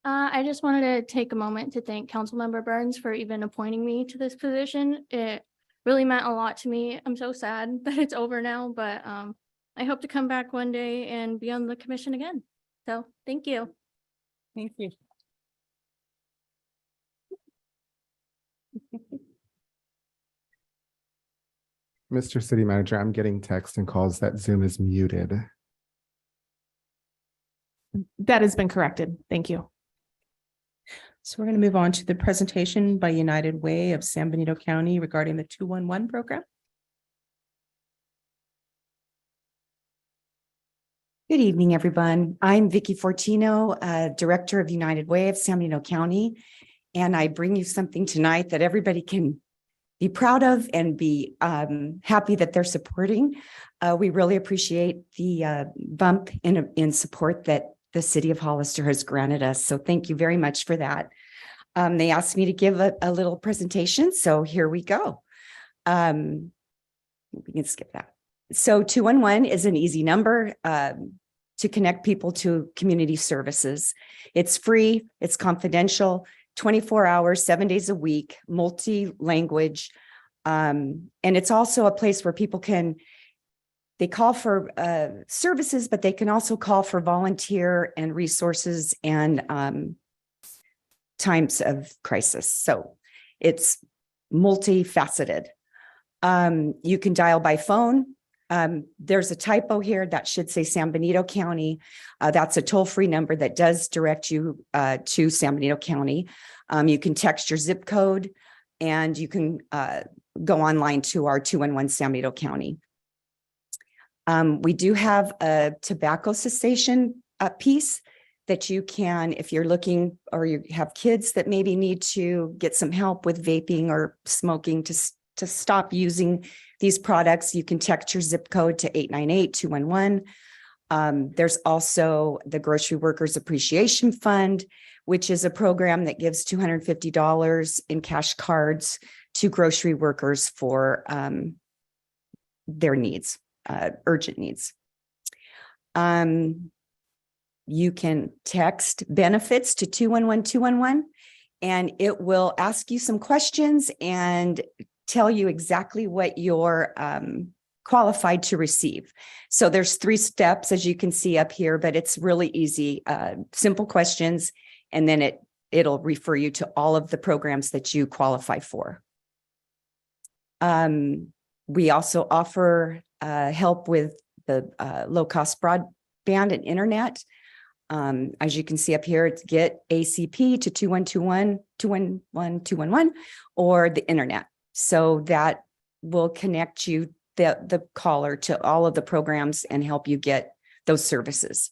I just wanted to take a moment to thank Councilmember Burns for even appointing me to this position. It really meant a lot to me. I'm so sad that it's over now, but I hope to come back one day and be on the commission again. So thank you. Thank you. Mr. City Manager, I'm getting texts and calls that Zoom is muted. That has been corrected. Thank you. So we're going to move on to the presentation by United Way of San Benito County regarding the 211 program. Good evening, everyone. I'm Vicki Fortino, Director of United Way of San Benito County, and I bring you something tonight that everybody can be proud of and be happy that they're supporting. We really appreciate the bump in support that the City of Hollister has granted us. So thank you very much for that. They asked me to give a little presentation, so here we go. We can skip that. So 211 is an easy number to connect people to community services. It's free, it's confidential, 24 hours, 7 days a week, multi-language. And it's also a place where people they call for services, but they can also call for volunteer and resources and times of crisis. So it's multifaceted. You can dial by phone. There's a typo here that should say San Benito County. That's a toll-free number that does direct you to San Benito County. You can text your zip code, and you can go online to our 211 San Benito County. We do have a tobacco cessation piece that you can, if you're looking or you have kids that maybe need to get some help with vaping or smoking to stop using these products, you can text your zip code to 898-211. There's also the Grocery Workers Appreciation Fund, which is a program that gives $250 in cash cards to grocery workers for their needs, urgent needs. You can text benefits to 211-211, and it will ask you some questions and tell you exactly what you're qualified to receive. So there's 3 steps, as you can see up here, but it's really easy, simple questions, and then it'll refer you to all of the programs that you qualify for. We also offer help with the low-cost broadband and internet. As you can see up here, it's get ACP to 211-211 or the internet. So that will connect you, the caller, to all of the programs and help you get those services.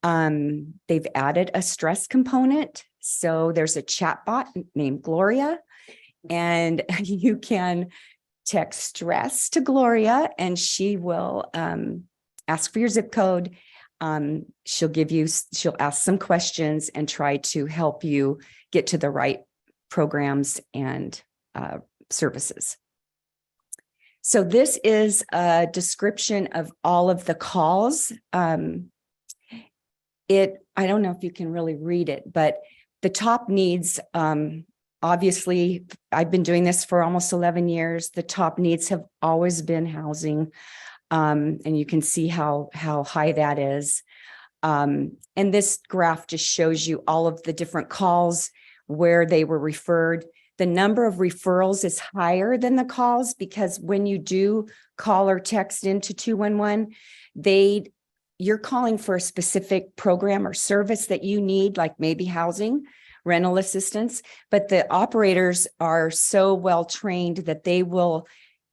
They've added a stress component. So there's a chat bot named Gloria, and you can text stress to Gloria, and she will ask for your zip code. She'll ask some questions and try to help you get to the right programs and services. So this is a description of all of the calls. I don't know if you can really read it, but the top needs, obviously, I've been doing this for almost 11 years. The top needs have always been housing. And you can see how high that is. And this graph just shows you all of the different calls where they were referred. The number of referrals is higher than the calls, because when you do call or text into 211, you're calling for a specific program or service that you need, like maybe housing, rental assistance, but the operators are so well trained that they will,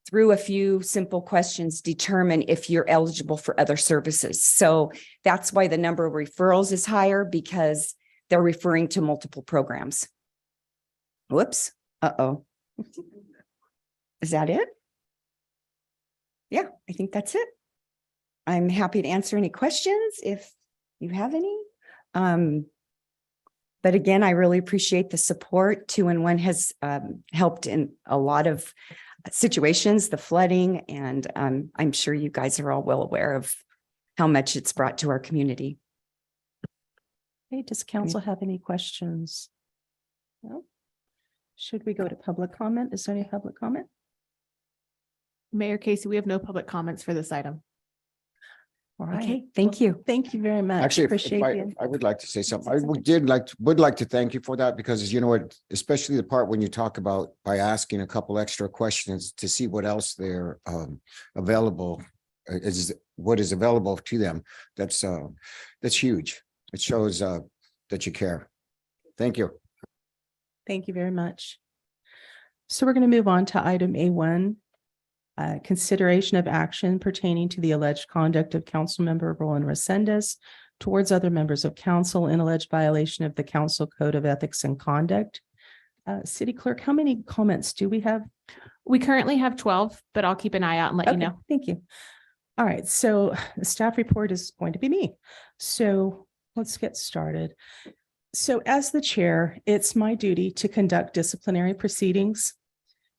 through a few simple questions, determine if you're eligible for other services. So that's why the number of referrals is higher, because they're referring to multiple programs. Whoops. Uh-oh. Is that it? Yeah, I think that's it. I'm happy to answer any questions if you have any. But again, I really appreciate the support. 211 has helped in a lot of situations, the flooding, and I'm sure you guys are all well aware of how much it's brought to our community. Okay, does council have any questions? No? Should we go to public comment? Is there any public comment? Mayor Casey, we have no public comments for this item. All right. Okay, thank you. Thank you very much. Actually, if Appreciate you. I would like to say something. I Say would like to thank you for that because you know what, especially the part when you talk about by asking a couple extra questions to see what else they're available is what is available to them. That's huge. It shows that you care. Thank you. Thank you very much. So we're going to move on to item A1. Consideration of action pertaining to the alleged conduct of Councilmember Roland Resendez towards other members of council in alleged violation of the Council Code of Ethics and Conduct. City Clerk, how many comments do we have? We currently have 12, but I'll keep an eye out and let you Okay, know. thank you. All right, so the staff report is going to be me. So let's get started. So as the chair, it's my duty to conduct disciplinary proceedings.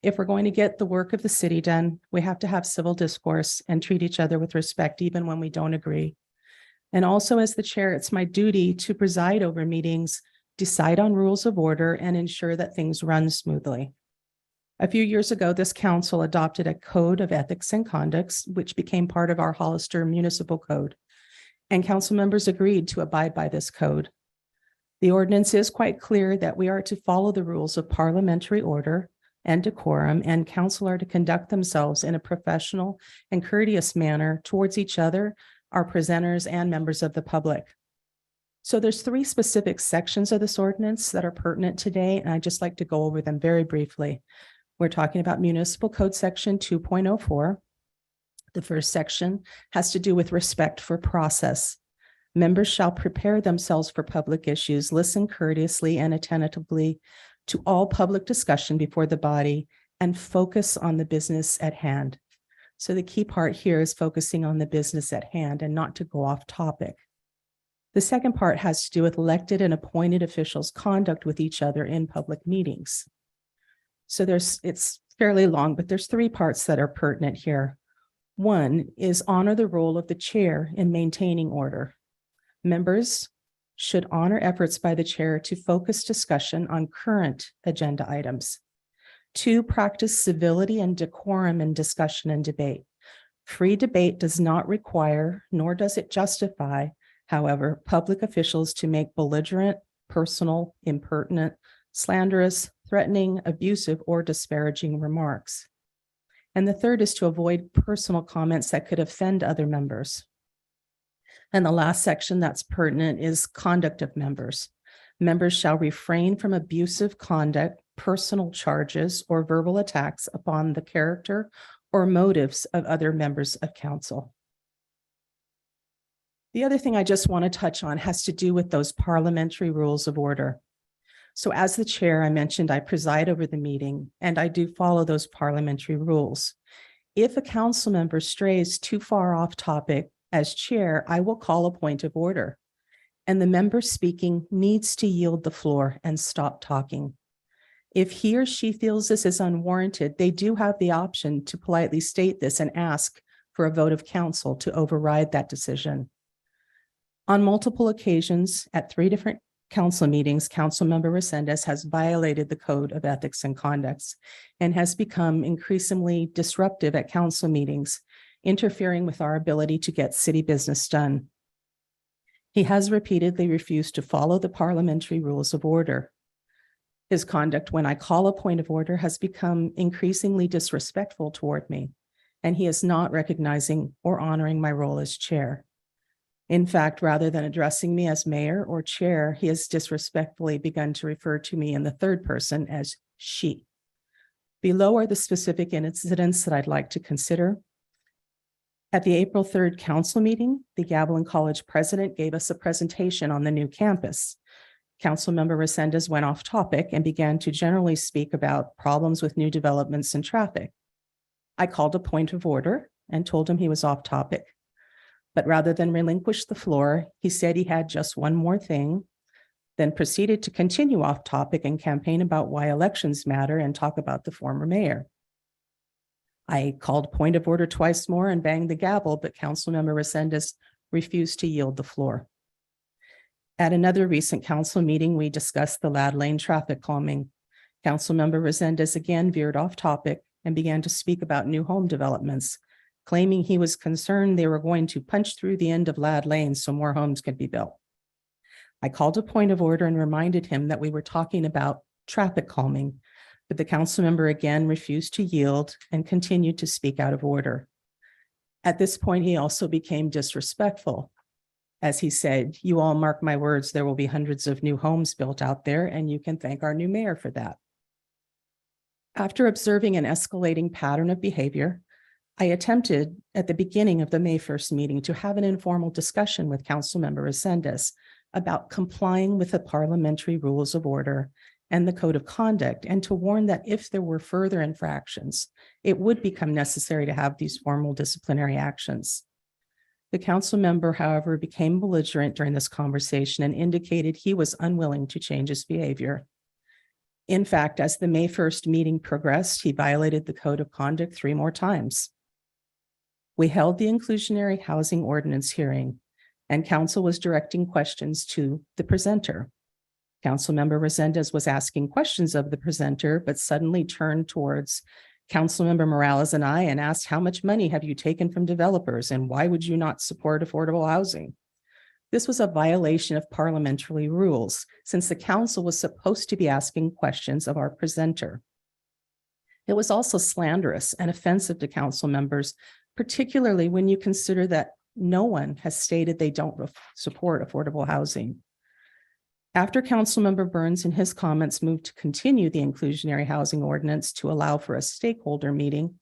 If we're going to get the work of the city done, we have to have civil discourse and treat each other with respect, even when we don't agree. And also as the chair, it's my duty to preside over meetings, decide on rules of order, and ensure that things run smoothly. A few years ago, this council adopted a code of ethics and conducts, which became part of our Hollister Municipal Code. And council members agreed to abide by this code. The ordinance is quite clear that we are to follow the rules of parliamentary order and decorum, and council are to conduct themselves in a professional and courteous manner towards each other, our presenters, and members of the public. So there's 3 specific sections of this ordinance that are pertinent today, and I'd just like to go over them very briefly. We're talking about Municipal Code Section 2.04. The first section has to do with respect for process. Members shall prepare themselves for public issues, listen courteously and attentively to all public discussion before the body, and focus on the business at hand. So the key part here is focusing on the business at hand and not to go off topic. The second part has to do with elected and appointed officials' conduct with each other in public meetings. So it's fairly long, but there's 3 parts that are pertinent here. 1 is honor the role of the chair in maintaining order. Members should honor efforts by the chair to focus discussion on current agenda items. 2, practice civility and decorum in discussion and debate. Free debate does not require, nor does it justify, however, public officials to make belligerent, personal, impertinent, slanderous, threatening, abusive, or disparaging remarks. And the 3rd is to avoid personal comments that could offend other members. And the last section that's pertinent is conduct of members. Members shall refrain from abusive conduct, personal charges, or verbal attacks upon the character or motives of other members of council. The other thing I just want to touch on has to do with those parliamentary rules of order. So as the chair, I mentioned I preside over the meeting, and I do follow those parliamentary rules. If a council member strays too far off topic, as chair, I will call a point of order, and the member speaking needs to yield the floor and stop talking. If he or she feels this is unwarranted, they do have the option to politely state this and ask for a vote of council to override that decision. On multiple occasions, at 3 different council meetings, Councilmember Resendez has violated the Code of Ethics and Conducts and has become increasingly disruptive at council meetings, interfering with our ability to get city business done. He has repeatedly refused to follow the parliamentary rules of order. His conduct when I call a point of order has become increasingly disrespectful toward me, and he is not recognizing or honoring my role as chair. In fact, rather than addressing me as mayor or chair, he has disrespectfully begun to refer to me in the 3rd person as she. Below are the specific incidents that I'd like to consider. At the April 3rd council meeting, the Gavilan College president gave us a presentation on the new campus. Councilmember Resendez went off topic and began to generally speak about problems with new developments and traffic. I called a point of order and told him he was off topic. But rather than relinquish the floor, he said he had just one more thing, then proceeded to continue off topic and campaign about why elections matter and talk about the former mayor. I called point of order twice more and banged the gavel, but Councilmember Resendez refused to yield the floor. At another recent council meeting, we discussed the Lad Lane traffic calming. Councilmember Resendez again veered off topic and began to speak about new home developments, claiming he was concerned they were going to punch through the end of Lad Lane so more homes could be built. I called a point of order and reminded him that we were talking about traffic calming, but the council member again refused to yield and continued to speak out of order. At this point, he also became disrespectful. As he said, "You all mark my words, there will be hundreds of new homes built out there, and you can thank our new mayor for that." After observing an escalating pattern of behavior, I attempted at the beginning of the May 1st meeting to have an informal discussion with Councilmember Resendez about complying with the parliamentary rules of order and the code of conduct, and to warn that if there were further infractions, it would become necessary to have these formal disciplinary actions. The council member, however, became belligerent during this conversation and indicated he was unwilling to change his behavior. In fact, as the May 1st meeting progressed, he violated the code of conduct 3 more times. We held the inclusionary housing ordinance hearing, and council was directing questions to the presenter. Councilmember Resendez was asking questions of the presenter, but suddenly turned towards Councilmember Morales and I and asked, "How much money have you taken from developers, and why would you not support affordable housing?" This was a violation of parliamentary rules, since the council was supposed to be asking questions of our presenter. It was also slanderous and offensive to council members, particularly when you consider that no one has stated they don't support affordable housing. After Councilmember Burns in his comments moved to continue the inclusionary housing ordinance to allow for a stakeholder meeting,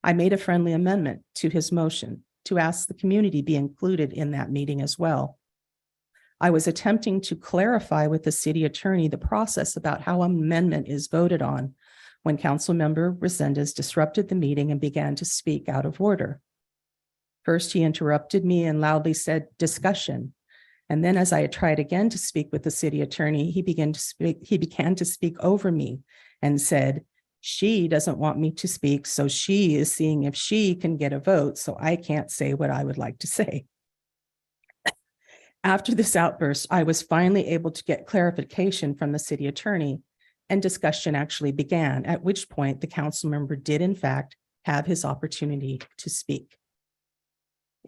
I made a friendly amendment to his motion to ask the community be included in that meeting as well. I was attempting to clarify with the city attorney the process about how amendment is voted on when Councilmember Resendez disrupted the meeting and began to speak out of order. First, he interrupted me and loudly said, "Discussion." And then as I tried again to speak with the city attorney, he began to speak over me and said, "She doesn't want me to speak, so she is seeing if she can get a vote, so I can't say what I would like to say." After this outburst, I was finally able to get clarification from the city attorney, and discussion actually began, at which point the council member did in fact have his opportunity to speak.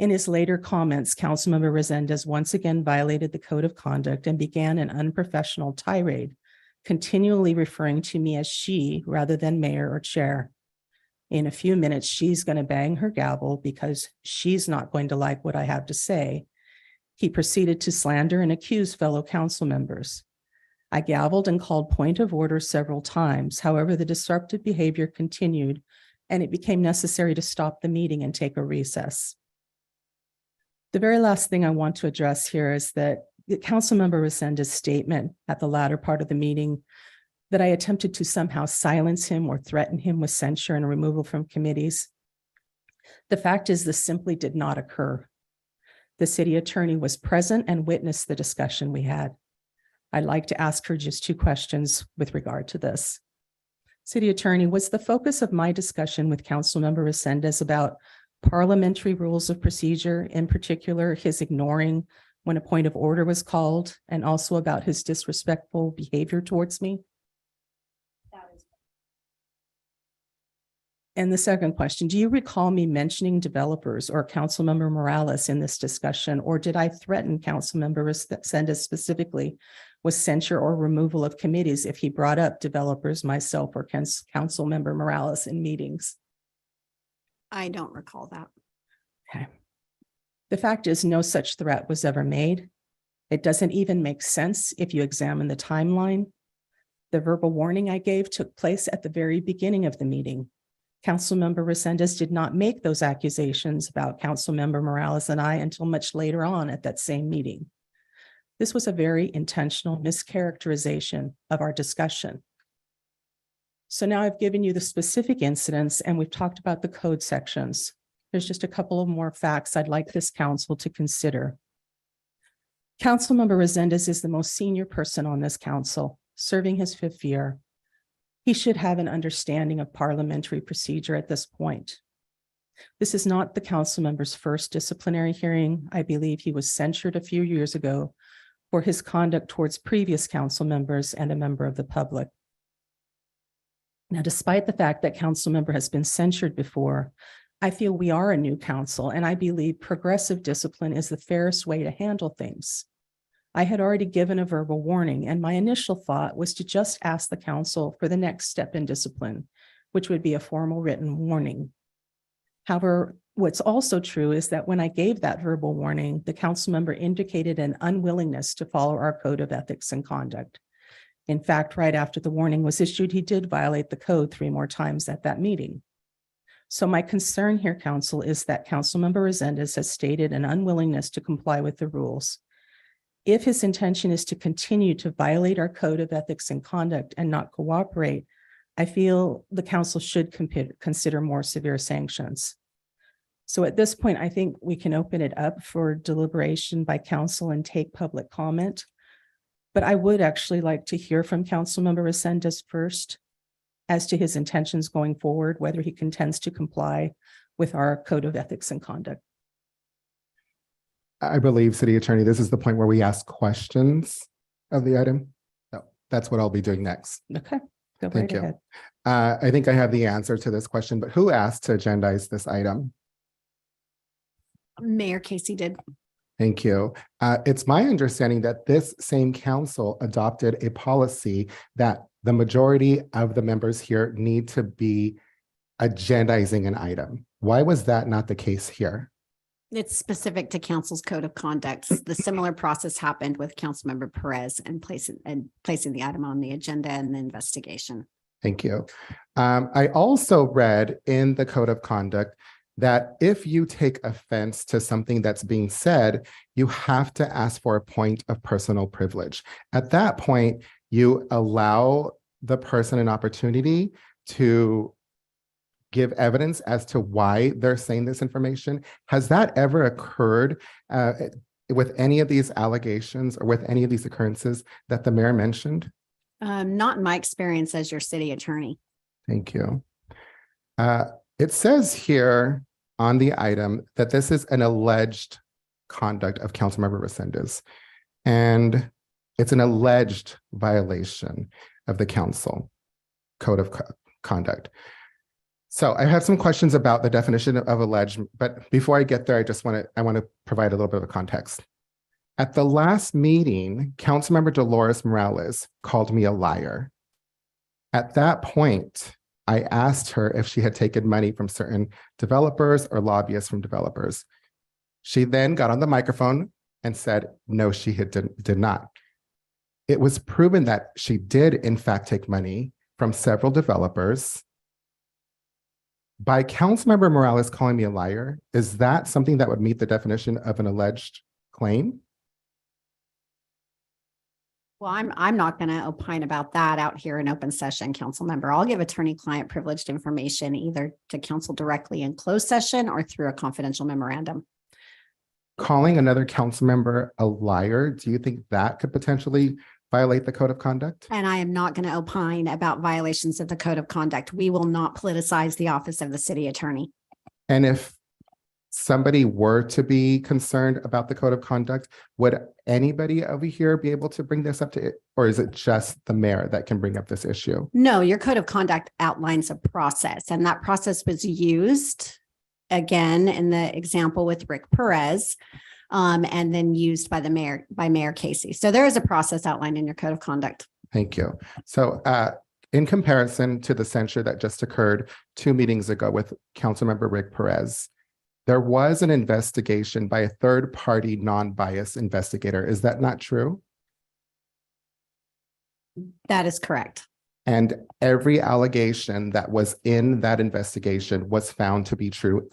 In his later comments, Councilmember Resendez once again violated the code of conduct and began an unprofessional tirade, continually referring to me as she rather than mayor or chair. In a few minutes, she's going to bang her gavel because she's not going to like what I have to say. He proceeded to slander and accuse fellow council members. I gavelled and called point of order several times. However, the disruptive behavior continued, and it became necessary to stop the meeting and take a recess. The very last thing I want to address here is that the Councilmember Resendez's statement at the latter part of the meeting that I attempted to somehow silence him or threaten him with censure and removal from committees. The fact is, this simply did not occur. The city attorney was present and witnessed the discussion we had. I'd like to ask her just 2 questions with regard to this. City attorney, was the focus of my discussion with Councilmember Resendez about parliamentary rules of procedure, in particular his ignoring when a point of order was called, and also about his disrespectful behavior towards me? And the second question, do you recall me mentioning developers or Councilmember Morales in this discussion, or did I threaten Councilmember Resendez specifically with censure or removal of committees if he brought up developers, myself, or Councilmember Morales in meetings? I don't recall that. Okay. The fact is, no such threat was ever made. It doesn't even make sense if you examine the timeline. The verbal warning I gave took place at the very beginning of the meeting. Councilmember Resendez did not make those accusations about Councilmember Morales and I until much later on at that same meeting. This was a very intentional mischaracterization of our discussion. So now I've given you the specific incidents and we've talked about the code sections. There's just a couple of more facts I'd like this council to consider. Councilmember Resendez is the most senior person on this council, serving his 5th year. He should have an understanding of parliamentary procedure at this point. This is not the council member's first disciplinary hearing. I believe he was censured a few years ago for his conduct towards previous council members and a member of the public. Now, despite the fact that council member has been censured before, I feel we are a new council, and I believe progressive discipline is the fairest way to handle things. I had already given a verbal warning, and my initial thought was to just ask the council for the next step in discipline, which would be a formal written warning. However, what's also true is that when I gave that verbal warning, the council member indicated an unwillingness to follow our code of ethics and conduct. In fact, right after the warning was issued, he did violate the code 3 more times at that meeting. So my concern here, council, is that Councilmember Resendez has stated an unwillingness to comply with the rules. If his intention is to continue to violate our code of ethics and conduct and not cooperate, I feel the council should consider more severe sanctions. So at this point, I think we can open it up for deliberation by council and take public comment. But I would actually like to hear from Councilmember Resendez first as to his intentions going forward, whether he intends to comply with our code of ethics and conduct. I believe, City Attorney, this is the point where we ask questions of the item. No, that's what I'll be doing next. Okay, go right Thank you. ahead. I think I have the answer to this question, but who asked to agendize this item? Mayor Casey did. Thank you. It's my understanding that this same council adopted a policy that the majority of the members here need to be agendizing an item. Why was that not the case here? It's specific to council's code of conduct. The similar process happened with Councilmember Perez and placing the item on the agenda and the investigation. Thank you. I also read in the code of conduct that if you take offense to something that's being said, you have to ask for a point of personal privilege. At that point, you allow the person an opportunity to give evidence as to why they're saying this information. Has that ever occurred with any of these allegations or with any of these occurrences that the mayor mentioned? Not in my experience as your city attorney. Thank you. It says here on the item that this is an alleged conduct of Councilmember Resendez, and it's an alleged violation of the council code of conduct. So I have some questions about the definition of alleged, but before I get there, I want to provide a little bit of context. At the last meeting, Councilmember Dolores Morales called me a liar. At that point, I asked her if she had taken money from certain developers or lobbyists from developers. She then got on the microphone and said, no, she did not. It was proven that she did, in fact, take money from several developers. By Councilmember Morales calling me a liar, is that something that would meet the definition of an alleged claim? Well, I'm not going to opine about that out here in open session, council member. I'll give attorney-client privileged information either to council directly in closed session or through a confidential memorandum. Calling another council member a liar, do you think that could potentially violate the code of conduct? And I am not going to opine about violations of the code of conduct. We will not politicize the office of the city attorney. And if somebody were to be concerned about the code of conduct, would anybody over here be able to bring this up to it? Or is it just the mayor that can bring up this issue? No, your code of conduct outlines a process, and that process was used again in the example with Rick Perez, and then used by Mayor Casey. So there is a process outlined in your code of conduct. Thank you. So in comparison to the censure that just occurred 2 meetings ago with Councilmember Rick Perez, there was an investigation by a third-party non-biased investigator. Is that not true? That is correct. And every allegation that was in that investigation was found to be true.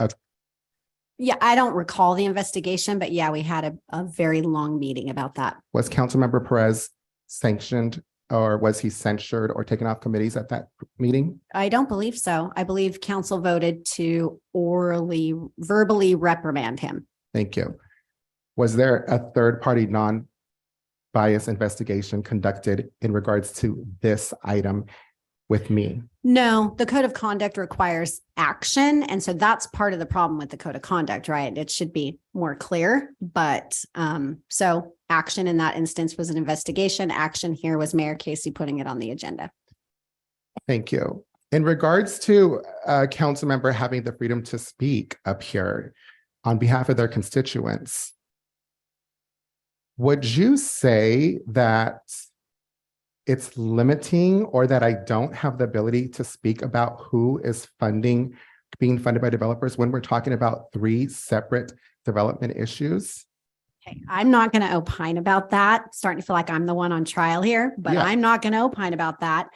Yeah, I don't recall the investigation, but yeah, we had a very long meeting about that. Was Councilmember Perez sanctioned, or was he censured or taken off committees at that meeting? I don't believe so. I believe council voted to verbally reprimand him. Thank you. Was there a third-party non-biased investigation conducted in regards to this item with me? No, the code of conduct requires action. And so that's part of the problem with the code of conduct, right? It should be more clear. But so action in that instance was an investigation. Action here was Mayor Casey putting it on the agenda. Thank you. In regards to a council member having the freedom to speak up here on behalf of their constituents, would you say that it's limiting or that I don't have the ability to speak about who is being funded by developers when we're talking about 3 separate development issues? Okay, I'm not going to opine about that. Starting to feel like I'm the one on trial here, but Yeah. I'm not going to opine about that.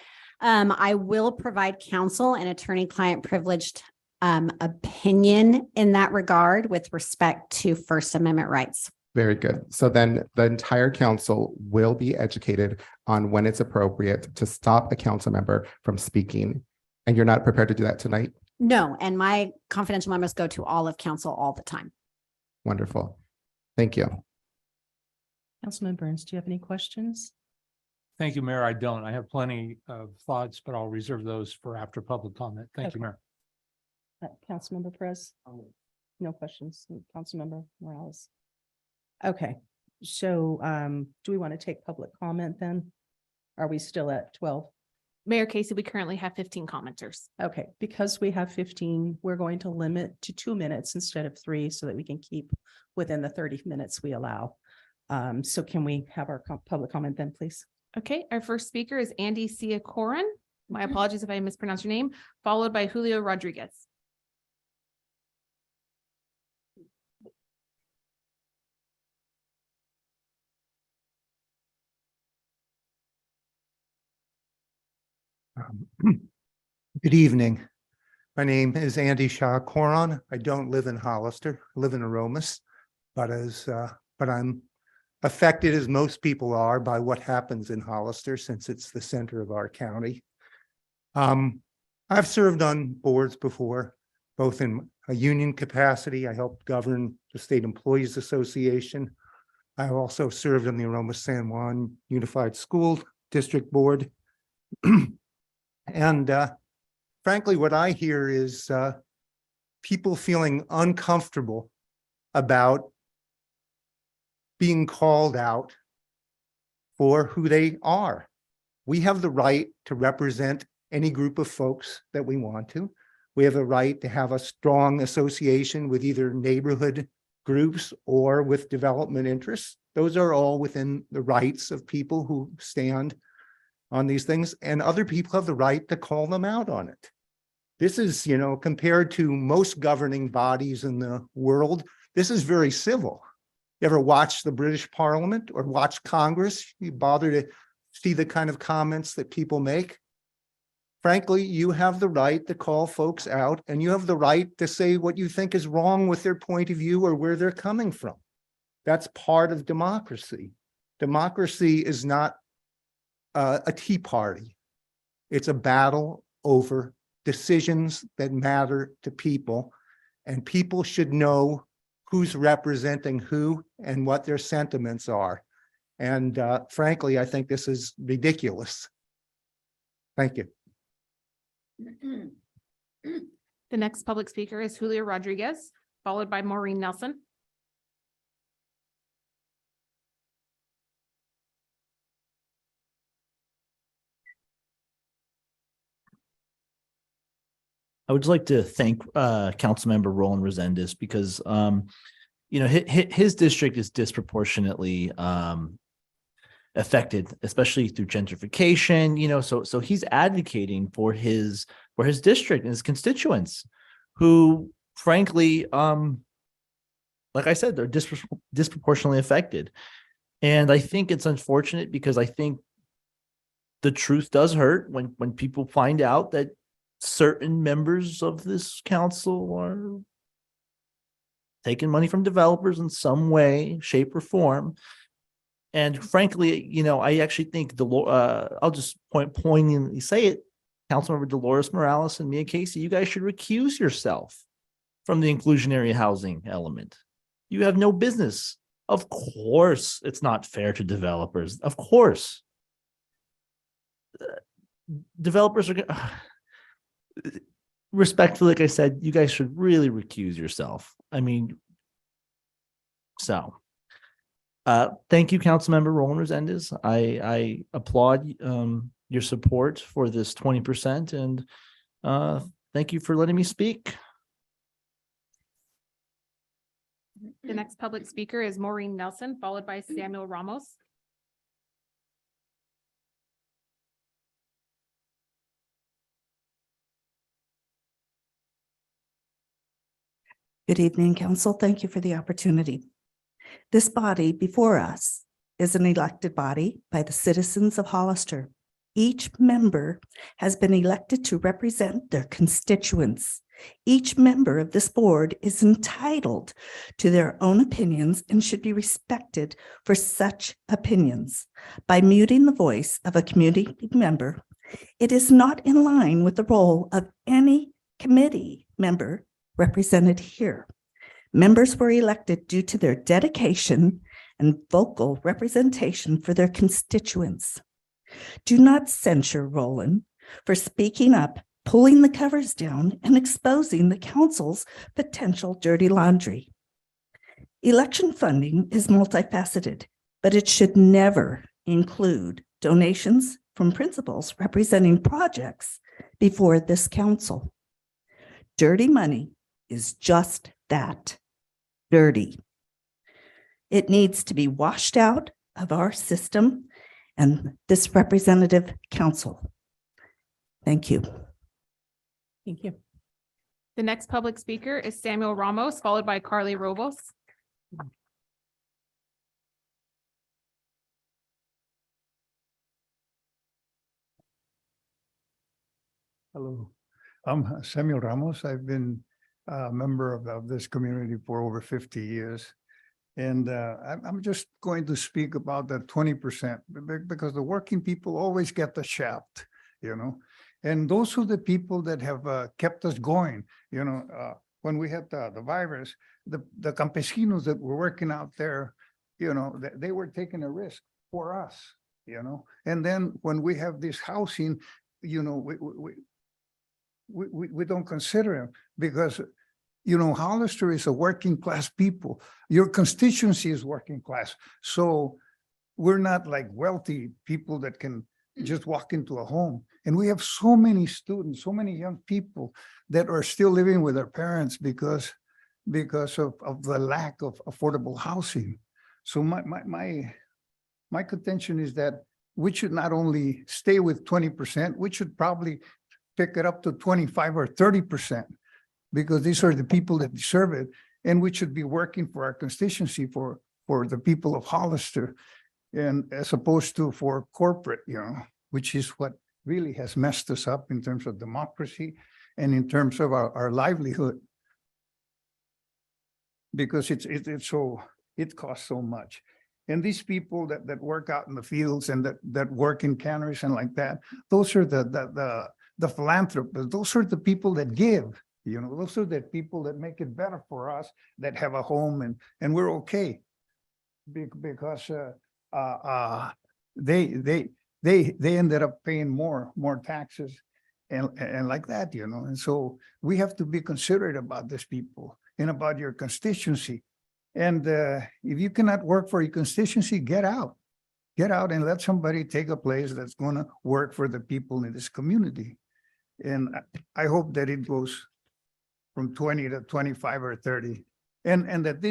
I will provide counsel and attorney-client privileged opinion in that regard with respect to First Amendment rights. Very good. So then the entire council will be educated on when it's appropriate to stop a council member from speaking. And you're not prepared to do that tonight? No, and my confidential memos go to all of council all the time. Wonderful. Thank you. Councilman Burns, do you have any questions? Thank you, Mayor. I don't. I have plenty of thoughts, but I'll reserve those for after public comment. Thank you, Okay. Mayor. Councilmember Perez? No questions. Councilmember Morales? Okay, so do we want to take public comment then? Are we still at 12? Mayor Casey, we currently have 15 commenters. Okay, because we have 15, we're going to limit to 2 minutes instead of 3 so that we can keep within the 30 minutes we allow. So can we have our public comment then, please? Okay, our first speaker is Andy Siakoran. My apologies if I mispronounced your name, followed by Julio Rodriguez. Good evening. My name is Andy Shah Koron. I don't live in Hollister. I live in Aromas, but I'm affected as most people are by what happens in Hollister since it's the center of our county. I've served on boards before, both in a union capacity. I helped govern the State Employees Association. I also served on the Aroma San Juan Unified School District Board. And frankly, what I hear is people feeling uncomfortable about being called out for who they are. We have the right to represent any group of folks that we want to. We have the right to have a strong association with either neighborhood groups or with development interests. Those are all within the rights of people who stand on these things, and other people have the right to call them out on it. This is, compared to most governing bodies in the world, this is very civil. You ever watch the British Parliament or watch Congress? You bother to see the kind of comments that people make? Frankly, you have the right to call folks out, and you have the right to say what you think is wrong with their point of view or where they're coming from. That's part of democracy. Democracy is not a tea party. It's a battle over decisions that matter to people, and people should know who's representing who and what their sentiments are. And frankly, I think this is ridiculous. Thank you. The next public speaker is Julio Rodriguez, followed by Maureen Nelson. I would like to thank Councilmember Roland Resendez because his district is disproportionately affected, especially through gentrification. So he's advocating for his district and his constituents, who, frankly, like I said, they're disproportionately affected. And I think it's unfortunate because I think the truth does hurt when people find out that certain members of this council are taking money from developers in some way, shape, or form. And frankly, I actually think I'll just poignantly say it, Councilmember Dolores Morales and Mia Casey, you guys should recuse yourself from the inclusionary housing element. You have no business. Of course, it's not fair to developers. Of course. developers are gonna respectfully, like I said, you guys should really recuse yourself. I mean, so thank you, Councilmember Roland Resendez. I applaud your support for this 20%, and thank you for letting me speak. The next public speaker is Maureen Nelson, followed by Samuel Ramos. Good evening, Council. Thank you for the opportunity. This body before us is an elected body by the citizens of Hollister. Each member has been elected to represent their constituents. Each member of this board is entitled to their own opinions and should be respected for such opinions. By muting the voice of a community member, it is not in line with the role of any committee member represented here. Members were elected due to their dedication and vocal representation for their constituents. Do not censure Roland for speaking up, pulling the covers down, and exposing the council's potential dirty laundry. Election funding is multifaceted, but it should never include donations from principals representing projects before this council. Dirty money is just that, dirty. It needs to be washed out of our system and this representative council. Thank you. Thank you. The next public speaker is Samuel Ramos, followed by Carly Robos. Hello, I'm Samuel Ramos. I've been a member of this community for over 50 years. And I'm just going to speak about that 20% because the working people always get the shaft, you know. And those are the people that have kept us going, you know. When we had the virus, the campesinos that were working out there, you know, they were taking a risk for us, you know. And then when we have this housing, you know, we don't consider them because, you know, Hollister is a working class people. Your constituency is working class. So we're not like wealthy people that can just walk into a home. And we have so many students, so many young people that are still living with their parents because of the lack of affordable housing. So my contention is that we should not only stay with 20%, we should probably pick it up to 25 or 30%, because these are the people that deserve it. And we should be working for our constituency, for the people of Hollister, and as opposed to for corporate, you know, which is what really has messed us up in terms of democracy and in terms of our livelihood. Because it costs so much. And these people that work out in the fields and that work in canneries and like that, those are the philanthropists. Those are the people that give, you know, those are the people that make it better for us, that have a home and we're okay. Because they ended up paying more taxes and like that, you know. And so we have to be considerate about these people and about your constituency. And if you cannot work for your constituency, get out and let somebody take a place that's going to work for the people in this community. And I hope that it goes from 20 to 25 or 30, and that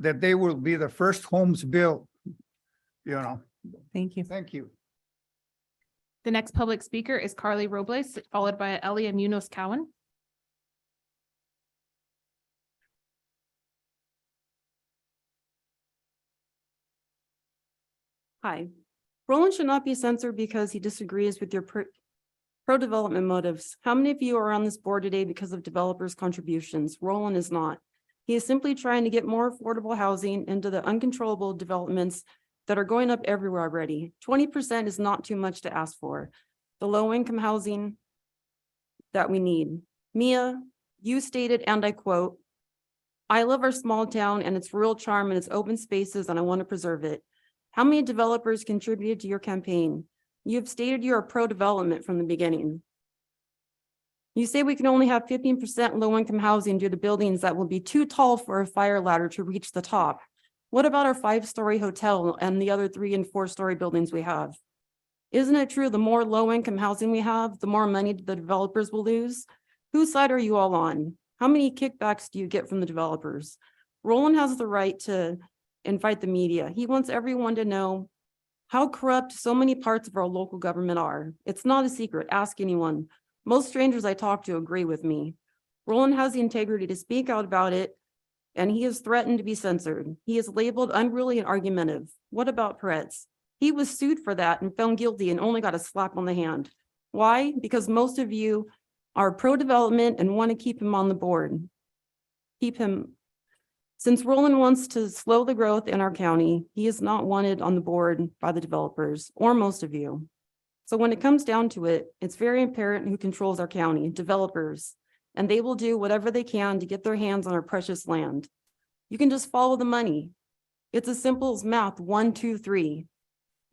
they will be the first homes built, you know. Thank you. Thank you. The next public speaker is Carly Robles, followed by Elia Munoz Cowan. Hi. Roland should not be censored because he disagrees with your pro-development motives. How many of you are on this board today because of developers' contributions? Roland is not. He is simply trying to get more affordable housing into the uncontrollable developments that are going up everywhere already. 20% is not too much to ask for. The low-income housing that we need. Mia, you stated, and I quote, "I love our small town and its rural charm and its open spaces, and I want to preserve it." How many developers contributed to your campaign? You've stated you're pro-development from the beginning. You say we can only have 15% low-income housing due to buildings that will be too tall for a fire ladder to reach the top. What about our 5-story hotel and the other 3- and 4-story buildings we have? Isn't it true the more low-income housing we have, the more money the developers will lose? Whose side are you all on? How many kickbacks do you get from the developers? Roland has the right to invite the media. He wants everyone to know how corrupt so many parts of our local government are. It's not a secret. Ask anyone. Most strangers I talk to agree with me. Roland has the integrity to speak out about it, and he is threatened to be censored. He is labeled unruly and argumentative. What about Peretz? He was sued for that and found guilty and only got a slap on the hand. Why? Because most of you are pro-development and want to keep him on the board. Keep him. Since Roland wants to slow the growth in our county, he is not wanted on the board by the developers or most of you. So when it comes down to it, it's very apparent who controls our county, developers, and they will do whatever they can to get their hands on our precious land. You can just follow the money. It's as simple as math, 1, 2, 3,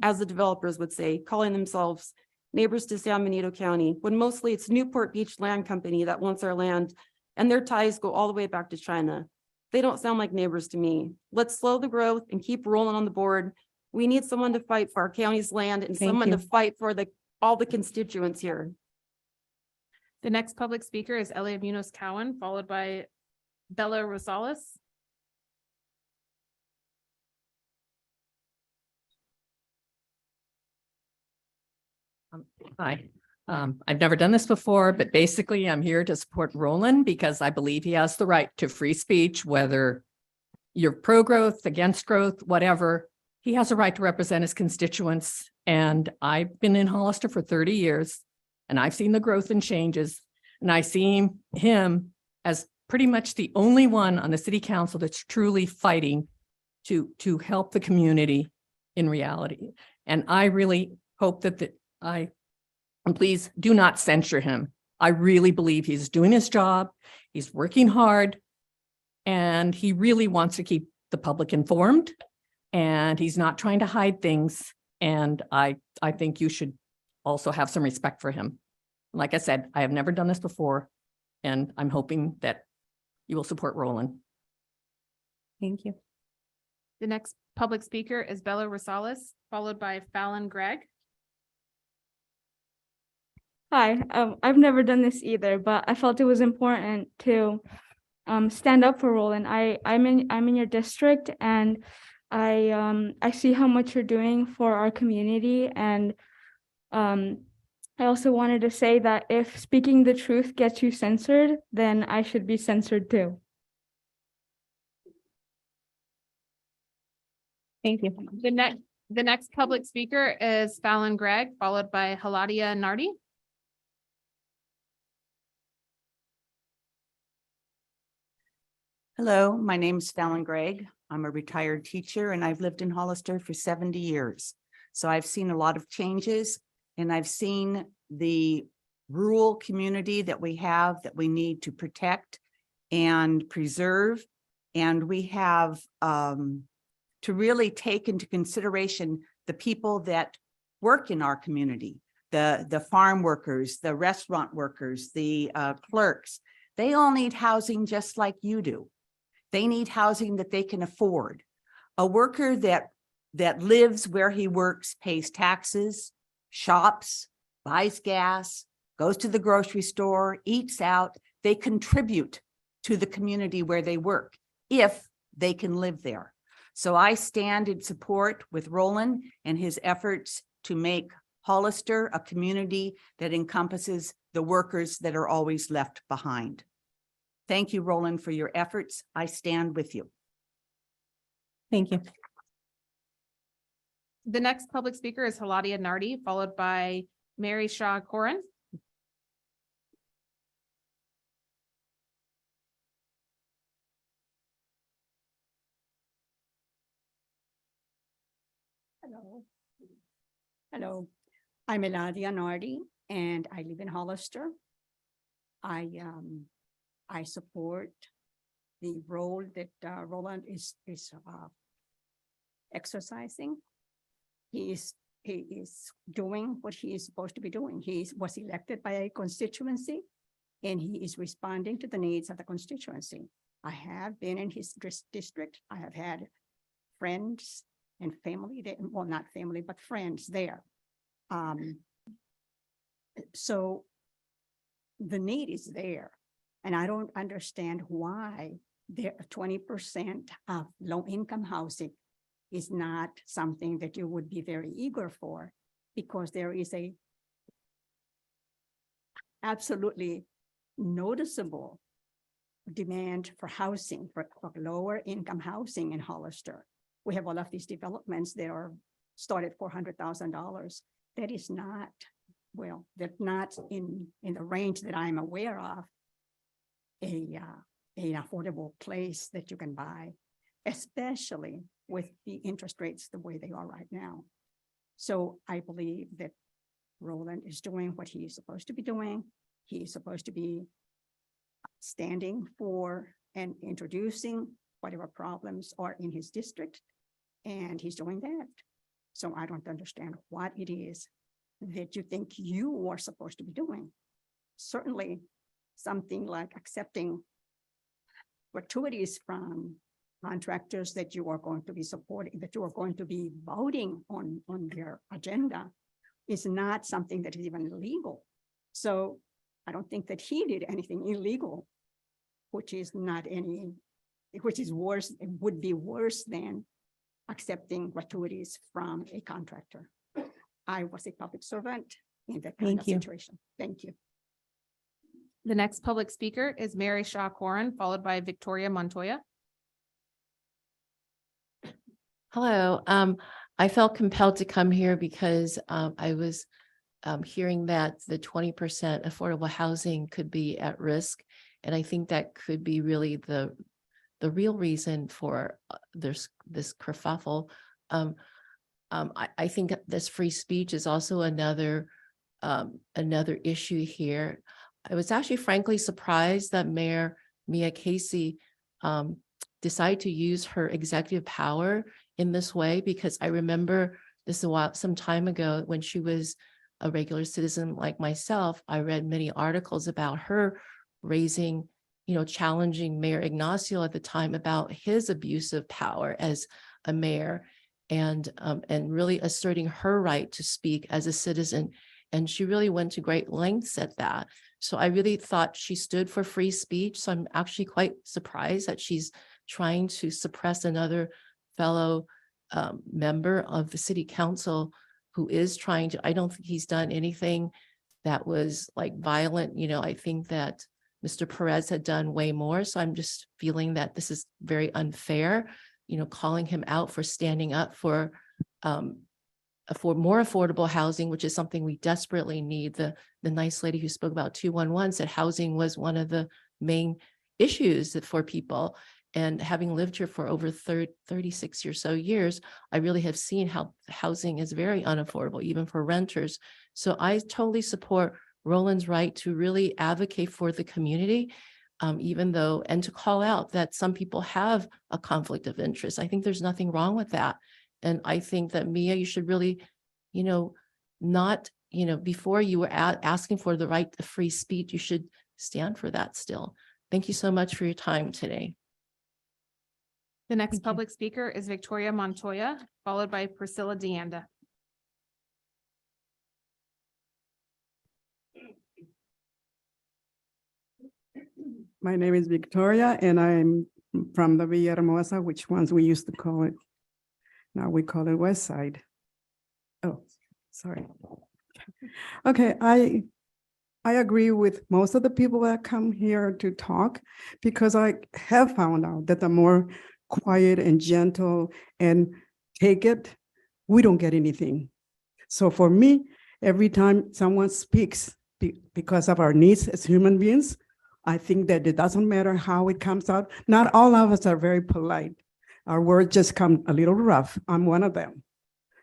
as the developers would say, calling themselves neighbors to San Benito County, when mostly it's Newport Beach Land Company that wants our land, and their ties go all the way back to China. They don't sound like neighbors to me. Let's slow the growth and keep rolling on the board. We need someone to fight for our county's land and Thank someone to you. fight for all the constituents here. The next public speaker is Elia Munoz Cowan, followed by Bella Rosales. Hi, I've never done this before, but basically I'm here to support Roland because I believe he has the right to free speech, whether you're pro-growth, against growth, whatever. He has a right to represent his constituents. And I've been in Hollister for 30 years and I've seen the growth and changes. And I see him as pretty much the only one on the city council that's truly fighting to help the community in reality. And I really hope that and please do not censure him. I really believe he's doing his job. He's working hard and he really wants to keep the public informed and he's not trying to hide things. And I think you should also have some respect for him. Like I said, I have never done this before and I'm hoping that you will support Roland. Thank you. The next public speaker is Bella Rosales, followed by Fallon Gregg. Hi, I've never done this either, but I felt it was important to stand up for Roland. I'm in your district and I see how much you're doing for our community. And I also wanted to say that if speaking the truth gets you censored, then I should be censored too. Thank you. The next public speaker is Fallon Gregg, followed by Haladia Nardi. Hello, my name's Fallon Gregg. I'm a retired teacher and I've lived in Hollister for 70 years. So I've seen a lot of changes and I've seen the rural community that we have that we need to protect and preserve. And we have to really take into consideration the people that work in our community, the farm workers, the restaurant workers, the clerks. They all need housing just like you do. They need housing that they can afford. A worker that lives where he works, pays taxes, shops, buys gas, goes to the grocery store, eats out. They contribute to the community where they work if they can live there. So I stand in support with Roland and his efforts to make Hollister a community that encompasses the workers that are always left behind. Thank you, Roland, for your efforts. I stand with you. Thank you. The next public speaker is Haladia Nardi, followed by Mary Shaw Corin. Hello, I'm Eladia Nardi and I live in Hollister. I support the role that Roland is exercising. He is he is doing what he is supposed to be doing. Was elected by a constituency and he is responding to the needs of the constituency. I have been in his district. I have had friends and family there, well, not family, but friends there. So the need is there. And I don't understand why there 20% of low-income housing is not something that you would be very eager for, because there is a absolutely noticeable demand for housing, for lower income housing in Hollister. We have all of these developments that are started $400,000. That is not, well, that's not in the range that I'm aware of an affordable place that you can buy, especially with the interest rates the way they are right now. So I believe that Roland is doing what he is supposed to be doing. He is supposed to be standing for and introducing whatever problems are in his district, and he's doing that. So I don't understand what it is that you think you are supposed to be doing. Certainly something like accepting gratuities from contractors that you are going to be supporting, that you are going to be voting on their agenda, is not something that is even illegal. So I don't think that he did anything illegal, which is worse, it would be worse than accepting gratuities from a contractor. I was a public servant in that kind of situation. Thank you. The next public speaker is Mary Shaw Corin, followed by Victoria Montoya. Hello. I felt compelled to come here because I was hearing that the 20% affordable housing could be at risk. And I think that could be really the real reason for this kerfuffle. I think this free speech is also another issue here. I was actually frankly surprised that Mayor Mia Casey decided to use her executive power in this way, because I remember this some time ago when she was a regular citizen like myself. I read many articles about her raising, challenging Mayor Ignacio at the time about his abuse of power as a mayor, and really asserting her right to speak as a citizen. And she really went to great lengths at that. So I really thought she stood for free speech. So I'm actually quite surprised that she's trying to suppress another fellow member of the city council who is trying to. I don't think he's done anything that was like violent. I think that Mr. Perez had done way more. So I'm just feeling that this is very unfair, calling him out for standing up for more affordable housing, which is something we desperately need. The nice lady who spoke about 211 said housing was one of the main issues for people. And having lived here for over 36 or so years, I really have seen how housing is very unaffordable, even for renters. So I totally support Roland's right to really advocate for the community, even though, and to call out that some people have a conflict of interest. I think there's nothing wrong with that. And I think that, Mia, you should really, not, before you were asking for the right to free speech, you should stand for that still. Thank you so much for your time today. The next public speaker is Victoria Montoya, followed by Priscilla DeAnda. My name is Victoria, and I'm from the Villahermosa, which once we used to call it. Now we call it West Side. Oh, sorry. Okay, I agree with most of the people that come here to talk, because I have found out that the more quiet and gentle and take it, we don't get anything. So for me, every time someone speaks because of our needs as human beings, I think that it doesn't matter how it comes out. Not all of us are very polite. Our words just come a little rough. I'm one of them.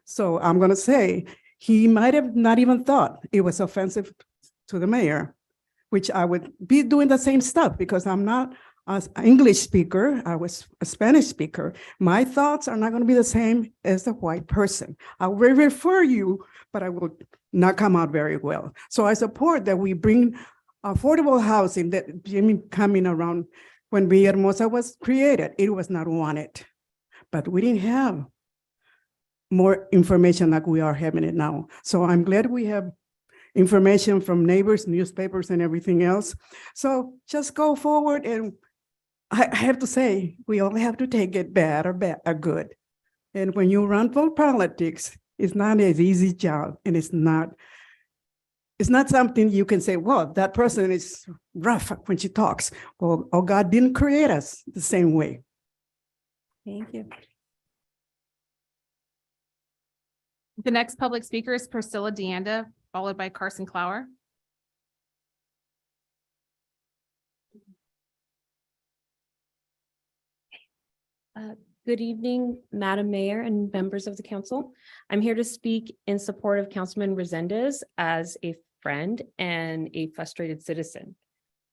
So I'm going to say he might have not even thought it was offensive to the mayor, which I would be doing the same stuff, because I'm not as an English speaker, I was a Spanish speaker. My thoughts are not going to be the same as the white person. I will refer you, but I will not come out very well. So I support that we bring affordable housing that Jimmy coming around when Villahermosa was created. It was not wanted, but we didn't have more information like we are having it now. So I'm glad we have information from neighbors, newspapers, and everything else. So just go forward, and I have to say, we only have to take it bad or good. And when you run for politics, it's not an easy job, and it's not something you can say, well, that person is rough when she talks. Well, oh, God didn't create us the same way. Thank you. The next public speaker is Priscilla DeAnda, followed by Carson Clower. Good evening, Madam Mayor and members of the council. I'm here to speak in support of Councilman Resendez as a friend and a frustrated citizen.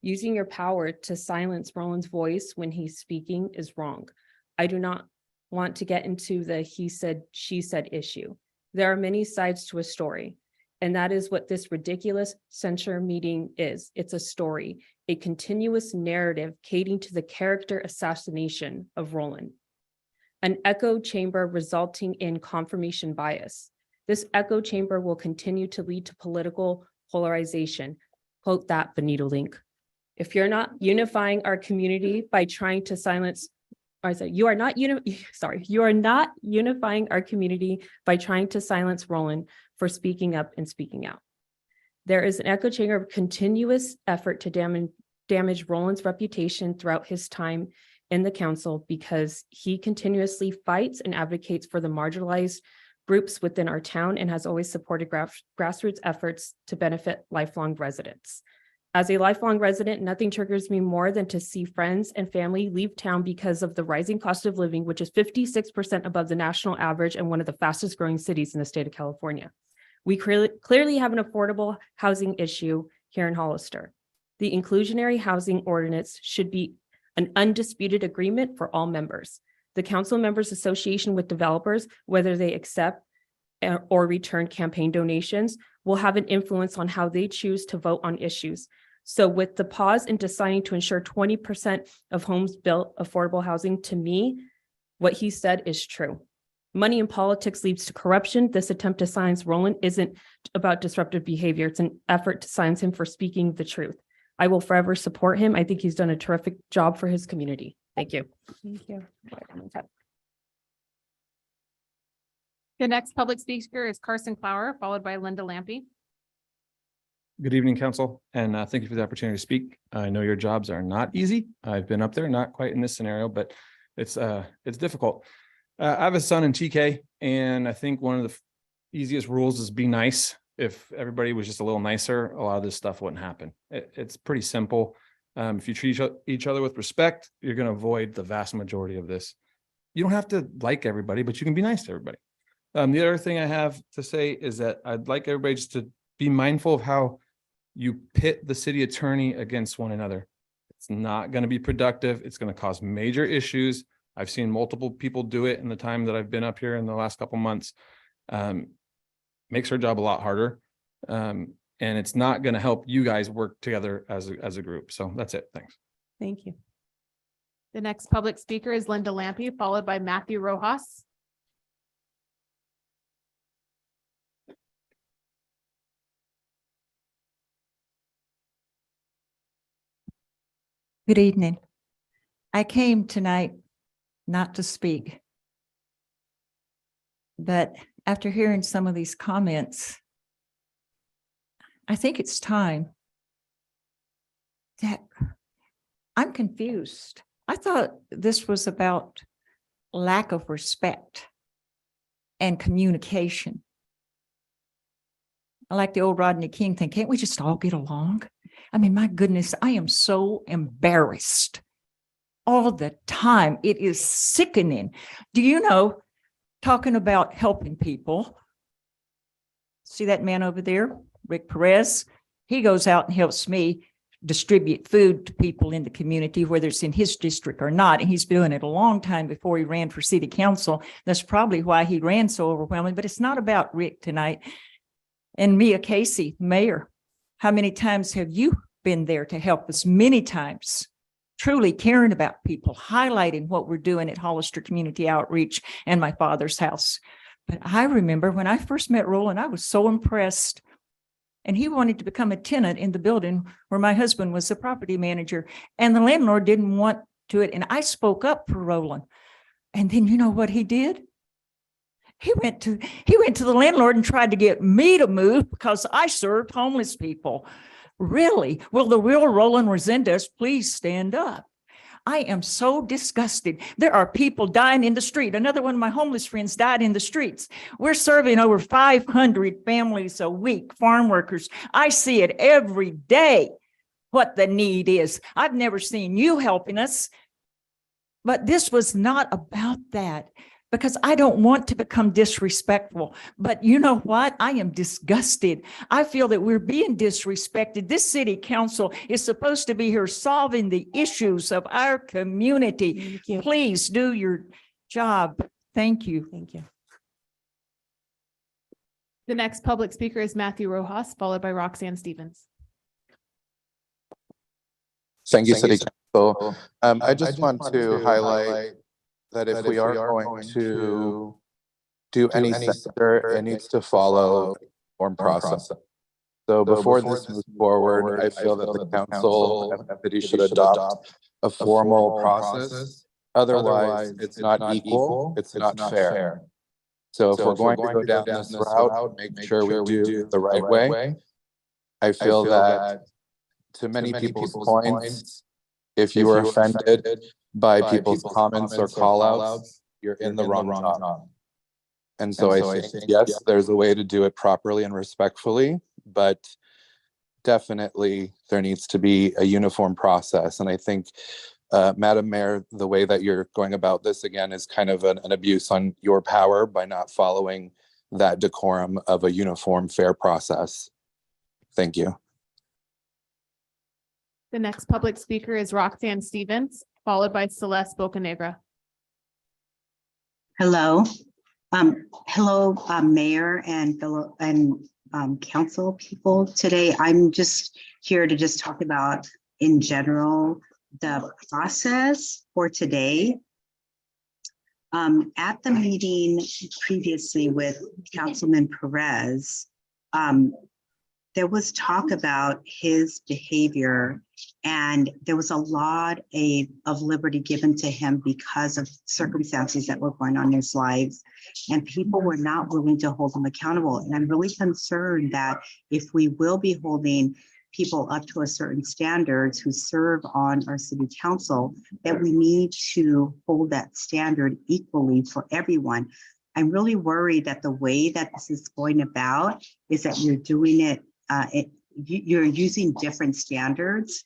Using your power to silence Roland's voice when he's speaking is wrong. I do not want to get into the he said, she said issue. There are many sides to a story, and that is what this ridiculous censure meeting is. It's a story, a continuous narrative catering to the character assassination of Roland. An echo chamber resulting in confirmation bias. This echo chamber will continue to lead to political polarization. Quote that, Benito Link. If you're not unifying our community by trying to silence, you are not unifying our community by trying to silence Roland for speaking up and speaking out. There is an echo chamber of continuous effort to damage Roland's reputation throughout his time in the council because he continuously fights and advocates for the marginalized groups within our town and has always supported grassroots efforts to benefit lifelong residents. As a lifelong resident, nothing triggers me more than to see friends and family leave town because of the rising cost of living, which is 56% above the national average and one of the fastest growing cities in the state of California. We clearly have an affordable housing issue here in Hollister. The inclusionary housing ordinance should be an undisputed agreement for all members. The council members association with developers, whether they accept or return campaign donations, will have an influence on how they choose to vote on issues. So with the pause in deciding to ensure 20% of homes built affordable housing, to me, what he said is true. Money in politics leads to corruption. This attempt to silence Roland isn't about disruptive behavior. It's an effort to silence him for speaking the truth. I will forever support him. I think he's done a terrific job for his community. Thank you. Thank you. The next public speaker is Carson Clower, followed by Linda Lampy. Good evening, council, and thank you for the opportunity to speak. I know your jobs are not easy. I've been up there, not quite in this scenario, but it's difficult. I have a son in TK, and I think one of the easiest rules is be nice. If everybody was just a little nicer, a lot of this stuff wouldn't happen. It's pretty simple. If you treat each other with respect, you're going to avoid the vast majority of this. You don't have to like everybody, but you can be nice to everybody. The other thing I have to say is that I'd like everybody just to be mindful of how you pit the city attorney against one another. It's not going to be productive. It's going to cause major issues. I've seen multiple people do it in the time that I've been up here in the last couple months. Makes our job a lot harder. And it's not going to help you guys work together as a group. So that's it. Thanks. Thank you. The next public speaker is Linda Lampy, followed by Matthew Rojas. Good evening. I came tonight not to speak, but after hearing some of these comments, I think it's time that I'm confused. I thought this was about lack of respect and communication. I like the old Rodney King thing. Can't we just all get along? I mean, my goodness, I am so embarrassed all the time. It is sickening. Do you know, talking about helping people, see that man over there, Rick Perez? He goes out and helps me distribute food to people in the community, whether it's in his district or not. And he's been doing it a long time before he ran for city council. That's probably why he ran so overwhelming, but it's not about Rick tonight. And Mia Casey, mayor, how many times have you been there to help us? Many times, truly caring about people, highlighting what we're doing at Hollister Community Outreach and my father's house. But I remember when I first met Roland, I was so impressed. And he wanted to become a tenant in the building where my husband was the property manager. And the landlord didn't want to it. And I spoke up for Roland. And then you know what he did? He went to the landlord and tried to get me to move because I served homeless people. Really? Will the real Roland Resendez please stand up? I am so disgusted. There are people dying in the street. Another one of my homeless friends died in the streets. We're serving over 500 families a week, farm workers. I see it every day, what the need is. I've never seen you helping us, but this was not about that. Because I don't want to become disrespectful. But you know what? I am disgusted. I feel that we're being disrespected. This city council is supposed to be here solving the issues of our community. Please do your job. Thank you. Thank you. The next public speaker is Matthew Rojas, followed by Roxanne Stevens. Thank you, City Council. I just want to highlight that if we are going to do any sector, it needs to follow form process. So before this moves forward, I feel that the council and city should adopt a formal process. Otherwise, it's not equal, it's not fair. So if we're going to go down this route, make sure we do it the right way. I feel that to many people's points, if you were offended by people's comments or call outs, you're in the wrong job. And so I think, yes, there's a way to do it properly and respectfully, but definitely there needs to be a uniform process. And I think, Madam Mayor, the way that you're going about this again is kind of an abuse on your power by not following that decorum of a uniform, fair process. Thank you. The next public speaker is Roxanne Stevens, followed by Celeste Bocanegra. Hello. Hello, Mayor and fellow council people. Today, I'm just here to just talk about, in general, the process for today. At the meeting previously with Councilman Perez, there was talk about his behavior, and there was a lot of liberty given to him because of circumstances that were going on in his lives, and people were not willing to hold him accountable. And I'm really concerned that if we will be holding people up to a certain standards who serve on our city council, that we need to hold that standard equally for everyone. I'm really worried that the way that this is going about is that you're doing it, you're using different standards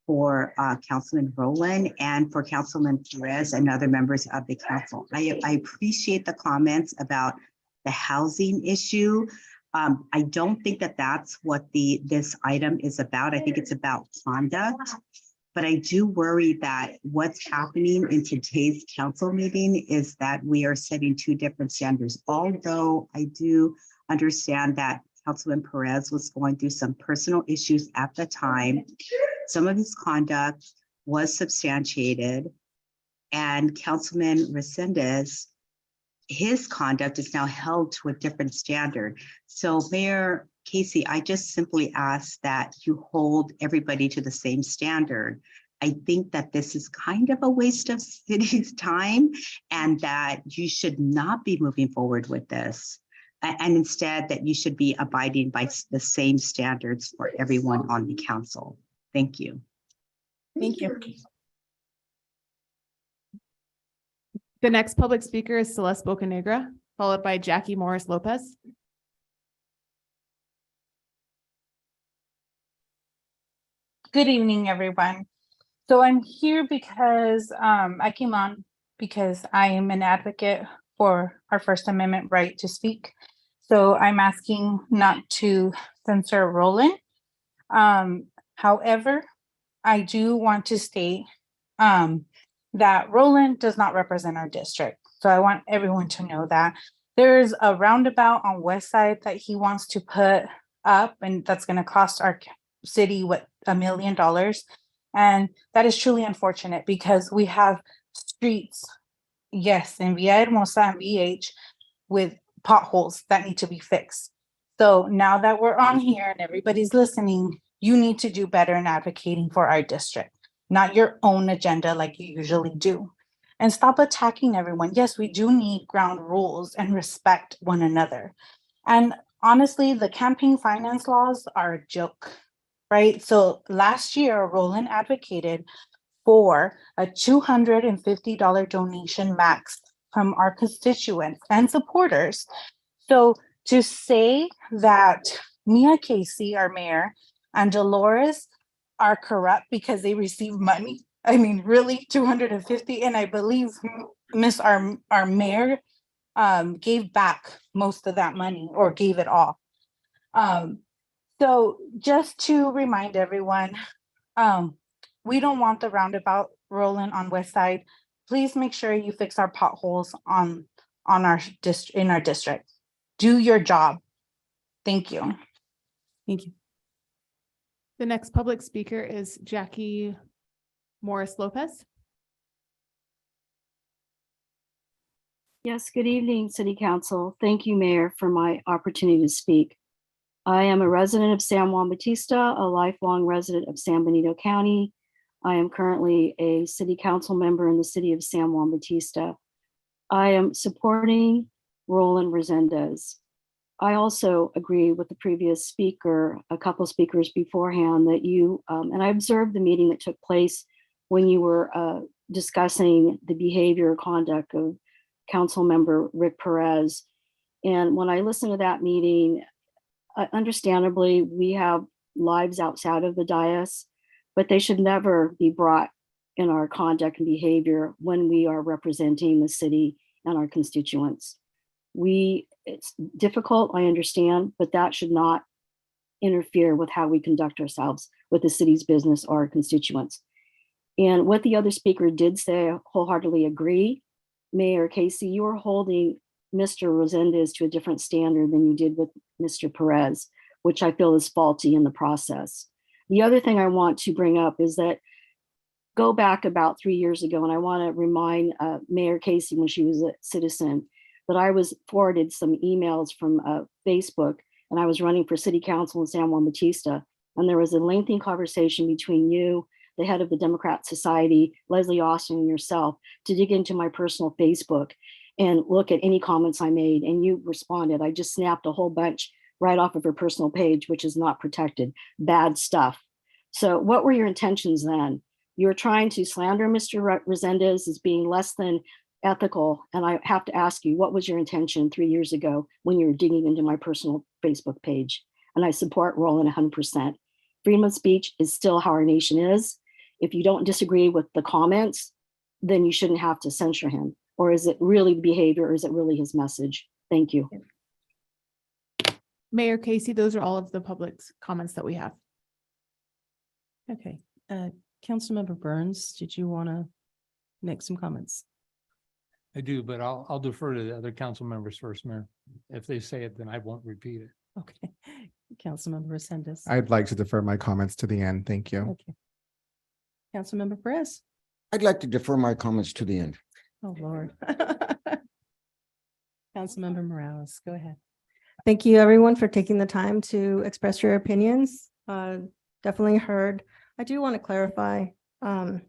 for Councilman Rowland and for Councilman Perez and other members of the council. I appreciate the comments about the housing issue. I don't think that that's what this item is about. I think it's about conduct, but I do worry that what's happening in today's council meeting is that we are setting two different standards. Although I do understand that Councilman Perez was going through some personal issues at the time, some of his conduct was substantiated, and Councilman Resendez, his conduct is now held to a different standard. So Mayor Casey, I just simply ask that you hold everybody to the same standard. I think that this is kind of a waste of city's time and that you should not be moving forward with this. And instead that you should be abiding by the same standards for everyone on the council. Thank you. Thank you. The next public speaker is Celeste Bocanegra, followed by Jackie Morris Lopez. Good evening, everyone. So I'm here because I came on because I am an advocate for our First Amendment right to speak. So I'm asking not to censor Roland. However, I do want to state that Roland does not represent our district. So I want everyone to know that. There's a roundabout on West Side that he wants to put up, and that's going to cost our city $1 million. And that is truly unfortunate because we have streets, yes, in Villahermosa and VH with potholes that need to be fixed. So now that we're on here and everybody's listening, you need to do better in advocating for our district, not your own agenda like you usually do. And stop attacking everyone. Yes, we do need ground rules and respect one another. And honestly, the campaign finance laws are a joke, right? So last year, Roland advocated for a $250 donation max from our constituents and supporters. So to say that Mia Casey, our mayor, and Dolores are corrupt because they receive money, I mean, really, 250, and I believe our mayor gave back most of that money or gave it all. So just to remind everyone, we don't want the roundabout rolling on West Side. Please make sure you fix our potholes in our district. Do your job. Thank you. Thank you. The next public speaker is Jackie Morris Lopez. Yes, good evening, City Council. Thank you, Mayor, for my opportunity to speak. I am a resident of San Juan Bautista, a lifelong resident of San Benito County. I am currently a City Council member in the City of San Juan Bautista. I am supporting Roland Resendez. I also agree with the previous speaker, a couple speakers beforehand, that you, and I observed the meeting that took place when you were discussing the behavior or conduct of Council Member Rick Perez. And when I listened to that meeting, understandably, we have lives outside of the dais, but they should never be brought in our conduct and behavior when we are representing the city and our constituents. It's difficult, I understand, but that should not interfere with how we conduct ourselves with the city's business or our constituents. And what the other speaker did say, I wholeheartedly agree. Mayor Casey, you are holding Mr. Resendez to a different standard than you did with Mr. Perez, which I feel is faulty in the process. The other thing I want to bring up is that go back about 3 years ago, and I want to remind Mayor Casey, when she was a citizen, that I was forwarded some emails from Facebook, and I was running for city council in San Juan Bautista. And there was a lengthy conversation between you, the head of the Democrat Society, Leslie Austin, and yourself to dig into my personal Facebook and look at any comments I made. And you responded. I just snapped a whole bunch right off of her personal page, which is not protected. Bad stuff. So what were your intentions then? You were trying to slander Mr. Resendez as being less than ethical. And I have to ask you, what was your intention 3 years ago when you were digging into my personal Facebook page? And I support Roland 100%. Freedom of speech is still how our nation is. If you don't disagree with the comments, then you shouldn't have to censure him. Or is it really the behavior, or is it really his message? Thank you. Mayor Casey, those are all of the public's comments that we have. Okay. Councilmember Burns, did you want to make some comments? I do, but I'll defer to the other council members first, Mayor. If they say it, then I won't repeat it. Okay. Councilmember Resendez. I'd like to defer my comments to the end. Thank you. Okay. Councilmember Perez. I'd like to defer my comments to the end. Oh, Lord. Councilmember Morales, go ahead. Thank you, everyone, for taking the time to express your opinions. Definitely heard. I do want to clarify a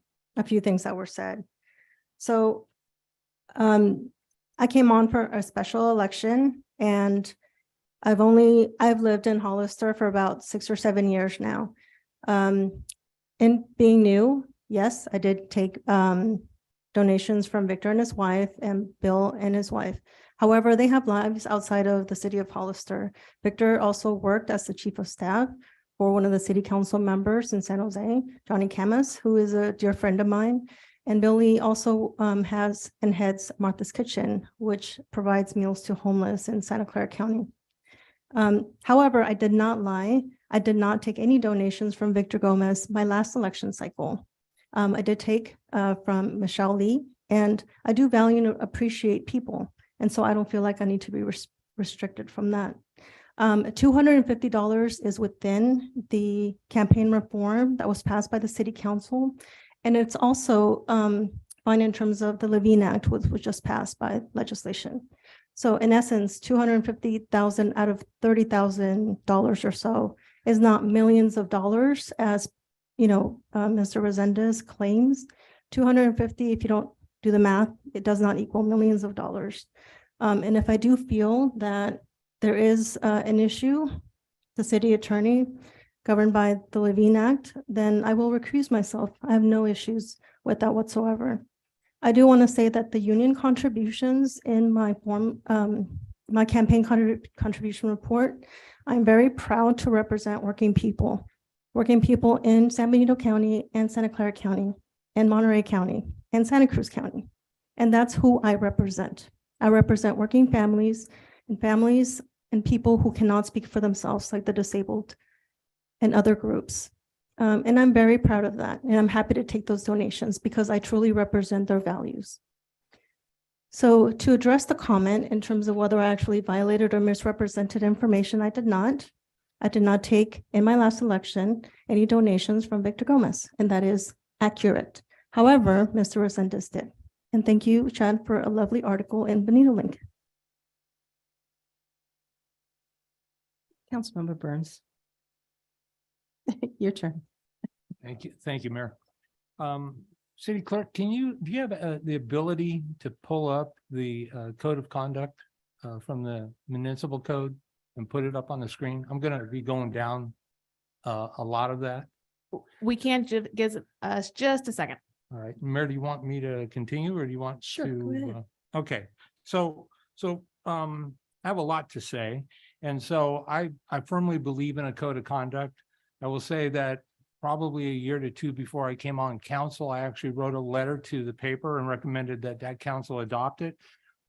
few things that were said. So I came on for a special election, and I've lived in Hollister for about 6 or 7 years now. In being new, yes, I did take donations from Victor and his wife and Bill and his wife. However, they have lives outside of the city of Hollister. Victor also worked as the chief of staff for one of the city council members in San Jose, Johnny Camus, who is a dear friend of mine. And Billy also has and heads Martha's Kitchen, which provides meals to homeless in Santa Clara County. However, I did not lie. I did not take any donations from Victor Gomez my last election cycle. I did take from Michelle Lee, and I do value and appreciate people. And so I don't feel like I need to be restricted from that. $250 is within the campaign reform that was passed by the city council. And it's also fine in terms of the Levine Act, which was just passed by legislation. So in essence, $250,000 out of $30,000 or so is not millions of dollars, as you know, Mr. Resendez claims. 250, if you don't do the math, it does not equal millions of dollars. And if I do feel that there is an issue, the city attorney governed by the Levine Act, then I will recuse myself. I have no issues with that whatsoever. I do want to say that the union contributions in my my campaign contribution report, I'm very proud to represent working people in San Benito County and Santa Clara County and Monterey County and Santa Cruz County. And that's who I represent. I represent working families and people who cannot speak for themselves, like the disabled and other groups. And I'm very proud of that. And I'm happy to take those donations because I truly represent their values. So to address the comment in terms of whether I actually violated or misrepresented information, I did not. I did not take in my last election any donations from Victor Gomez, and that is accurate. However, Mr. Resendez did. And thank you, Chad, for a lovely article in Benito Link. Councilmember Burns. Your turn. Thank you, Mayor. City Clerk, do you have the ability to pull up the code of conduct from the municipal code and put it up on the screen? I'm going to be going down a lot of that. We can't give us just a second. All right, Mayor, do you want me to continue or do you want Sure, to? go ahead. Okay, so I have a lot to say. And so I firmly believe in a code of conduct. I will say that probably a year to two before I came on council, I actually wrote a letter to the paper and recommended that council adopt it.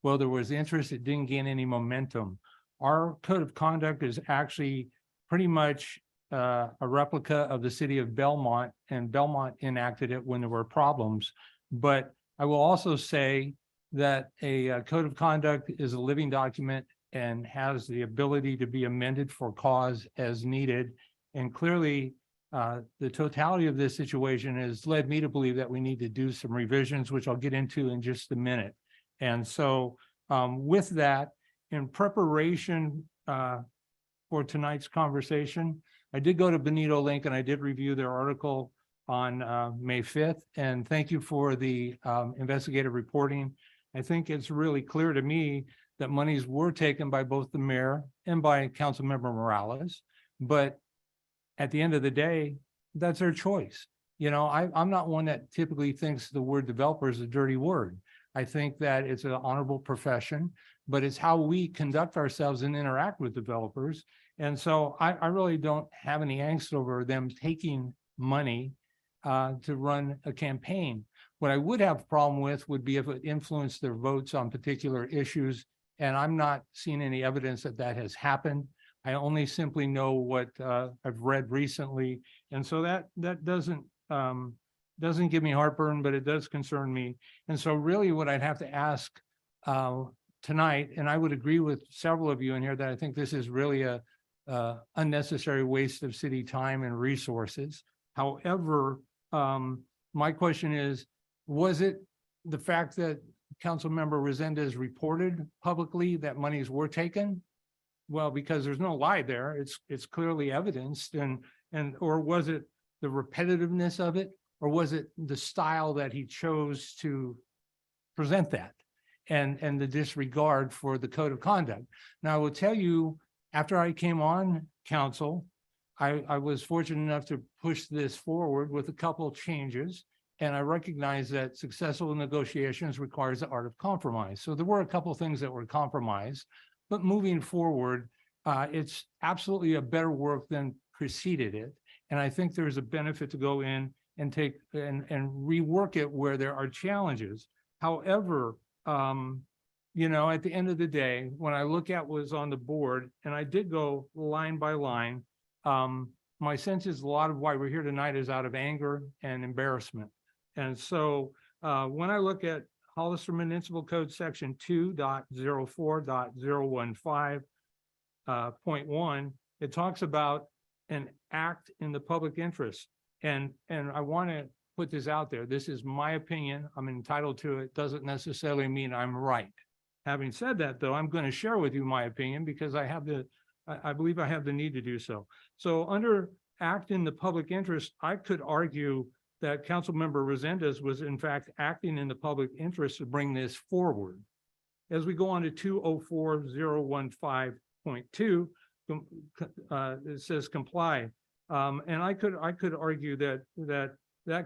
Well, there was interest, it didn't gain any momentum. Our code of conduct is actually pretty much a replica of the city of Belmont, and Belmont enacted it when there were problems. But I will also say that a code of conduct is a living document and has the ability to be amended for cause as needed. And clearly, the totality of this situation has led me to believe that we need to do some revisions, which I'll get into in just a minute. And so with that, in preparation for tonight's conversation, I did go to Benito Link and I did review their article on May 5th. And thank you for the investigative reporting. I think it's really clear to me that monies were taken by both the mayor and by Councilmember Morales. But at the end of the day, that's their choice. You know, I'm not one that typically thinks the word developer is a dirty word. I think that it's an honorable profession, but it's how we conduct ourselves and interact with developers. And so I really don't have any angst over them taking money to run a campaign. What I would have a problem with would be if it influenced their votes on particular issues. And I'm not seeing any evidence that that has happened. I only simply know what I've read recently. And so that doesn't give me heartburn, but it does concern me. And so really what I'd have to ask tonight, and I would agree with several of you in here that I think this is really a unnecessary waste of city time and resources. However, my question is, was it the fact that Councilmember Resendez reported publicly that monies were taken? Well, because there's no lie there, it's clearly evidenced, or was it the repetitiveness of it, or was it the style that he chose to present that, and the disregard for the code of conduct? Now, I will tell you, after I came on council, I was fortunate enough to push this forward with a couple of changes, and I recognize that successful negotiations requires the art of compromise. So there were a couple of things that were compromised. But moving forward, it's absolutely a better work than preceded it. And I think there's a benefit to go in and take and rework it where there are challenges. However, you know, at the end of the day, when I look at what was on the board, and I did go line by line, My sense is a lot of why we're here tonight is out of anger and embarrassment. And so when I look at Hollister Municipal Code Section 2.04.015.1, it talks about an act in the public interest. And I want to put this out there. This is my opinion. I'm entitled to it. Doesn't necessarily mean I'm right. Having said that, though, I'm going to share with you my opinion because I believe I have the need to do so. So under act in the public interest, I could argue that Councilmember Resendez was in fact acting in the public interest to bring this forward. As we go on to 204.015.2, it says comply. And I could argue that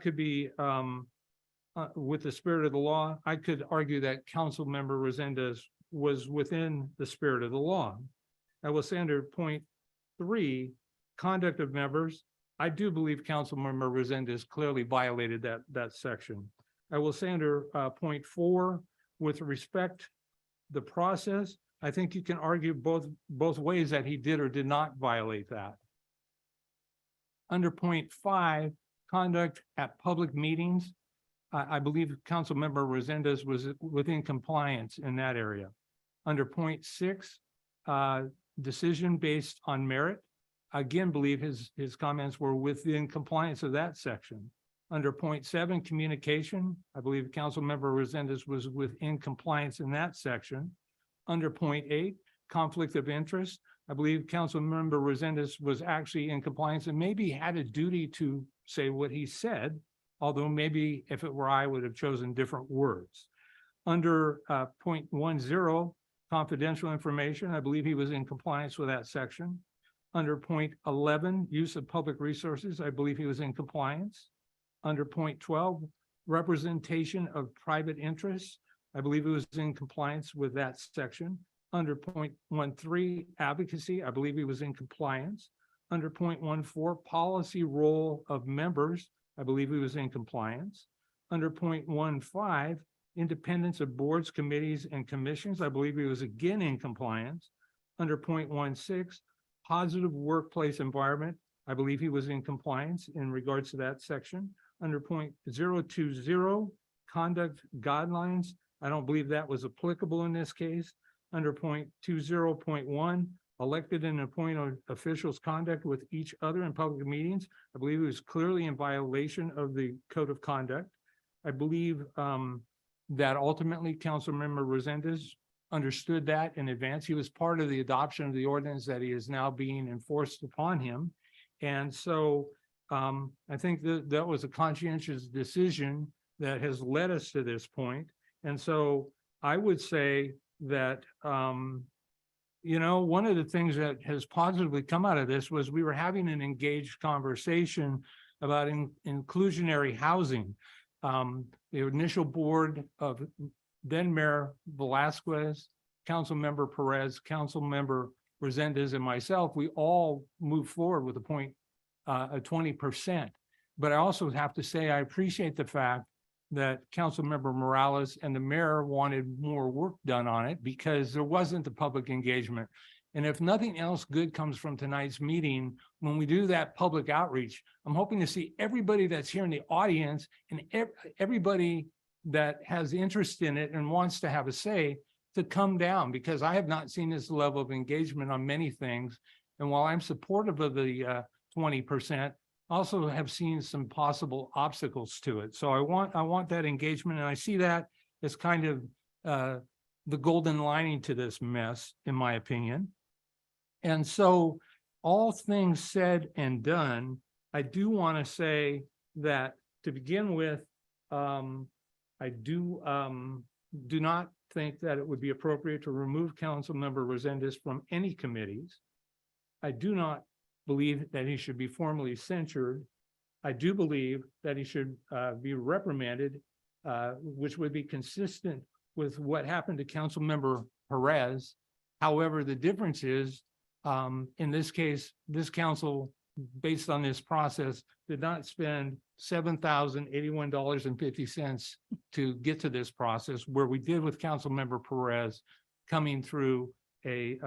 could be with the spirit of the law. I could argue that Councilmember Resendez was within the spirit of the law. I will say under point 3, conduct of members, I do believe Councilmember Resendez clearly violated that section. I will say under point 4, with respect the process, I think you can argue both ways that he did or did not violate that. Under point 5, conduct at public meetings, I believe Councilmember Resendez was within compliance in that area. Under point 6, decision based on merit, again, believe his comments were within compliance of that section. Under point 7, communication, I believe Councilmember Resendez was within compliance in that section. Under point 8, conflict of interest, I believe Councilmember Resendez was actually in compliance and maybe had a duty to say what he said, although maybe if it were I would have chosen different words. Under point 10, confidential information, I believe he was in compliance with that section. Under point 11, use of public resources, I believe he was in compliance. Under point 12, representation of private interests, I believe he was in compliance with that section. Under point 13, advocacy, I believe he was in compliance. Under point 14, policy role of members, I believe he was in compliance. Under point 15, independence of boards, committees, and commissions, I believe he was again in compliance. Under point 16, positive workplace environment, I believe he was in compliance in regards to that section. Under point 020, conduct guidelines, I don't believe that was applicable in this case. Under point 20.1, elected and appointed officials' conduct with each other in public meetings, I believe it was clearly in violation of the code of conduct. I believe that ultimately Councilmember Resendez understood that in advance. He was part of the adoption of the ordinance that he is now being enforced upon him. And so I think that was a conscientious decision that has led us to this point. And so I would say that, you know, one of the things that has positively come out of this was we were having an engaged conversation about inclusionary housing. The initial board of then Mayor Velasquez, Councilmember Perez, Councilmember Resendez, and myself, we all moved forward with a point of 20%. But I also have to say, I appreciate the fact that Councilmember Morales and the mayor wanted more work done on it because there wasn't the public engagement. And if nothing else good comes from tonight's meeting, when we do that public outreach, I'm hoping to see everybody that's here in the audience and everybody that has interest in it and wants to have a say to come down, because I have not seen this level of engagement on many things. And while I'm supportive of the 20%, also have seen some possible obstacles to it. So I want that engagement, and I see that as kind of the golden lining to this mess, in my opinion. And so all things said and done, I do want to say that to begin with, I do not think that it would be appropriate to remove Councilmember Resendez from any committees. I do not believe that he should be formally censured. I do believe that he should be reprimanded, which would be consistent with what happened to Councilmember Perez. However, the difference is, in this case, this council, based on this process, did not spend $7,081.50 to get to this process, where we did with Councilmember Perez coming through a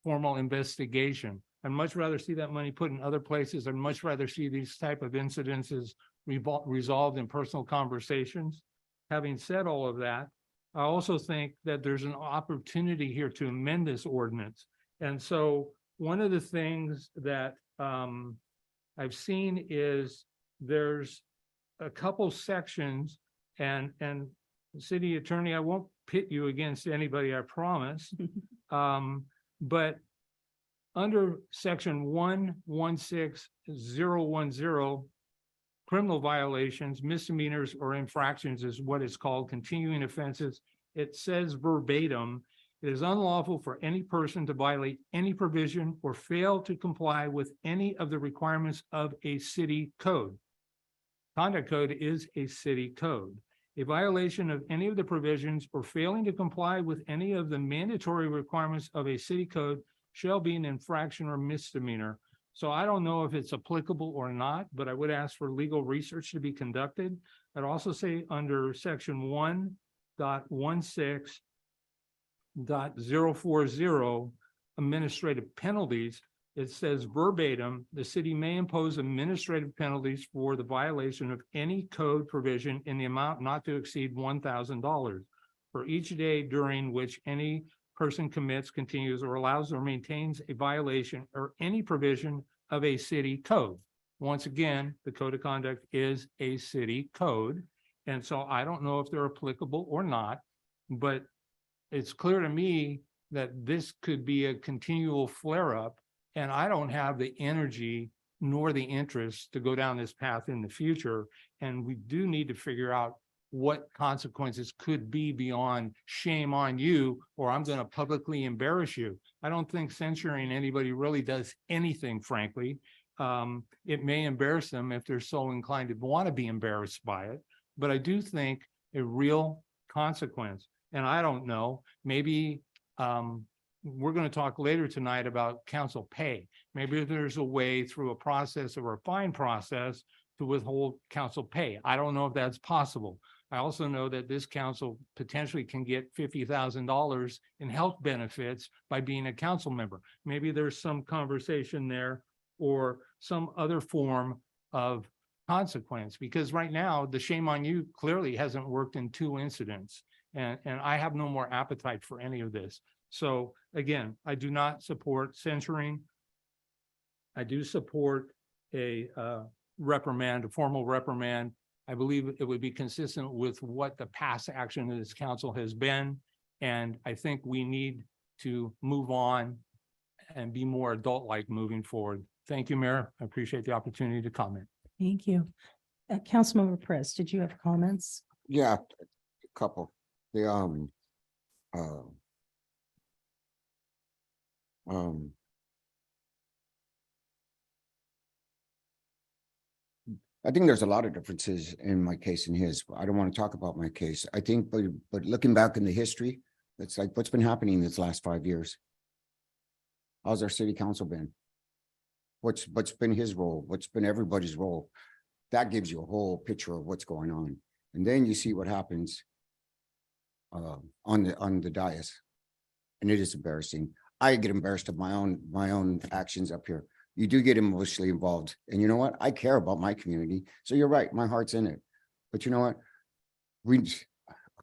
formal investigation. I'd much rather see that money put in other places. I'd much rather see these type of incidences resolved in personal conversations. Having said all of that, I also think that there's an opportunity here to amend this ordinance. And so one of the things that I've seen is there's a couple sections, and city attorney, I won't pit you against anybody, I promise. But under section 116010, criminal violations, misdemeanors, or infractions is what it's called, continuing offenses. It says verbatim, it is unlawful for any person to violate any provision or fail to comply with any of the requirements of a city code. Conduct code is a city code. A violation of any of the provisions or failing to comply with any of the mandatory requirements of a city code shall be an infraction or misdemeanor. So I don't know if it's applicable or not, but I would ask for legal research to be conducted. I'd also say under section 1.16.040, administrative penalties, it says verbatim, the city may impose administrative penalties for the violation of any code provision in the amount not to exceed $1,000 for each day during which any person commits, continues, or allows or maintains a violation or any provision of a city code. Once again, the code of conduct is a city code. And so I don't know if they're applicable or not, but it's clear to me that this could be a continual flare-up, and I don't have the energy nor the interest to go down this path in the future. And we do need to figure out what consequences could be beyond shame on you, or I'm going to publicly embarrass you. I don't think censuring anybody really does anything, frankly. It may embarrass them if they're so inclined to want to be embarrassed by it, but I do think a real consequence. And I don't know, maybe we're going to talk later tonight about council pay. Maybe there's a way through a process or a fine process to withhold council pay. I don't know if that's possible. I also know that this council potentially can get $50,000 in health benefits by being a council member. Maybe there's some conversation there or some other form of consequence, because right now the shame on you clearly hasn't worked in 2 incidents, and I have no more appetite for any of this. So again, I do not support censoring. I do support a reprimand, a formal reprimand. I believe it would be consistent with what the past action of this council has been. And I think we need to move on and be more adult-like moving forward. Thank you, Mayor. I appreciate the opportunity to comment. Thank you. Councilmember Perez, did you have comments? Yeah, a couple. The I think there's a lot of differences in my case and his. I don't want to talk about my case. I think, but looking back in the history, it's like what's been happening this last 5 years. How's our city council been? What's been his role? What's been everybody's role? That gives you a whole picture of what's going on. And then you see what happens on the dais. And it is embarrassing. I get embarrassed of my own actions up here. You do get emotionally involved. And you know what? I care about my community. So you're right. My heart's in it. But you know what? We,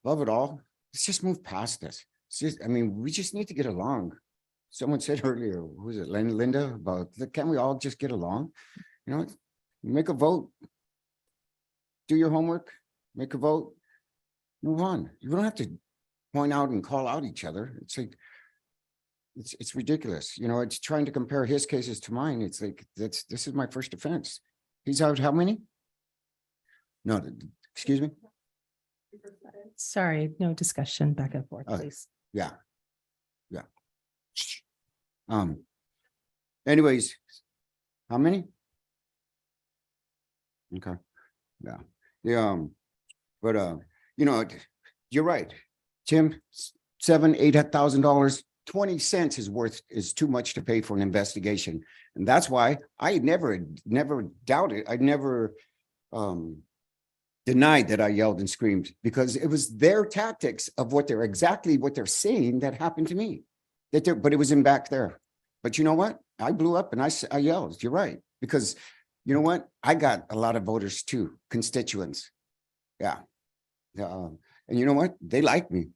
above it all, let's just move past this. It's just, I mean, we just need to get along. Someone said earlier, who was it, Linda, about, can we all just get along? You know, make a vote. Do your homework, make a vote, move on. You don't have to point out and call out each other. It's like, it's ridiculous. You know, it's trying to compare his cases to mine. It's like, this is my first offense. He's out how many? No, excuse me? Sorry, no discussion back and forth, please. Yeah. Anyways, how many? Okay. Yeah. But you know, you're right. Tim, $7,000-8,000, 20 cents is too much to pay for an investigation. And that's why I never doubted, I never denied that I yelled and screamed, because it was their tactics of what they're saying that happened to me. But it was in back there. But you know what? I blew up and I yelled, you're right. Because you know what? I got a lot of voters too, constituents. Yeah. And you know what? They like me.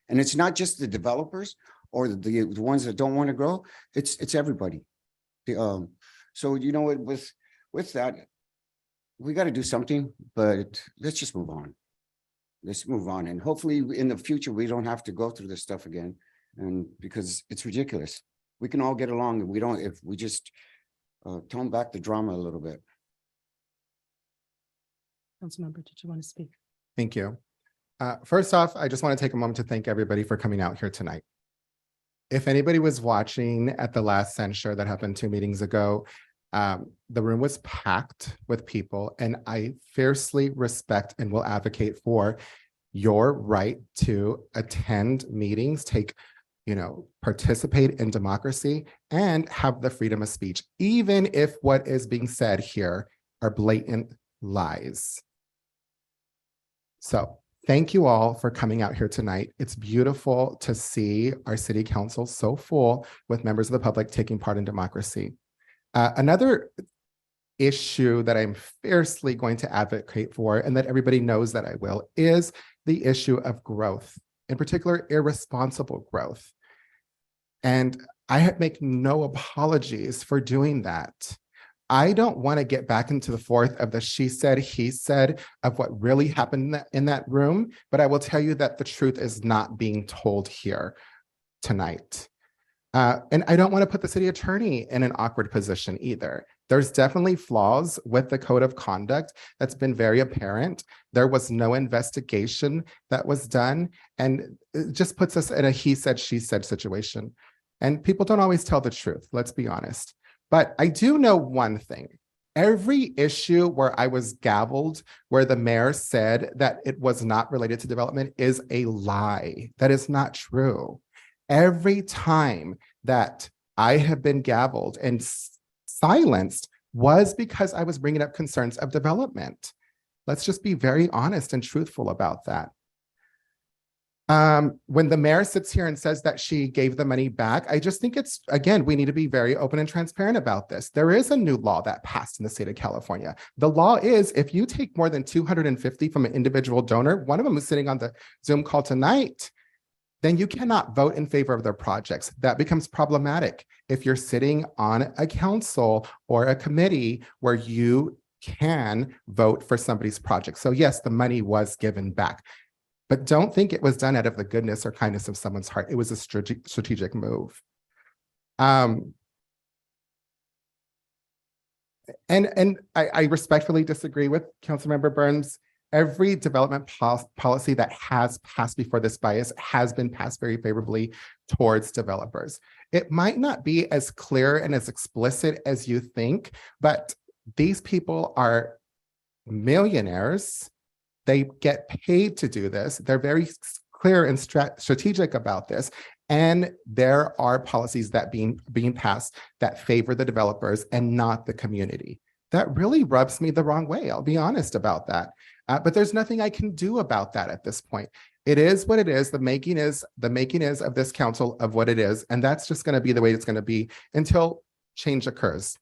And it's not just the developers or the ones that don't want to grow. It's everybody. So you know what, with that, we got to do something, but let's just move on. Let's move on. And hopefully in the future, we don't have to go through this stuff again. And because it's ridiculous. We can all get along if we just tone back the drama a little bit. Councilmember, did you want to speak? Thank you. First off, I just want to take a moment to thank everybody for coming out here tonight. If anybody was watching at the last censure that happened 2 meetings ago, the room was packed with people, and I fiercely respect and will advocate for your right to attend meetings, participate in democracy, and have the freedom of speech, even if what is being said here are blatant lies. So thank you all for coming out here tonight. It's beautiful to see our city council so full with members of the public taking part in democracy. Another issue that I'm fiercely going to advocate for, and that everybody knows that I will, is the issue of growth, in particular, irresponsible growth. And I make no apologies for doing that. I don't want to get back into the fourth of the she said, he said of what really happened in that room, but I will tell you that the truth is not being told here tonight. And I don't want to put the city attorney in an awkward position either. There's definitely flaws with the code of conduct that's been very apparent. There was no investigation that was done, and it just puts us in a he said, she said situation. And people don't always tell the truth, let's be honest. But I do know one thing. Every issue where I was gavelled, where the mayor said that it was not related to development, is a lie. That is not true. Every time that I have been gavelled and silenced was because I was bringing up concerns of development. Let's just be very honest and truthful about that. When the mayor sits here and says that she gave the money back, I just think it's, again, we need to be very open and transparent about this. There is a new law that passed in the state of California. The law is if you take more than 250 from an individual donor, one of them is sitting on the Zoom call tonight, then you cannot vote in favor of their projects. That becomes problematic if you're sitting on a council or a committee where you can vote for somebody's project. So yes, the money was given back, but don't think it was done out of the goodness or kindness of someone's heart. It was a strategic move. And I respectfully disagree with Councilmember Burns. Every development policy that has passed before this bias has been passed very favorably towards developers. It might not be as clear and as explicit as you think, but these people are millionaires. They get paid to do this. They're very clear and strategic about this. And there are policies that being passed that favor the developers and not the community. That really rubs me the wrong way. I'll be honest about that. But there's nothing I can do about that at this point. It is what it is. The making is of this council of what it is. And that's just going to be the way it's going to be until change occurs.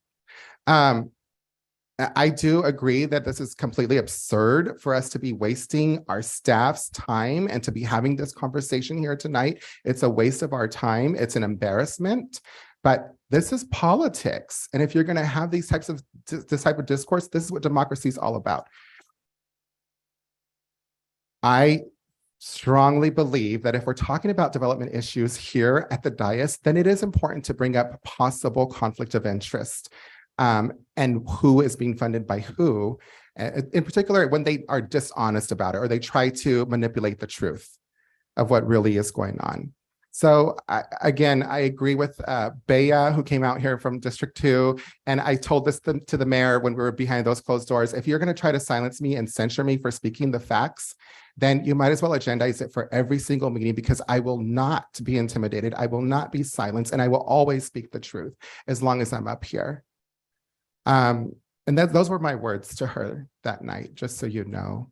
I do agree that this is completely absurd for us to be wasting our staff's time and to be having this conversation here tonight. It's a waste of our time. It's an embarrassment. But this is politics. And if you're going to have this type of discourse, this is what democracy is all about. I strongly believe that if we're talking about development issues here at the dais, then it is important to bring up possible conflict of interest and who is being funded by who, in particular, when they are dishonest about it or they try to manipulate the truth of what really is going on. So again, I agree with Bea, who came out here from District 2, and I told this to the mayor when we were behind those closed doors. If you're going to try to silence me and censure me for speaking the facts, then you might as well agendize it for every single meeting, because I will not be intimidated. I will not be silenced, and I will always speak the truth as long as I'm up here. And those were my words to her that night, just so you know.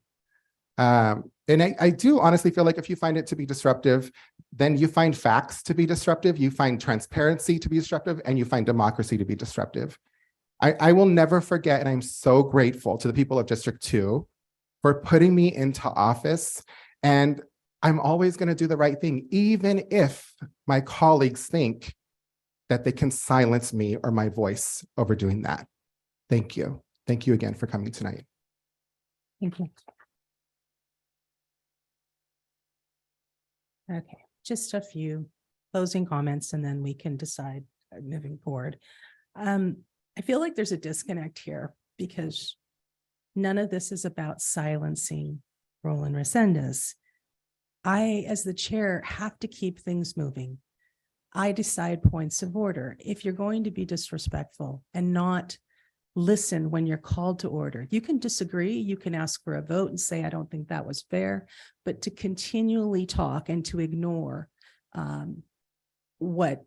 And I do honestly feel like if you find it to be disruptive, then you find facts to be disruptive, you find transparency to be disruptive, and you find democracy to be disruptive. I will never forget, and I'm so grateful to the people of District 2 for putting me into office. And I'm always going to do the right thing, even if my colleagues think that they can silence me or my voice over doing that. Thank you. Thank you again for coming tonight. Thank you. Okay, just a few closing comments and then we can decide moving forward. I feel like there's a disconnect here because none of this is about silencing Roland Resendez. I, as the chair, have to keep things moving. I decide points of order. If you're going to be disrespectful and not listen when you're called to order, you can disagree, you can ask for a vote and say, I don't think that was fair, but to continually talk and to ignore what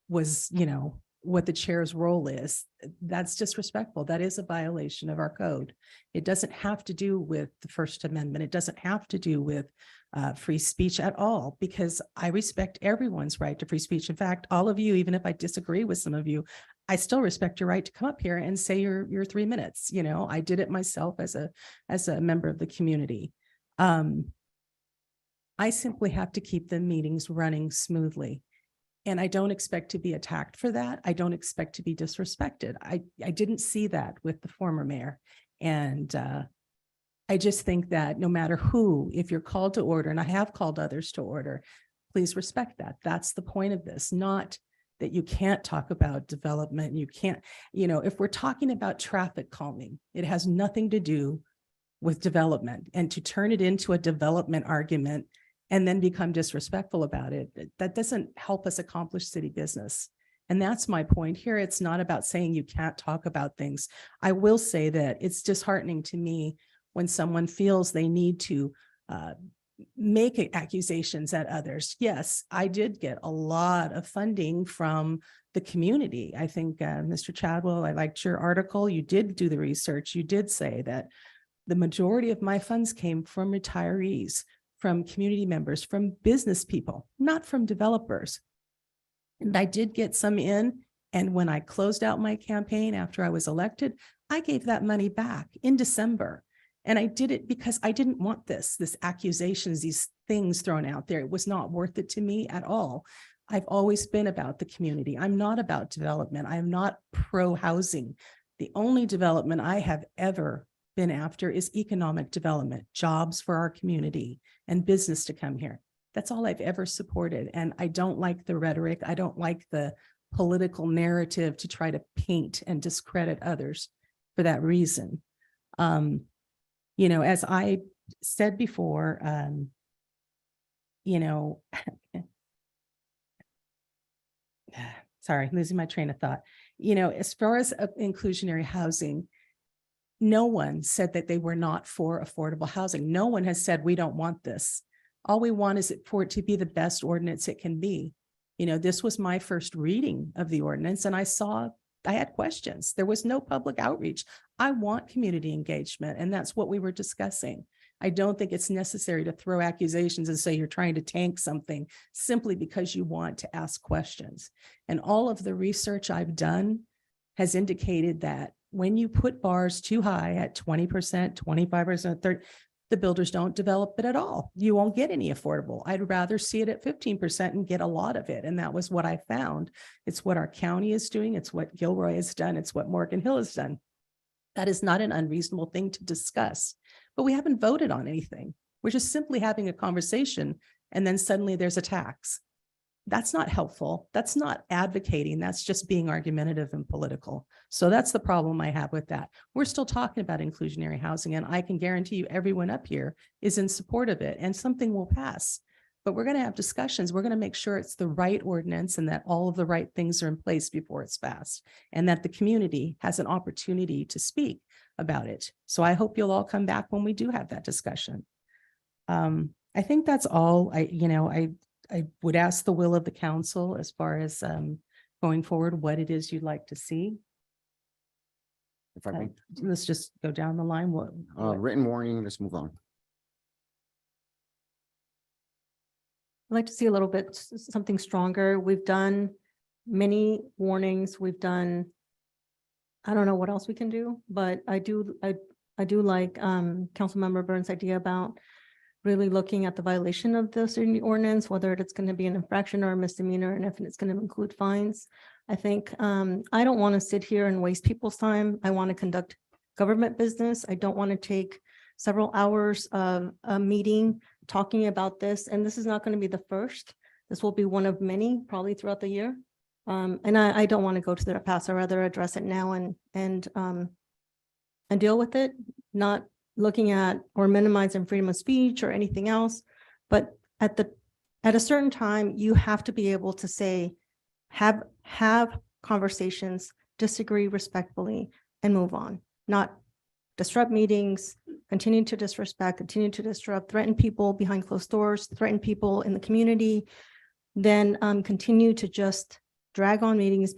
was, what the chair's role is, that's disrespectful. That is a violation of our code. It doesn't have to do with the First Amendment. It doesn't have to do with free speech at all, because I respect everyone's right to free speech. In fact, all of you, even if I disagree with some of you, I still respect your right to come up here and say your 3 minutes. I did it myself as a member of the community. I simply have to keep the meetings running smoothly. And I don't expect to be attacked for that. I don't expect to be disrespected. I didn't see that with the former mayor. And I just think that no matter who, if you're called to order, and I have called others to order, please respect that. That's the point of this, not that you can't talk about development. You can't, if we're talking about traffic calming, it has nothing to do with development. And to turn it into a development argument and then become disrespectful about it, that doesn't help us accomplish city business. And that's my point here. It's not about saying you can't talk about things. I will say that it's disheartening to me when someone feels they need to make accusations at others. Yes, I did get a lot of funding from the community. I think, Mr. Chadwell, I liked your article. You did do the research. You did say that the majority of my funds came from retirees, from community members, from business people, not from developers. And I did get some in. And when I closed out my campaign after I was elected, I gave that money back in December. And I did it because I didn't want this accusations, these things thrown out there. It was not worth it to me at all. I've always been about the community. I'm not about development. I'm not pro housing. The only development I have ever been after is economic development, jobs for our community and business to come here. That's all I've ever supported. And I don't like the rhetoric. I don't like the political narrative to try to paint and discredit others for that reason. As I said before, sorry, losing my train of thought. As far as inclusionary housing, no one said that they were not for affordable housing. No one has said we don't want this. All we want is for it to be the best ordinance it can be. This was my first reading of the ordinance, and I had questions. There was no public outreach. I want community engagement, and that's what we were discussing. I don't think it's necessary to throw accusations and say you're trying to tank something simply because you want to ask questions. And all of the research I've done has indicated that when you put bars too high at 20%, 25%, 30%, the builders don't develop it at all. You won't get any affordable. I'd rather see it at 15% and get a lot of it. And that was what I found. It's what our county is doing. It's what Gilroy has done. It's what Morgan Hill has done. That is not an unreasonable thing to discuss, but we haven't voted on anything. We're just simply having a conversation and then suddenly there's a tax. That's not helpful. That's not advocating. That's just being argumentative and political. So that's the problem I have with that. We're still talking about inclusionary housing, and I can guarantee you everyone up here is in support of it, and something will pass. But we're going to have discussions. We're going to make sure it's the right ordinance and that all of the right things are in place before it's passed, and that the community has an opportunity to speak about it. So I hope you'll all come back when we do have that discussion. I think that's all. I would ask the will of the council as far as going forward, what it is you'd like to see. If I may, Let's just go down the line. What? written warning, let's move on. I'd like to see a little bit, something stronger. We've done many warnings. We've done, I don't know what else we can do, but I do like Councilmember Burns' idea about really looking at the violation of the city ordinance, whether it's going to be an infraction or a misdemeanor, and if it's going to include fines. I think I don't want to sit here and waste people's time. I want to conduct government business. I don't want to take several hours of a meeting talking about this, and this is not going to be the first. This will be one of many probably throughout the year. And I don't want to go to the past. I'd rather address it now and deal with it, not looking at or minimizing freedom of speech or anything else. But at a certain time, you have to be able to say, have conversations, disagree respectfully, and move on, not disrupt meetings, continue to disrespect, continue to disrupt, threaten people behind closed doors, threaten people in the community, then continue to just drag on meetings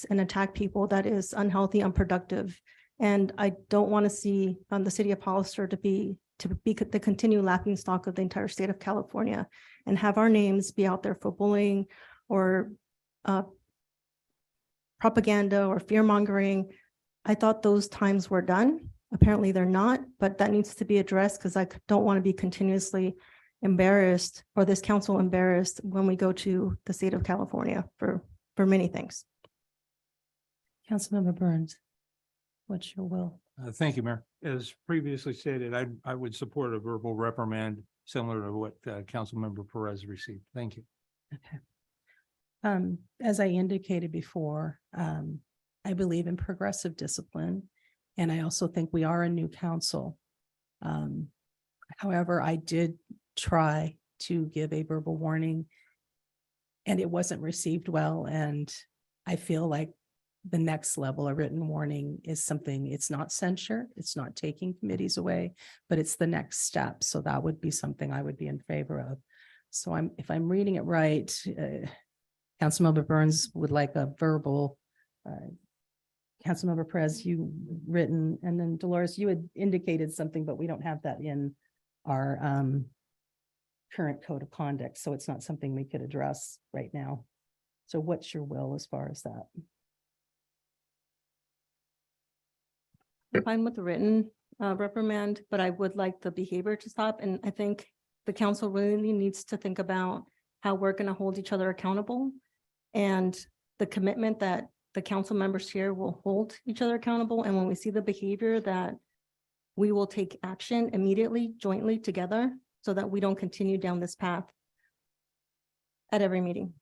and attack people. That is unhealthy, unproductive. And I don't want to see the city of Hollister to be the continued laughingstock of the entire state of California and have our names be out there for bullying or propaganda or fear mongering. I thought those times were done. Apparently they're not, but that needs to be addressed because I don't want to be continuously embarrassed or this council embarrassed when we go to the state of California for many things. Councilmember Burns, what's your will? Thank you, Mayor. As previously stated, I would support a verbal reprimand similar to what Councilmember Perez received. Thank you. Okay. As I indicated before, I believe in progressive discipline, and I also think we are a new council. However, I did try to give a verbal warning and it wasn't received well. And I feel like the next level, a written warning, is something, it's not censure, it's not taking committees away, but it's the next step. So that would be something I would be in favor of. So if I'm reading it right, Councilmember Burns would like a verbal, Councilmember Perez, you written, and then Dolores, you had indicated something, but we don't have that in our current code of conduct. So it's not something we could address right now. So what's your will as far as that? I'm fine with the written reprimand, but I would like the behavior to stop. And I think the council really needs to think about how we're going to hold each other accountable and the commitment that the council members here will hold each other accountable. And when we see the behavior, that we will take action immediately, jointly together, so that we don't continue down this path at every meeting.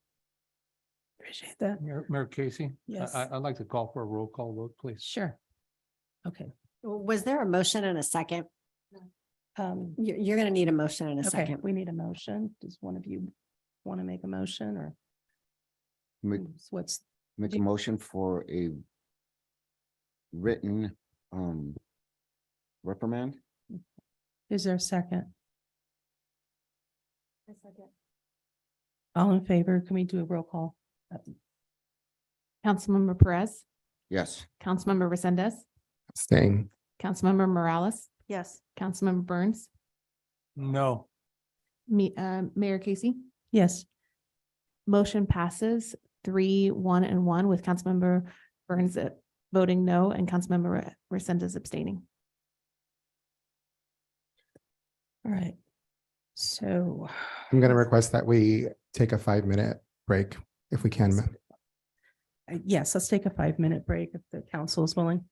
Appreciate that. Mayor Casey? Yes. I'd like to call for a roll call vote, please. Sure. Okay. Was there a motion and a second? You're going to need a motion and a Okay, second. we need a motion. Does one of you want to make a motion or what's? Make a motion for a written reprimand. Is there a second? All in favor? Can we do a roll call? Councilmember Perez, Yes. Councilmember Resendez, Staying. Councilmember Morales, Yes. Councilmember Burns, No. Mayor Casey. Yes. Motion passes 3-1-1 with Councilmember Burns voting no and Councilmember Resendez abstaining. All right. So I'm going to request that we take a 5-minute break if we can. yes, let's take a 5-minute break if the council is willing.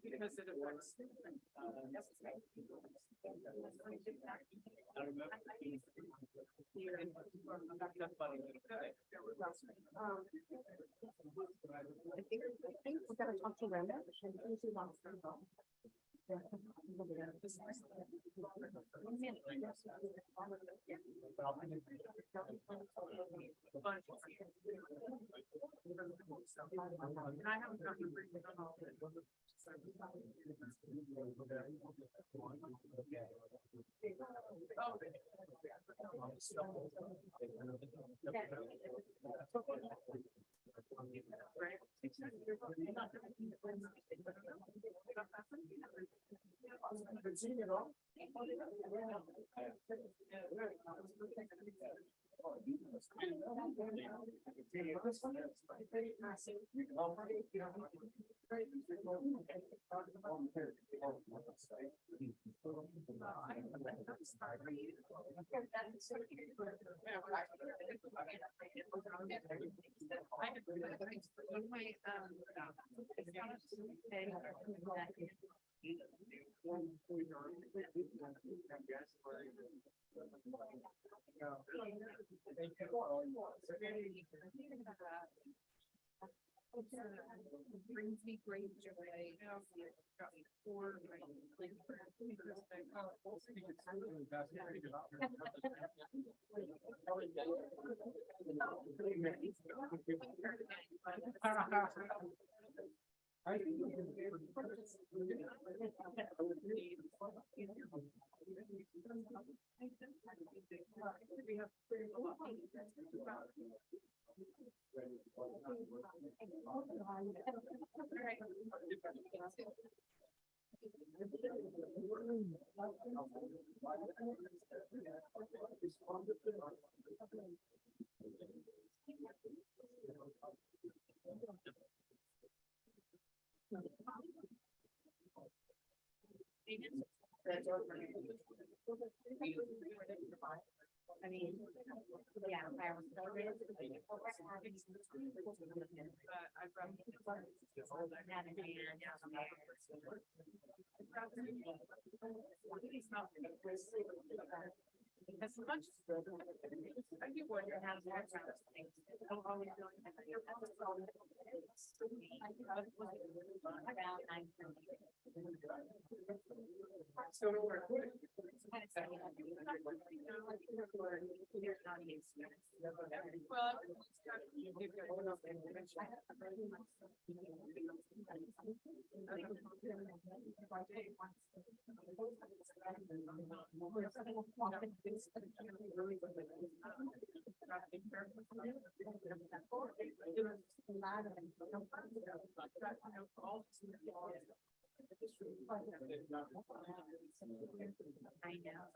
Because it affects. I think we gotta talk to Brenda. And I haven't gotten Brings me great joy. I mean, yeah, I was. As much. I do wonder how that things. Don't always feel like I know.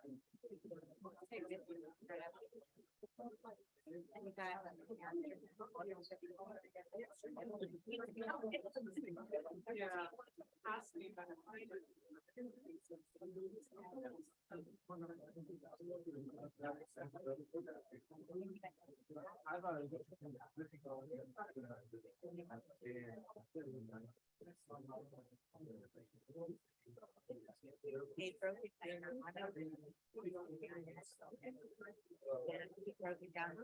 Yeah. He broke it down. He broke it down.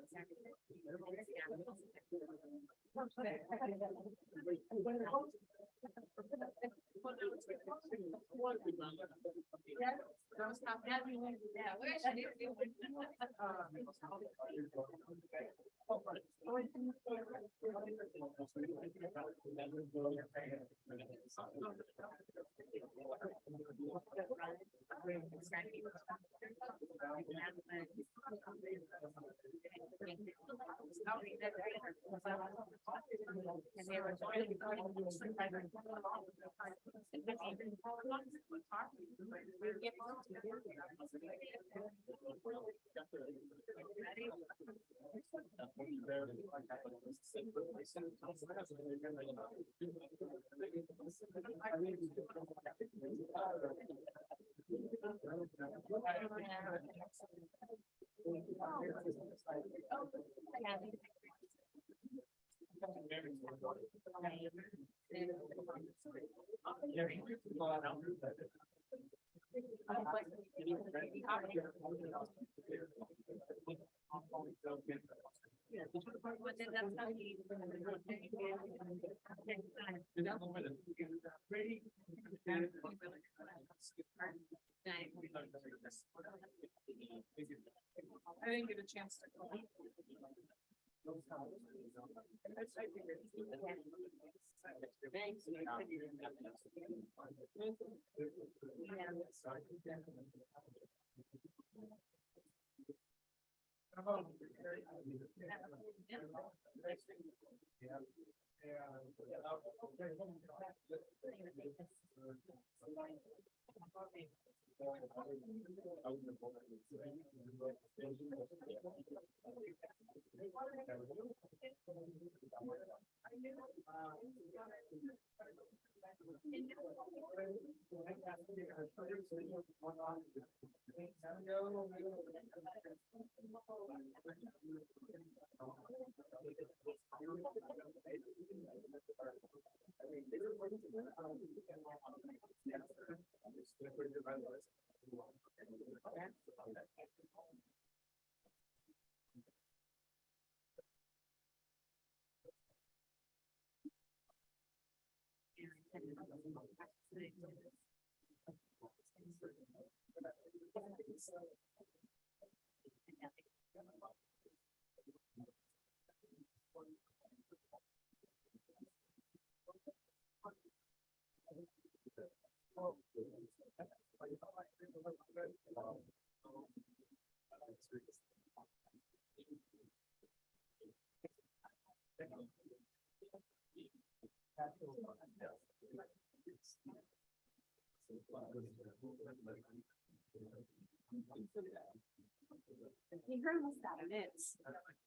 Don't stop that. Yeah, where should it be? I didn't get a chance to.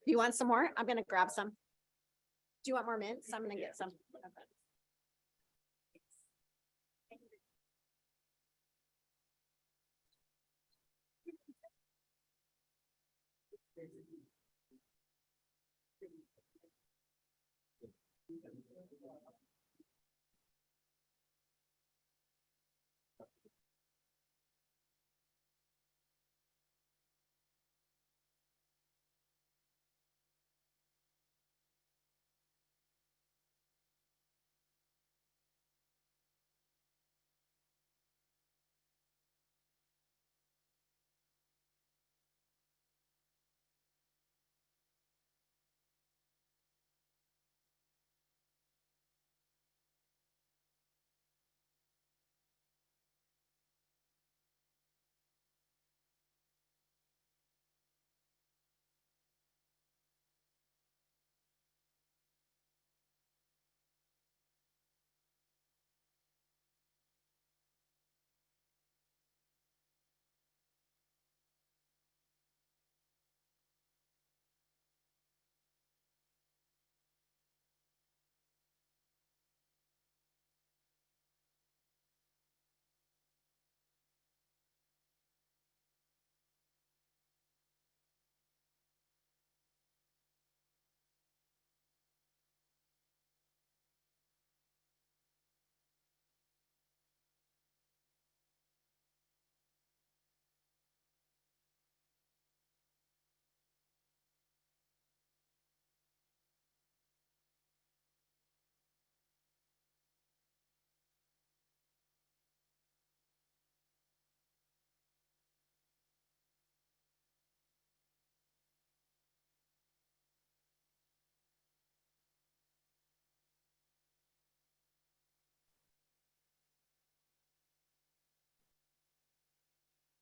Do you want some more? I'm gonna grab some. Do you want more mints? I'm gonna get some.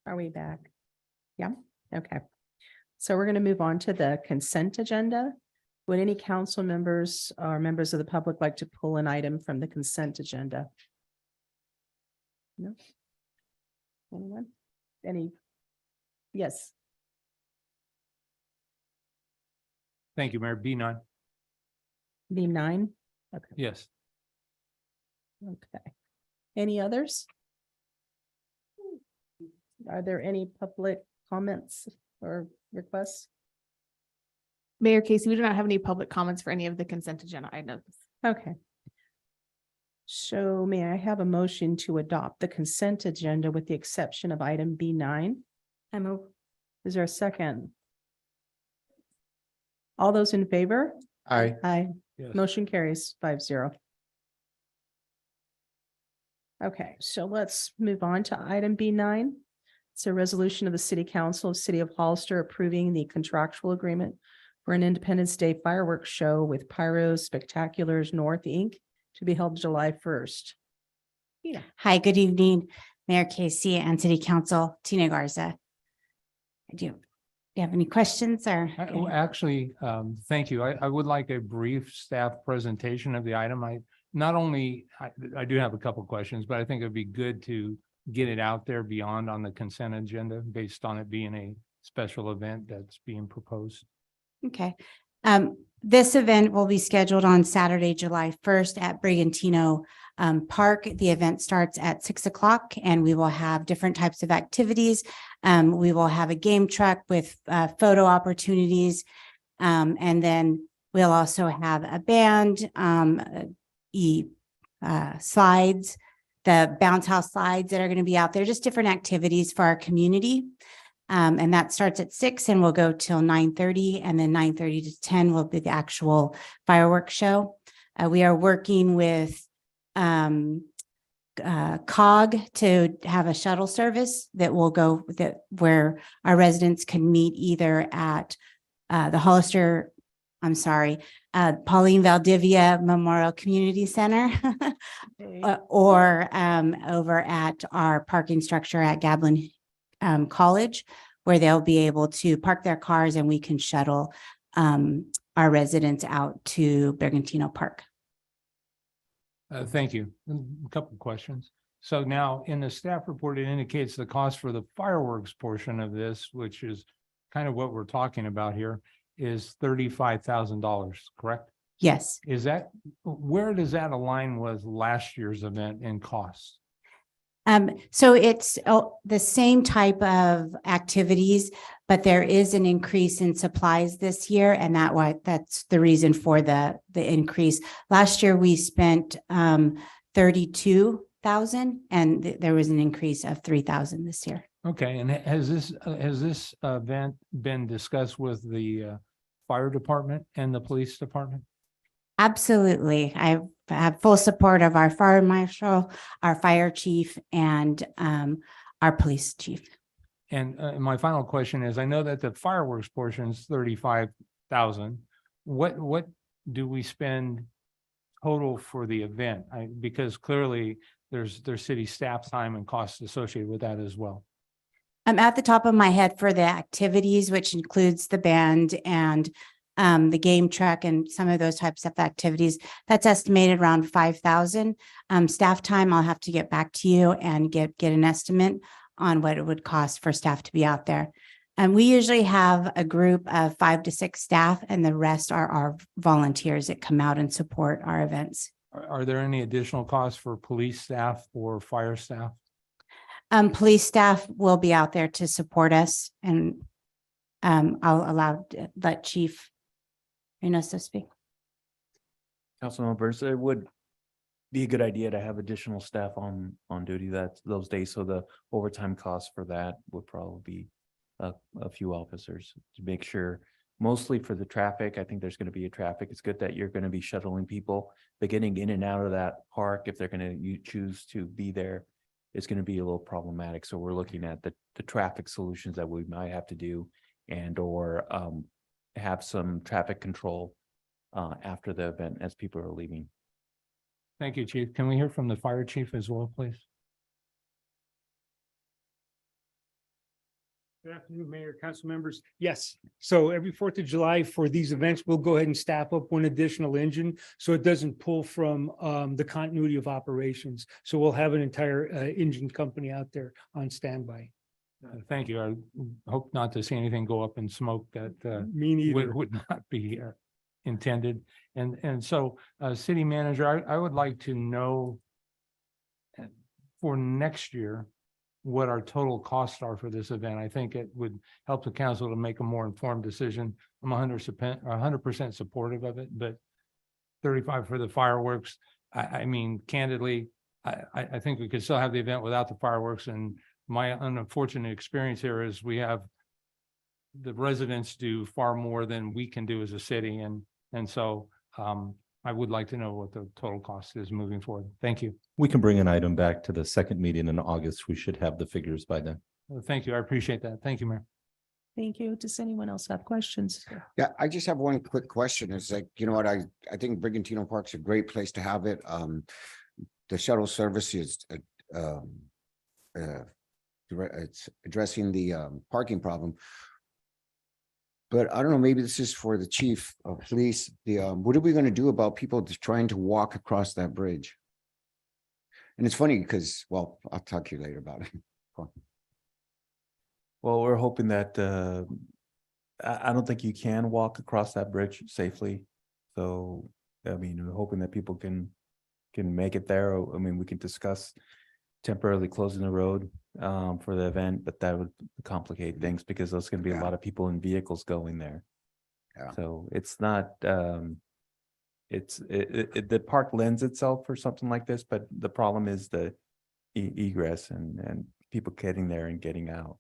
Are we back? Yeah, okay. So we're going to move on to the consent agenda. Would any council members or members of the public like to pull an item from the consent agenda? No? Anyone? Any? Yes. Thank you, Mayor. B9. B9? Okay. Yes. Okay. Any others? Are there any public comments or requests? Mayor Casey, we do not have any public comments for any of the consent agenda items. Okay. So may I have a motion to adopt the consent agenda with the exception of item B9? I move. Is there a second? All those in favor? Aye. Aye. Yes. Motion carries 5-0. Okay, so let's move on to item B9. It's a resolution of the City Council of City of Hollister approving the contractual agreement for an Independence Day fireworks show with Pyro Spectaculars North Inc. to be held July 1st. Hi, good evening, Mayor Casey and City Council, Tina Garza. Do you have any questions or? Well, actually, thank you. I would like a brief staff presentation of the item. I do have a couple questions, but I think it'd be good to get it out there beyond on the consent agenda based on it being a special event that's being proposed. Okay. This event will be scheduled on Saturday, July 1st at Brigantino Park. The event starts at 6 o'clock and we will have different types of activities. We will have a game truck with photo opportunities. And then we'll also have a band, slides, the bounce house slides that are going to be out there, just different activities for our community. And that starts at 6 and will go till 9:30, and then 9:30 to 10 will be the actual fireworks show. We are working with COG to have a shuttle service that will go where our residents can meet either at the Hollister, Pauline Valdivia Memorial Community Center or over at our parking structure at Gablin College, where they'll be able to park their cars and we can shuttle our residents out to Brigantino Park. Thank you. A couple of questions. So now in the staff report, it indicates the cost for the fireworks portion of this, which is kind of what we're talking about here, is $35,000, correct? Yes. Where does that align with last year's event in cost? So it's the same type of activities, but there is an increase in supplies this year, and that's the reason for the increase. Last year we spent $32,000, and there was an increase of $3,000 this year. Okay, and has this event been discussed with the fire department and the police department? Absolutely. I have full support of our fire marshal, our fire chief, and our police chief. And my final question is, I know that the fireworks portion is $35,000. What do we spend total for the event? Because clearly there's city staff time and costs associated with that as well. I'm at the top of my head for the activities, which includes the band and the game truck and some of those types of activities. That's estimated around $5,000. Staff time, I'll have to get back to you and get an estimate on what it would cost for staff to be out there. And we usually have a group of 5 to 6 staff, and the rest are our volunteers that come out and support our events. Are there any additional costs for police staff or fire staff? Police staff will be out there to support us, and I'll let Chief Reynoso speak. Council members, it would be a good idea to have additional staff on duty those days. So the overtime cost for that would probably be a few officers to make sure, mostly for the traffic. I think there's going to be a traffic. It's good that you're going to be shuttling people, but getting in and out of that park, if they're going to choose to be there, it's going to be a little problematic. So we're looking at the traffic solutions that we might have to do, and or have some traffic control after the event as people are leaving. Thank you, Chief. Can we hear from the fire chief as well, please? Good afternoon, Mayor, council members. Yes, so every 4th of July for these events, we'll go ahead and staff up one additional engine so it doesn't pull from the continuity of operations. So we'll have an entire engine company out there on standby. Thank you. I hope not to see anything go up in smoke that Me neither. would not be intended. And so, city manager, I would like to know for next year what our total costs are for this event. I think it would help the council to make a more informed decision. I'm 100% supportive of it, but 35 for the fireworks. I mean, candidly, I think we could still have the event without the fireworks. And my unfortunate experience here is we have the residents do far more than we can do as a city. And so I would like to know what the total cost is moving forward. Thank you. We can bring an item back to the second meeting in August. We should have the figures by then. Thank you. I appreciate that. Thank you, Mayor. Thank you. Does anyone else have questions? Yeah, I just have one quick question. It's like, you know what, I think Brigantino Park's a great place to have it. The shuttle service is it's addressing the parking problem. But I don't know, maybe this is for the chief of police. What are we going to do about people just trying to walk across that bridge? And it's funny because, well, I'll talk to you later about it. Go on. Well, we're hoping that, I don't think you can walk across that bridge safely. So, I mean, we're hoping that people can make it there. I mean, we can discuss temporarily closing the road for the event, but that would complicate things because there's going to be a lot of people in vehicles going there. Yeah. So it's not, the park lends itself for something like this, but the problem is the egress and people getting there and getting out.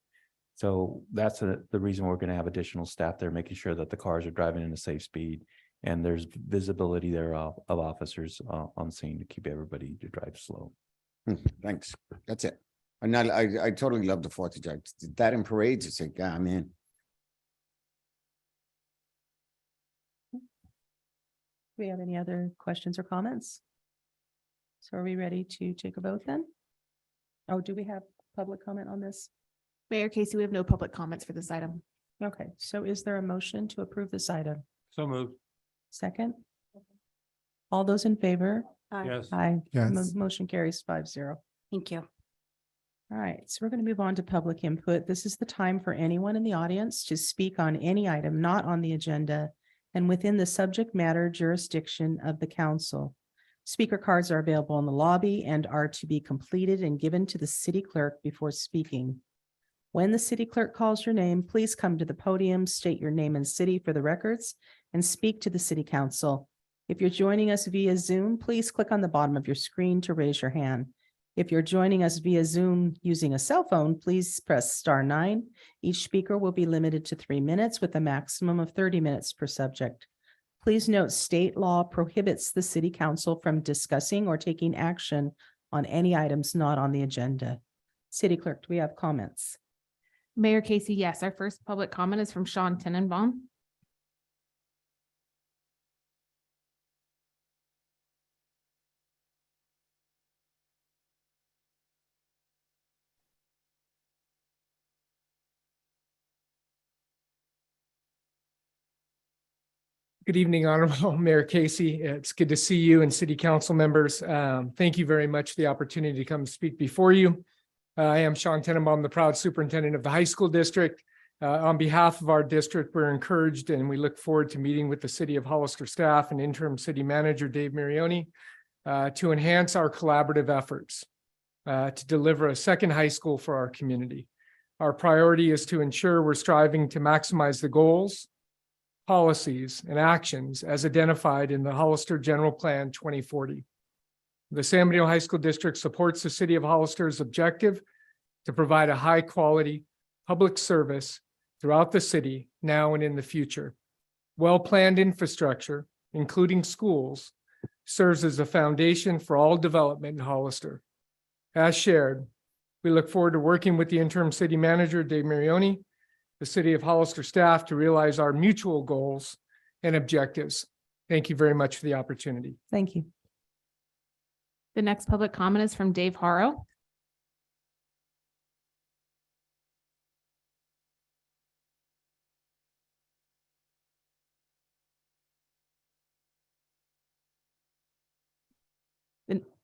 So that's the reason we're going to have additional staff there, making sure that the cars are driving in a safe speed and there's visibility there of officers on scene to keep everybody to drive slow. Thanks. That's it. And I totally love the 4th of July. That in parades, it's like, yeah, I'm in. Do we have any other questions or comments? So are we ready to take a vote then? Oh, do we have public comment on this? Mayor Casey, we have no public comments for this item. Okay, so is there a motion to approve this item? So moved. Second? All those in favor? Yes. Aye. Yes. Motion carries 5-0. Thank you. All right, so we're going to move on to public input. This is the time for anyone in the audience to speak on any item not on the agenda and within the subject matter jurisdiction of the council. Speaker cards are available in the lobby and are to be completed and given to the city clerk before speaking. When the city clerk calls your name, please come to the podium, state your name and city for the records, and speak to the city council. If you're joining us via Zoom, please click on the bottom of your screen to raise your hand. If you're joining us via Zoom using a cell phone, please press *9. Each speaker will be limited to 3 minutes with a maximum of 30 minutes per subject. Please note state law prohibits the city council from discussing or taking action on any items not on the agenda. City clerk, do we have comments? Mayor Casey, yes. Our first public comment is from Sean Tenenbaum. Good evening, Honorable Mayor Casey. It's good to see you and city council members. Thank you very much for the opportunity to come speak before you. I am Sean Tenenbaum, the proud superintendent of the high school district. On behalf of our district, we're encouraged and we look forward to meeting with the city of Hollister staff and interim city manager Dave Marioni to enhance our collaborative efforts to deliver a second high school for our community. Our priority is to ensure we're striving to maximize the goals, policies, and actions as identified in the Hollister General Plan 2040. The San Benito High School District supports the city of Hollister's objective to provide a high-quality public service throughout the city now and in the future. Well-planned infrastructure, including schools, serves as a foundation for all development in Hollister. As shared, we look forward to working with the interim city manager, Dave Marioni, the city of Hollister staff to realize our mutual goals and objectives. Thank you very much for the opportunity. Thank you. The next public comment is from Dave Harrow.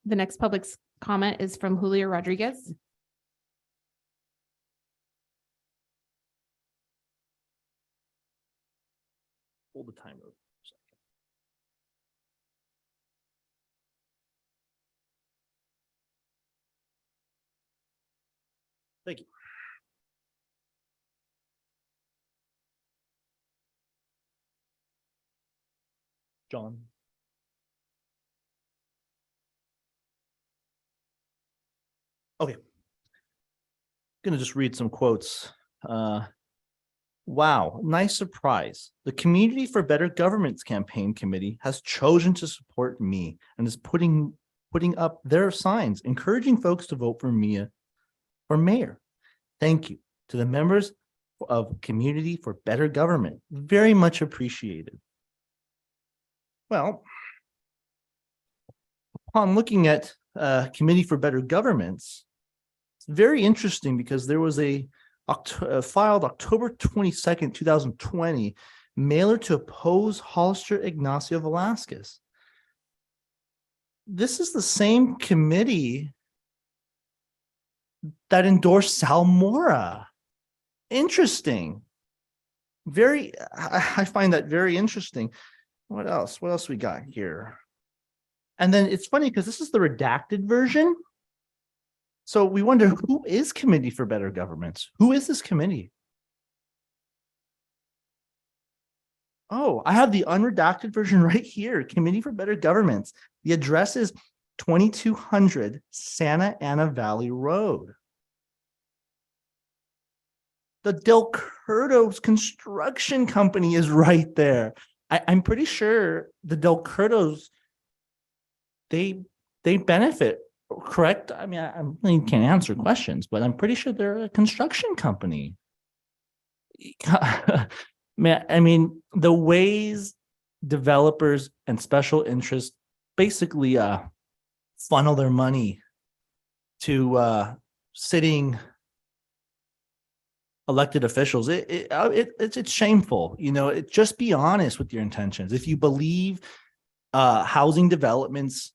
The next public comment is from Julio Rodriguez. Hold the timer. Thank you. John. Gonna just read some quotes. Wow, nice surprise. The Community for Better Governments campaign committee has chosen to support me and is putting up their signs, encouraging folks to vote for Mia for mayor. Thank you to the members of Community for Better Government. Very much appreciated. Well, upon looking at Committee for Better Governments, it's very interesting because there was a filed October 22nd, 2020, mailer to oppose Hollister Ignacio Velasquez. This is the same committee that endorsed Sal Mora. Interesting. I find that very interesting. What else? What else we got here? And then it's funny because this is the redacted version. So we wonder, who is Committee for Better Governments? Who is this committee? Oh, I have the unredacted version right here. Committee for Better Governments. The address is 2200 Santa Ana Valley Road. The Del Curtos Construction Company is right there. I'm pretty sure the Del Curtos, they benefit, correct? I mean, I really can't answer questions, but I'm pretty sure they're a construction company. Man, I mean, the ways developers and special interests basically funnel their money to sitting elected officials, it's shameful. You know, just be honest with your intentions. If you believe housing developments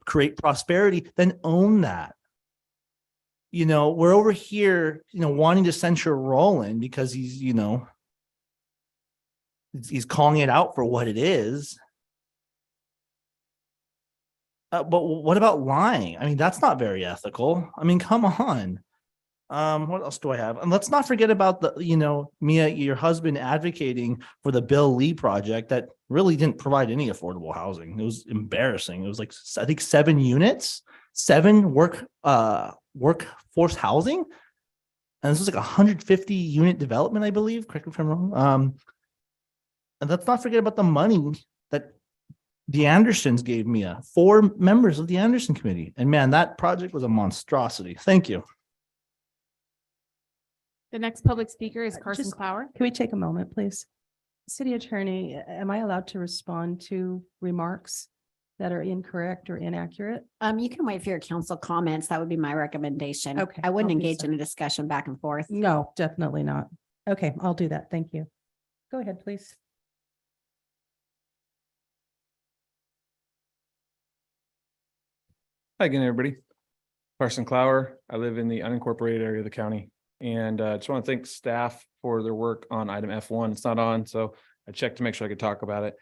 create prosperity, then own that. You know, we're over here, wanting to censure Roland because he's, he's calling it out for what it is. But what about lying? I mean, that's not very ethical. I mean, come on. What else do I have? And let's not forget about the, Mia, your husband advocating for the Bill Lee project that really didn't provide any affordable housing. It was embarrassing. It was like, I think 7 units, 7 workforce housing. And this was like 150 unit development, I believe. Correct me if I'm wrong. And let's not forget about the money that the Andersons gave Mia, 4 members of the Anderson committee. And man, that project was a monstrosity. Thank you. The next public speaker is Carson Just- Clower. Can we take a moment, please? City Attorney, am I allowed to respond to remarks that are incorrect or inaccurate? You can wait for your council comments. That would be my recommendation. Okay, I wouldn't I'll do engage so. in a discussion back and forth. No, definitely not. Okay, I'll do that. Thank you. Go ahead, please. Hi again, everybody. Carson Clower. I live in the unincorporated area of the county. And I just want to thank staff for their work on item F1. It's not on, so I checked to make sure I could talk about it.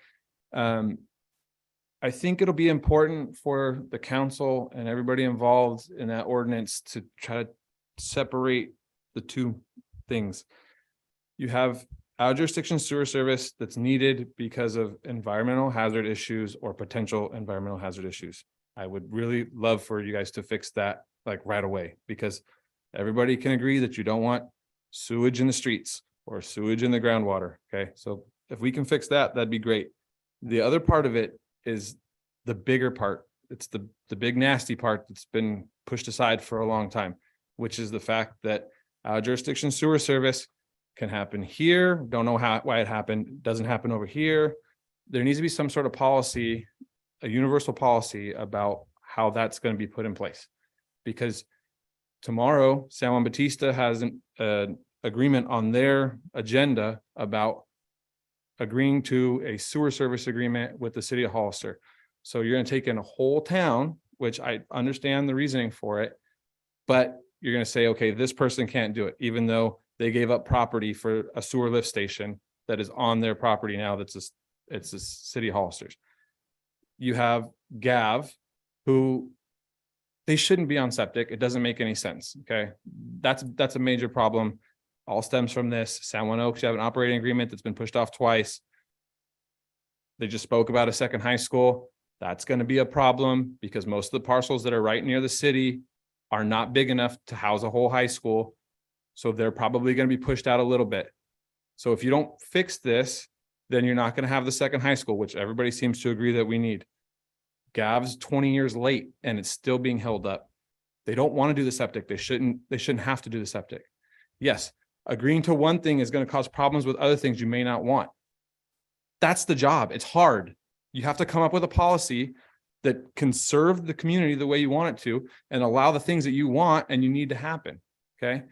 I think it'll be important for the council and everybody involved in that ordinance to try to separate the two things. You have out jurisdiction sewer service that's needed because of environmental hazard issues or potential environmental hazard issues. I would really love for you guys to fix that like right away, because everybody can agree that you don't want sewage in the streets or sewage in the groundwater. Okay, so if we can fix that, that'd be great. The other part of it is the bigger part. It's the big nasty part that's been pushed aside for a long time, which is the fact that our jurisdiction sewer service can happen here. Don't know why it happened. Doesn't happen over here. There needs to be some sort of policy, a universal policy about how that's going to be put in place, because tomorrow, San Juan Bautista has an agreement on their agenda about agreeing to a sewer service agreement with the city of Hollister. So you're going to take in a whole town, which I understand the reasoning for it, but you're going to say, okay, this person can't do it, even though they gave up property for a sewer lift station that is on their property now. It's a city of Hollister's. You have Gav, who they shouldn't be on septic. It doesn't make any sense. Okay. That's a major problem. All stems from this. San Juan Oaks, you have an operating agreement that's been pushed off twice. They just spoke about a second high school. That's going to be a problem because most of the parcels that are right near the city are not big enough to house a whole high school. So they're probably going to be pushed out a little bit. So if you don't fix this, then you're not going to have the second high school, which everybody seems to agree that we need. Gav's 20 years late and it's still being held up. They don't want to do the septic. They shouldn't have to do the septic. Yes, agreeing to one thing is going to cause problems with other things you may not want. That's the job. It's hard. You have to come up with a policy that can serve the community the way you want it to and allow the things that you want and you need to happen. Okay.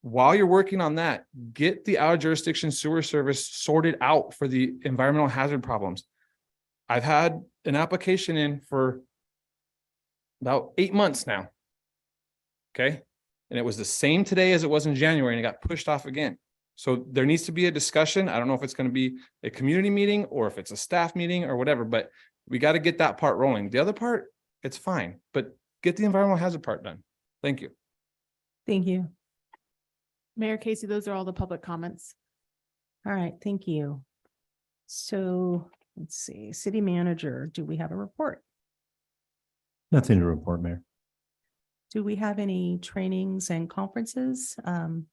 While you're working on that, get the out of jurisdiction sewer service sorted out for the environmental hazard problems. I've had an application in for about 8 months now. Okay. And it was the same today as it was in January and it got pushed off again. So there needs to be a discussion. I don't know if it's going to be a community meeting or if it's a staff meeting or whatever, but we got to get that part rolling. The other part, it's fine, but get the environmental hazard part done. Thank you. Thank you. Mayor Casey, those are all the public comments. All right, thank you. So let's see, city manager, do we have a report? Nothing to report, Mayor. Do we have any trainings and conferences from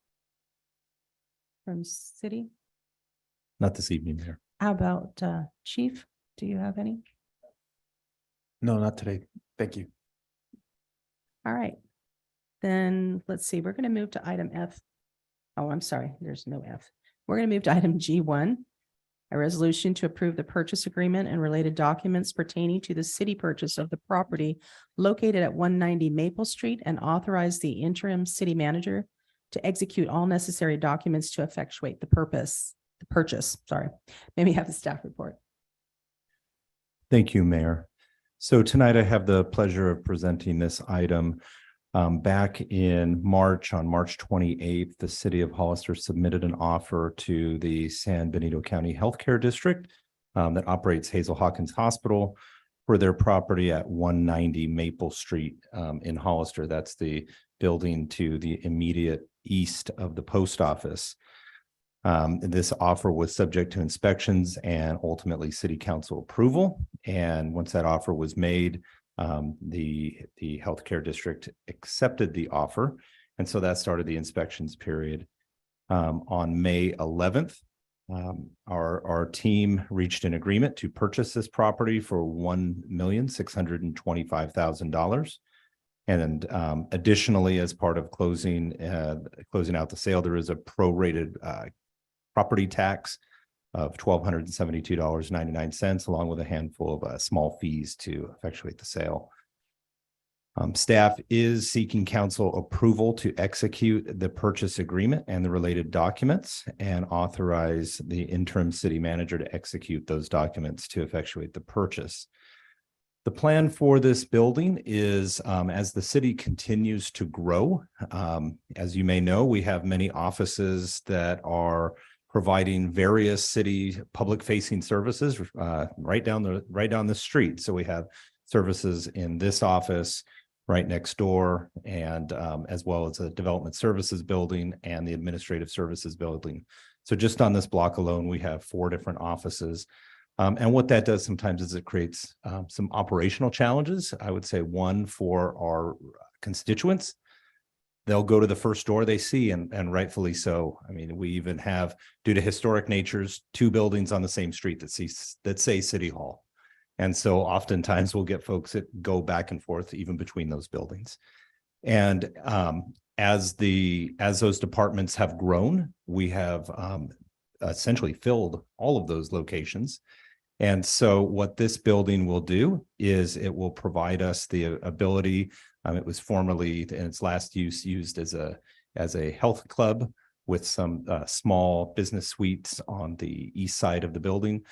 city? Not this evening, Mayor. How about chief? Do you have any? No, not today. Thank you. All right. Then let's see, we're going to move to item F. Oh, I'm sorry, there's no F. We're going to move to item G1, a resolution to approve the purchase agreement and related documents pertaining to the city purchase of the property located at 190 Maple Street and authorize the interim city manager to execute all necessary documents to effectuate the purchase. Maybe have a staff report. Thank you, Mayor. So tonight I have the pleasure of presenting this item. Back in March, on March 28th, the city of Hollister submitted an offer to the San Benito County Healthcare District that operates Hazel Hawkins Hospital for their property at 190 Maple Street in Hollister. That's the building to the immediate east of the post office. This offer was subject to inspections and ultimately city council approval. And once that offer was made, the healthcare district accepted the offer. And so that started the inspections period. On May 11th, our team reached an agreement to purchase this property for $1,625,000. And additionally, as part of closing out the sale, there is a prorated property tax of $1,272.99, along with a handful of small fees to effectuate the sale. Staff is seeking council approval to execute the purchase agreement and the related documents and authorize the interim city manager to execute those documents to effectuate the purchase. The plan for this building is as the city continues to grow, as you may know, we have many offices that are providing various city public facing services right down the street. So we have services in this office right next door, and as well as a development services building and the administrative services building. So just on this block alone, we have 4 different offices. And what that does sometimes is it creates some operational challenges. I would say one for our constituents. They'll go to the first door they see, and rightfully so. I mean, we even have, due to historic natures, 2 buildings on the same street that say City Hall. And so oftentimes we'll get folks that go back and forth even between those buildings. And as those departments have grown, we have essentially filled all of those locations. And so what this building will do is it will provide us the ability. It was formerly in its last use used as a health club with some small business suites on the east side of the building.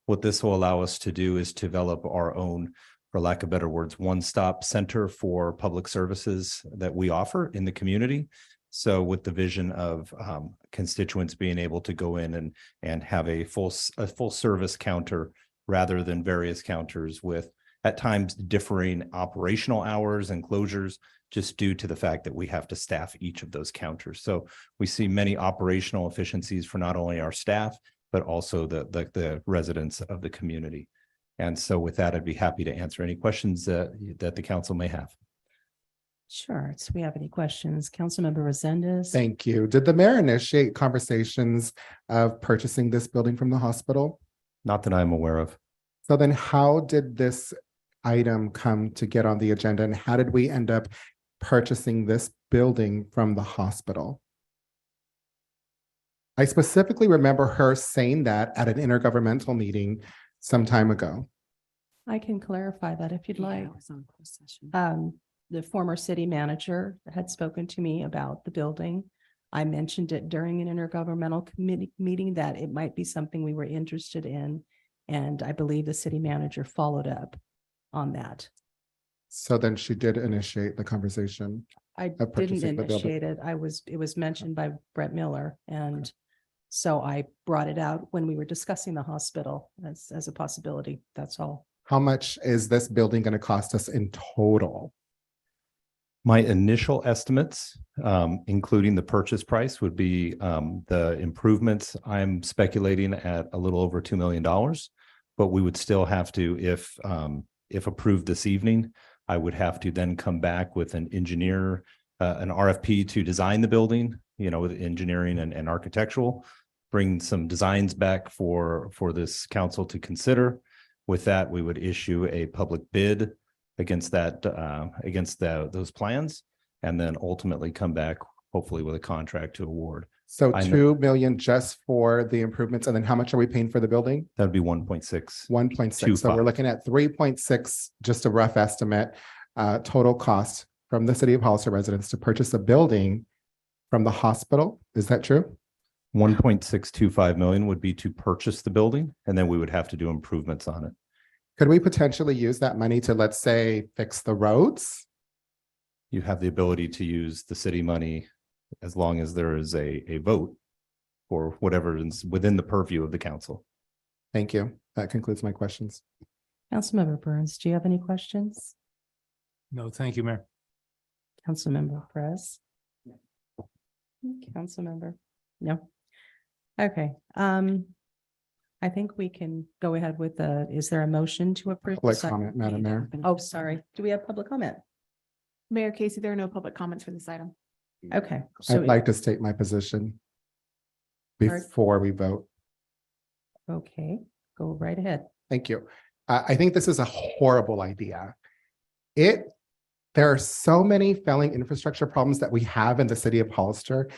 What this will allow us to do is develop our own, for lack of better words, one-stop center for public services that we offer in the community. So with the vision of constituents being able to go in and have a full service counter rather than various counters with at times differing operational hours and closures, just due to the fact that we have to staff each of those counters. So we see many operational efficiencies for not only our staff, but also the residents of the community. And so with that, I'd be happy to answer any questions that the council may have. Sure. So we have any questions? Councilmember Resendez? Thank you. Did the mayor initiate conversations of purchasing this building from the hospital? Not that I'm aware of. So then how did this item come to get on the agenda, and how did we end up purchasing this building from the hospital? I specifically remember her saying that at an intergovernmental meeting some time ago. I can clarify that if you'd like. The former city manager had spoken to me about the building. I mentioned it during an intergovernmental committee meeting that it might be something we were interested in. And I believe the city manager followed up on that. So then she did initiate the conversation. I of didn't purchasing the building. initiate it. It was mentioned by Brett Miller. And so I brought it out when we were discussing the hospital as a possibility. That's all. How much is this building going to cost us in total? My initial estimates, including the purchase price, would be the improvements. I'm speculating at a little over $2 million, but we would still have to, if approved this evening, I would have to then come back with an engineer, an RFP to design the building, with engineering and architectural, bring some designs back for this council to consider. With that, we would issue a public bid against those plans, and then ultimately come back hopefully with a contract to award. So 2 million just for the improvements, and then how much are we paying for the building? That'd be 1.6. 1.6. So we're looking at 3.6, just a rough estimate, total cost from the city of Hollister residents to purchase a building from the hospital. Is that true? 1.625 million would be to purchase the building, and then we would have to do improvements on it. Could we potentially use that money to, let's say, fix the roads? You have the ability to use the city money as long as there is a vote for whatever is within the purview of the council. Thank you. That concludes my questions. Councilmember Burns, do you have any questions? No, thank you, Mayor. Councilmember Perez? Councilmember? No. Okay. I think we can go ahead with is there a motion to approve? Public comment, Madam Mayor. Oh, sorry. Do we have public comment? Mayor Casey, there are no public comments for this item. Okay. I'd like to state my position before we vote. Okay, go right ahead. Thank you. I think this is a horrible idea. There are so many failing infrastructure problems that we have in the city of Hollister.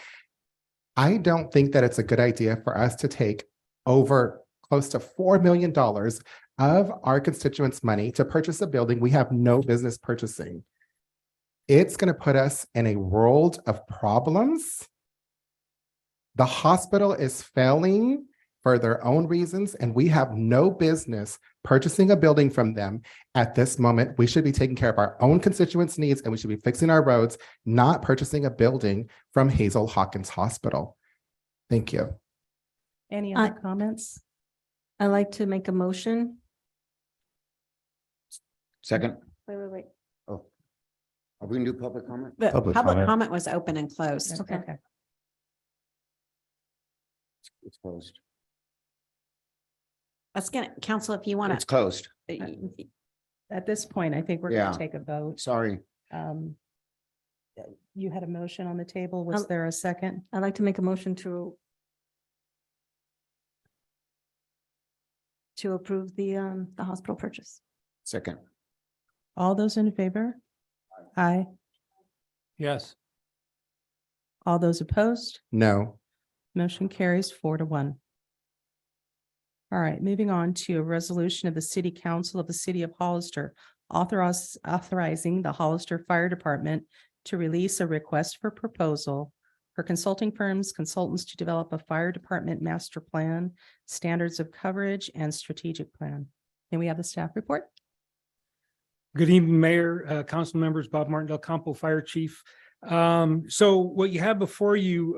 I don't think that it's a good idea for us to take over close to $4 million of our constituents' money to purchase a building we have no business purchasing. It's going to put us in a world of problems. The hospital is failing for their own reasons, and we have no business purchasing a building from them at this moment. We should be taking care of our own constituents' needs, and we should be fixing our roads, not purchasing a building from Hazel Hawkins Hospital. Thank you. Any other comments? I'd like to make a motion. Second. Wait. Oh, are we gonna do public comment? The Public public comment. comment was open and closed. Okay. It's closed. Let's get, council, if you want It's to. closed. At this point, I think we're going to take a vote. Sorry. You had a motion on the table. Was there a second? I'd like to make a motion to approve the hospital purchase. Second. All those in favor? Aye. Yes. All those opposed? No. Motion carries 4-1. All right, moving on to a resolution of the City Council of the City of Hollister authorizing the Hollister Fire Department to release a request for proposal for consulting firms, consultants to develop a fire department master plan, standards of coverage, and strategic plan. Can we have the staff report? Good evening, Mayor, council members, Bob Martin Del Campo, Fire Chief. So what you have before you,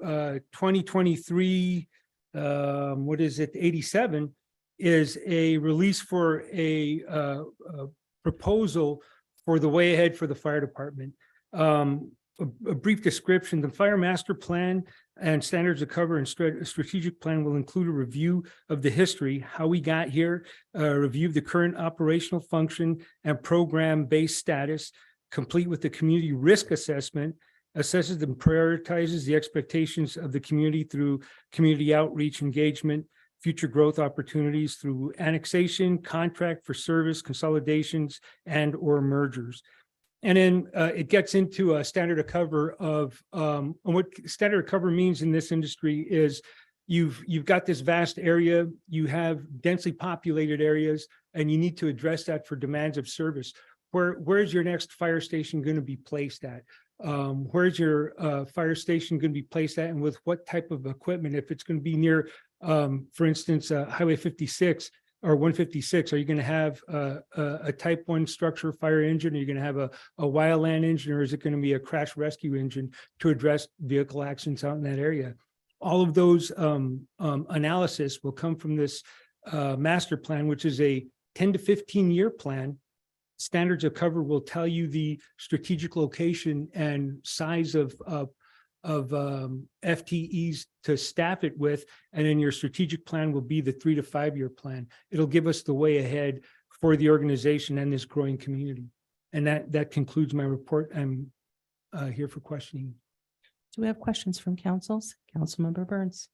2023, 87 is a release for a proposal for the way ahead for the fire department. A brief description: the fire master plan and standards of cover and strategic plan will include a review of the history, how we got here, a review of the current operational function and program based status, complete with the community risk assessment, assesses and prioritizes the expectations of the community through community outreach, engagement, future growth opportunities through annexation, contract for service, consolidations, and or mergers. And then it gets into a standard of cover of and what standard of cover means in this industry is you've got this vast area, you have densely populated areas, and you need to address that for demands of service. Where's your next fire station going to be placed at? Where's your fire station going to be placed at, and with what type of equipment? If it's going to be near, for instance, Highway 56 or 156, are you going to have a type 1 structure fire engine? Are you going to have a wildland engine, or is it going to be a crash rescue engine to address vehicle accidents out in that area? All of those analysis will come from this master plan, which is a 10 to 15 year plan. Standards of cover will tell you the strategic location and size of FTEs to staff it with, and then your strategic plan will be the 3 to 5 year plan. It'll give us the way ahead for the organization and this growing community. And that concludes my report. I'm here for questioning. Do we have questions from councils? Councilmember Burns.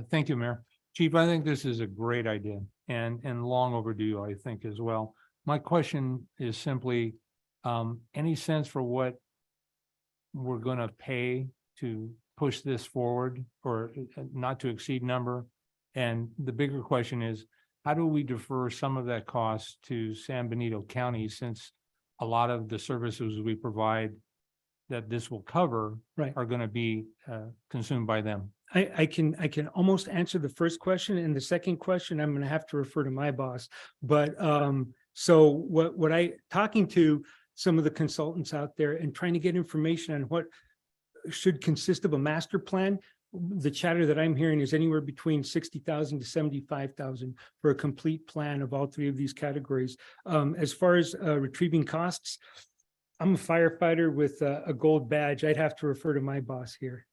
Thank you, Mayor. Chief, I think this is a great idea and long overdue, I think, as well. My question is simply, any sense for what we're going to pay to push this forward, or not to exceed number? And the bigger question is, how do we defer some of that cost to San Benito County, since a lot of the services we provide that this will cover are going to be consumed by them? I can almost answer the first question, and the second question I'm going to have to refer to my boss. But so what I talking to some of the consultants out there and trying to get information on what should consist of a master plan. The chatter that I'm hearing is anywhere between 60,000 to 75,000 for a complete plan of all three of these categories. As far as retrieving costs, I'm a firefighter with a gold badge. I'd have to refer to my boss here.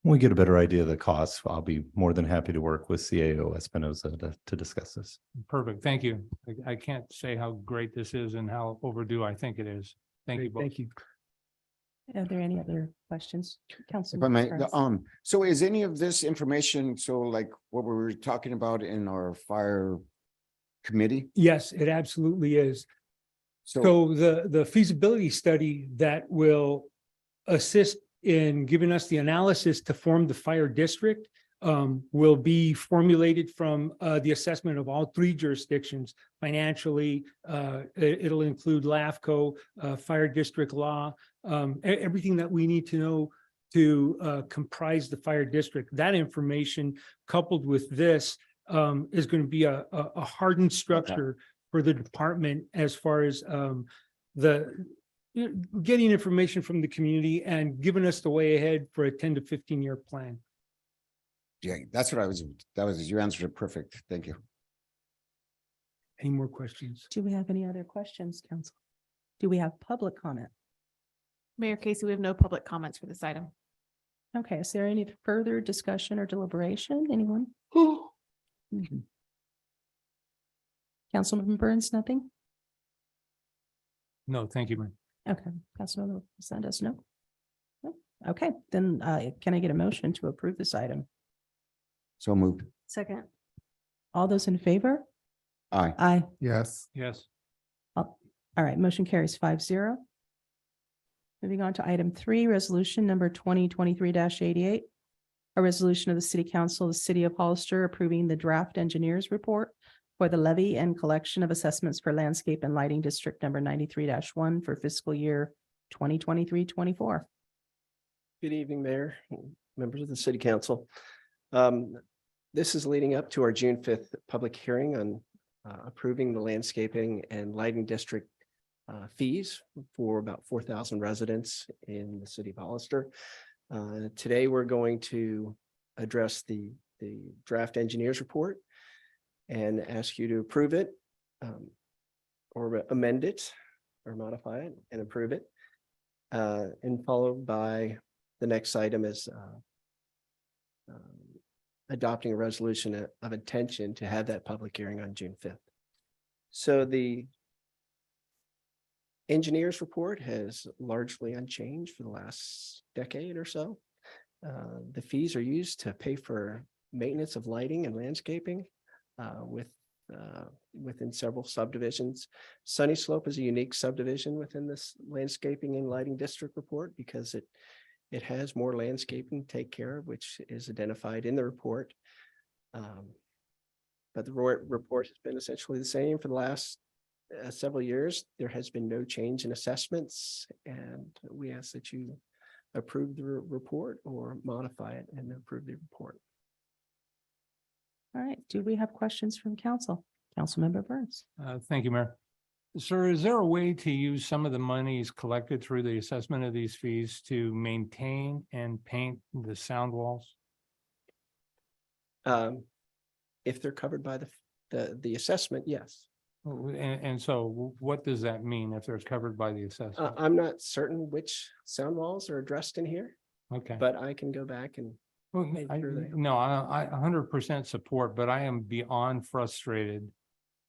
When we get a better idea of the costs, I'll be more than happy to work with CAO Espinoza to discuss this. Perfect. Thank you. I can't say how great this is and how overdue I think it is. Thank you both. Thank you. Are there any other questions? If I may, so is any of this information, so like what we were talking about in our fire committee? Yes, it absolutely is. So the feasibility study that will assist in giving us the analysis to form the fire district will be formulated from the assessment of all three jurisdictions financially. It'll include LAFCO, fire district law, everything that we need to know to comprise the fire district. That information coupled with this is going to be a hardened structure for the department as far as getting information from the community and giving us the way ahead for a 10 to 15 year plan. Yeah, that's what you answered it perfect. Thank you. Any more questions? Do we have any other questions, council? Do we have public comment? Mayor Casey, we have no public comments for this item. Okay, is there any further discussion or deliberation? Anyone? Councilmember Burns, nothing? No, thank you, man. Okay, Councilmember Sanders, no? No? Okay, then can I get a motion to approve this item? So moved. Second. All those in favor? Aye. Aye. Yes. Yes. All right, motion carries 5-0. Moving on to item 3, resolution number 2023-88. A resolution of the City Council of the City of Hollister approving the draft engineers report for the levy and collection of assessments for landscape and lighting district number 93-1 for fiscal year 2023-24. Good evening, Mayor, members of the City Council. This is leading up to our June 5th public hearing on approving the landscaping and lighting district fees for about 4,000 residents in the City of Hollister. Today, we're going to address the draft engineers report and ask you to approve it or amend it or modify it and approve it. And followed by the next item is adopting a resolution of intention to have that public hearing on June 5th. So the Engineers report has largely unchanged for the last decade or so. The fees are used to pay for maintenance of lighting and landscaping within several subdivisions. Sunny Slope is a unique subdivision within this landscaping and lighting district report because it has more landscaping to take care of, which is identified in the report. But the report has been essentially the same for the last several years. There has been no change in assessments, and we ask that you approve the report or modify it and approve the report. All right, do we have questions from council? Councilmember Burns. Thank you, Mayor. Sir, is there a way to use some of the monies collected through the assessment of these fees to maintain and paint the sound walls? If they're covered by the assessment, yes. And so what does that mean if they're covered by the assessment? I'm not certain which sound walls are addressed in here, Okay. but I can go back and make sure they. No, I 100% support, but I am beyond frustrated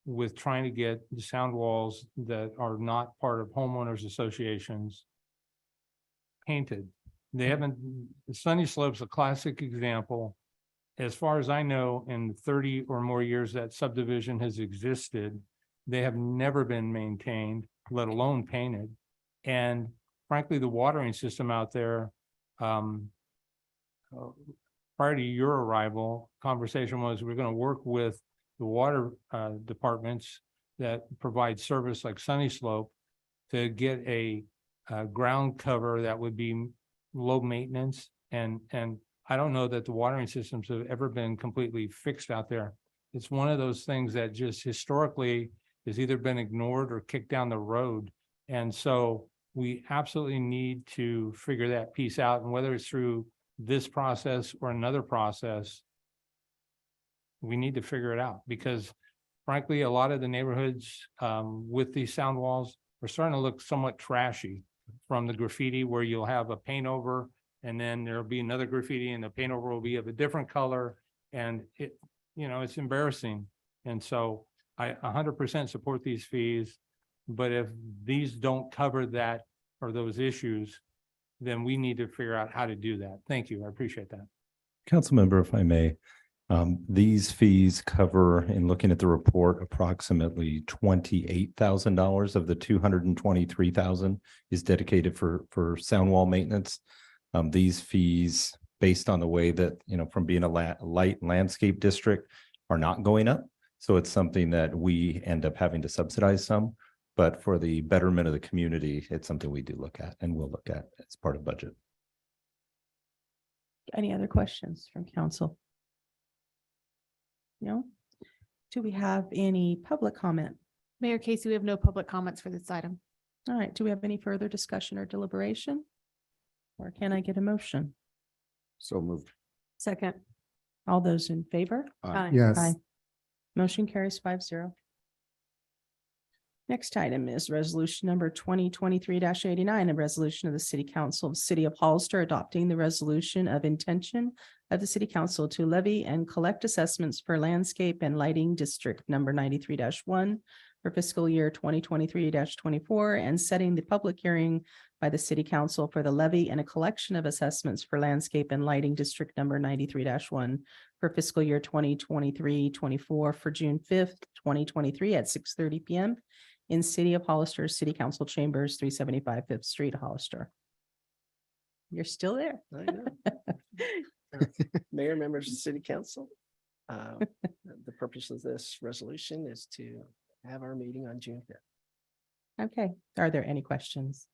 with trying to get the sound walls that are not part of homeowners associations painted. They haven't, Sunny Slope's a classic example. As far as I know, in 30 or more years that subdivision has existed, they have never been maintained, let alone painted. And frankly, the watering system out there, prior to your arrival, conversation was we're going to work with the water departments that provide service like Sunny Slope to get a ground cover that would be low maintenance. And I don't know that the watering systems have ever been completely fixed out there. It's one of those things that just historically has either been ignored or kicked down the road. And so we absolutely need to figure that piece out, and whether it's through this process or another process, we need to figure it out, because frankly, a lot of the neighborhoods with these sound walls are starting to look somewhat trashy from the graffiti, where you'll have a paint over and then there'll be another graffiti and the paint over will be of a different color. And it's embarrassing. And so I 100% support these fees, but if these don't cover that or those issues, then we need to figure out how to do that. Thank you. I appreciate that. Councilmember, if I may, these fees cover, in looking at the report, approximately $28,000 of the $223,000 is dedicated for sound wall maintenance. These fees, based on the way that, from being a light landscape district, are not going up. So it's something that we end up having to subsidize some, but for the betterment of the community, it's something we do look at and will look at as part of budget. Any other questions from council? No? Do we have any public comment? Mayor Casey, we have no public comments for this item. All right, do we have any further discussion or deliberation? Or can I get a motion? So moved. Second. All those in favor? Aye. Yes. Aye. Motion carries 5-0. Next item is resolution number 2023-89, a resolution of the City Council of the City of Hollister adopting the resolution of intention of the City Council to levy and collect assessments for landscape and lighting district number 93-1 for fiscal year 2023-24, and setting the public hearing by the City Council for the levy and a collection of assessments for landscape and lighting district number 93-1 for fiscal year 2023-24 for June 5th, 2023 at 6:30 p.m. in City of Hollister, City Council Chambers, 375 5th Street, Hollister. You're still there. I know. Mayor, members of the City Council, the purpose of this resolution is to have our meeting on June 5th. Okay, are there any questions?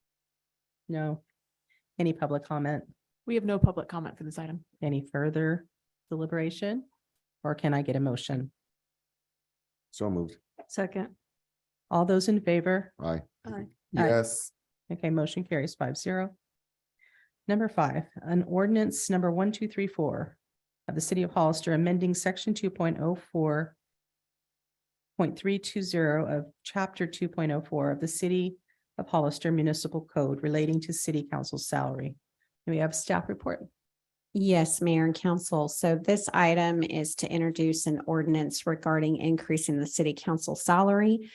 No. Any public comment? We have no public comment for this item. Any further deliberation? Or can I get a motion? So moved. Second. All those in favor? Aye. Aye. Yes. Okay, motion carries 5-0. Number 5, an ordinance number 1234 of the City of Hollister amending section 2.04.320 of chapter 2.04 of the City of Hollister Municipal Code relating to city council salary. Do we have a staff report? Yes, Mayor and Council. So this item is to introduce an ordinance regarding increasing the city council salary.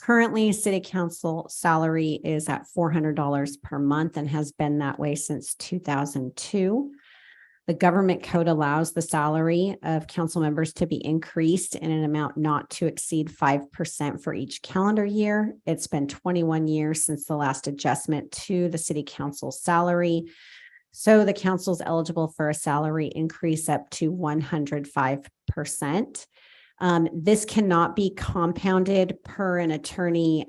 Currently, city council salary is at $400 per month and has been that way since 2002. The government code allows the salary of council members to be increased in an amount not to exceed 5% for each calendar year. It's been 21 years since the last adjustment to the city council salary. So the council is eligible for a salary increase up to 105%. This cannot be compounded per an attorney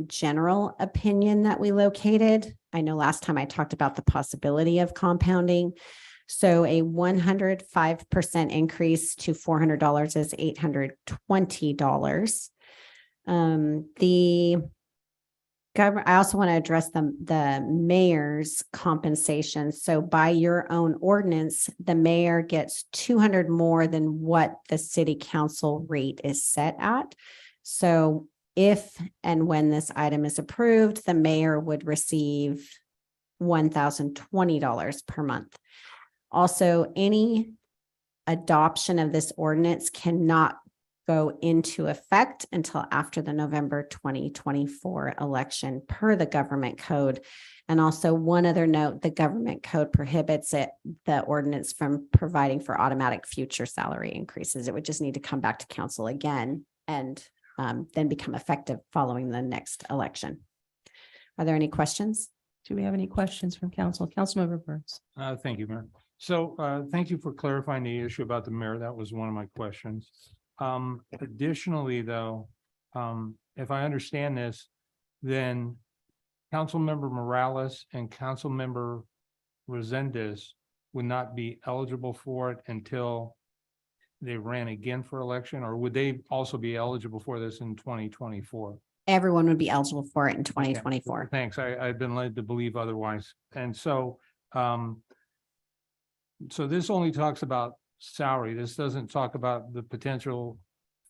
general opinion that we located. I know last time I talked about the possibility of compounding. So a 105% increase to $400 is $820. I also want to address the mayor's compensation. So by your own ordinance, the mayor gets 200 more than what the city council rate is set at. So if and when this item is approved, the mayor would receive $1,020 per month. Also, any adoption of this ordinance cannot go into effect until after the November 2024 election per the government code. And also one other note, the government code prohibits the ordinance from providing for automatic future salary increases. It would just need to come back to council again and then become effective following the next election. Are there any questions? Do we have any questions from council? Councilmember Burns. Thank you, Mayor. So thank you for clarifying the issue about the mayor. That was one of my questions. Additionally, though, if I understand this, then Councilmember Morales and Councilmember Resendez would not be eligible for it until they ran again for election, or would they also be eligible for this in 2024? Everyone would be eligible for it in 2024. Okay. Thanks. I've been led to believe otherwise. And so, so this only talks about salary. This doesn't talk about the potential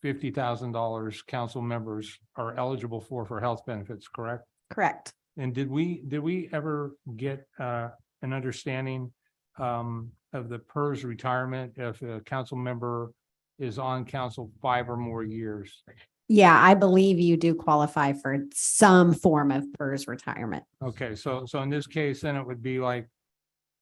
$50,000 council members are eligible for health benefits, correct? Correct. And did we ever get an understanding of the PERS retirement if a council member is on council 5 or more years? Yeah, I believe you do qualify for some form of PERS retirement. Okay, so in this case, then it would be like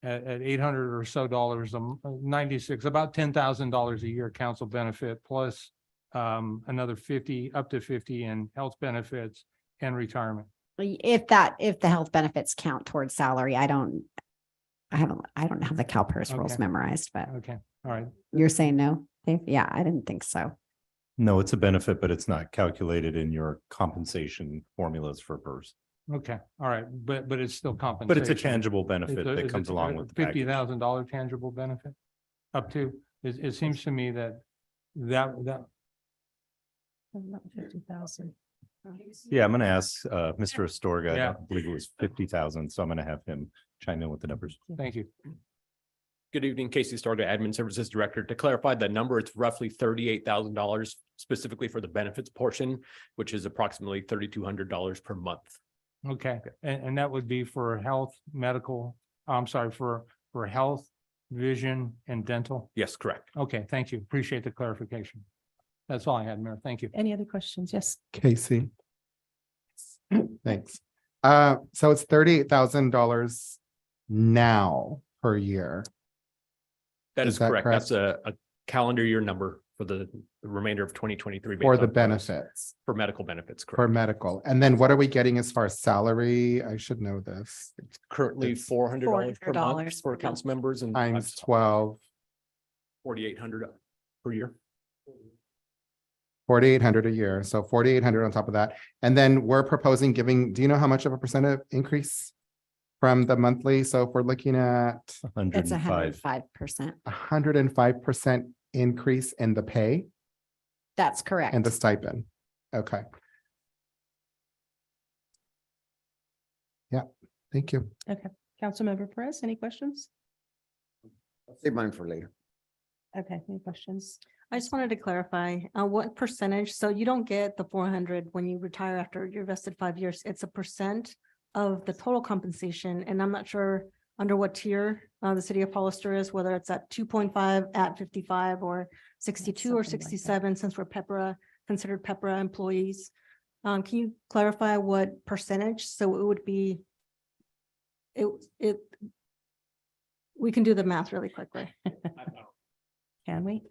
at $800 or so dollars, 96, about $10,000 a year council benefit plus another 50 up to 50 in health benefits and retirement. If the health benefits count towards salary, I don't have the CalPERS rules Okay. memorized, but Okay, all right. you're saying no? Dave? Yeah, I didn't think so. No, it's a benefit, but it's not calculated in your compensation formulas for PERS. Okay, all right, but it's still compensation. But it's a tangible benefit Is that comes along with the package. $50,000 tangible benefit up to, it seems to me that 50,000. Yeah, I'm gonna ask Mr. Astorga, Yeah. I believe it was 50,000, so I'm gonna have him chime in with the numbers. Thank you. Good evening, Casey Starga, Admin Services Director. To clarify the number, it's roughly $38,000 specifically for the benefits portion, which is approximately $3,200 per month. Okay, and that would be for health, medical, I'm sorry, for health, vision, and dental? Yes, correct. Okay, thank you. Appreciate the clarification. That's all I had, Mayor. Thank you. Any other questions? Yes. Casey. Thanks. So it's $38,000 now per year. That Is is that correct. correct? That's a calendar year number for the remainder of 2023. based For the on PERS. benefits, For medical benefits, for correct. medical. And then what are we getting as far as salary? I should know this. Currently It's $400 per month $400 for per council members and Times 12, 4,800 per year. 4,800 a year. So 4,800 on top of that. And then we're proposing giving, do you know how much of a percent increase from the monthly? So if we're looking at It's 105. 105%. 105% increase in the pay That's correct. and the stipend. Okay. Yeah, thank you. Okay. Councilmember Perez, any questions? I'll save mine for later. Okay, any questions? I just wanted to clarify, what percentage, so you don't get the 400 when you retire after you're vested 5 years, it's a percent of the total compensation, and I'm not sure under what tier the city of Hollister is, whether it's at 2.5, at 55, or 62 or something like that. 67, since we're considered PEPRA employees. Can you clarify what percentage? So it would be, we can do the math really quickly. Can we?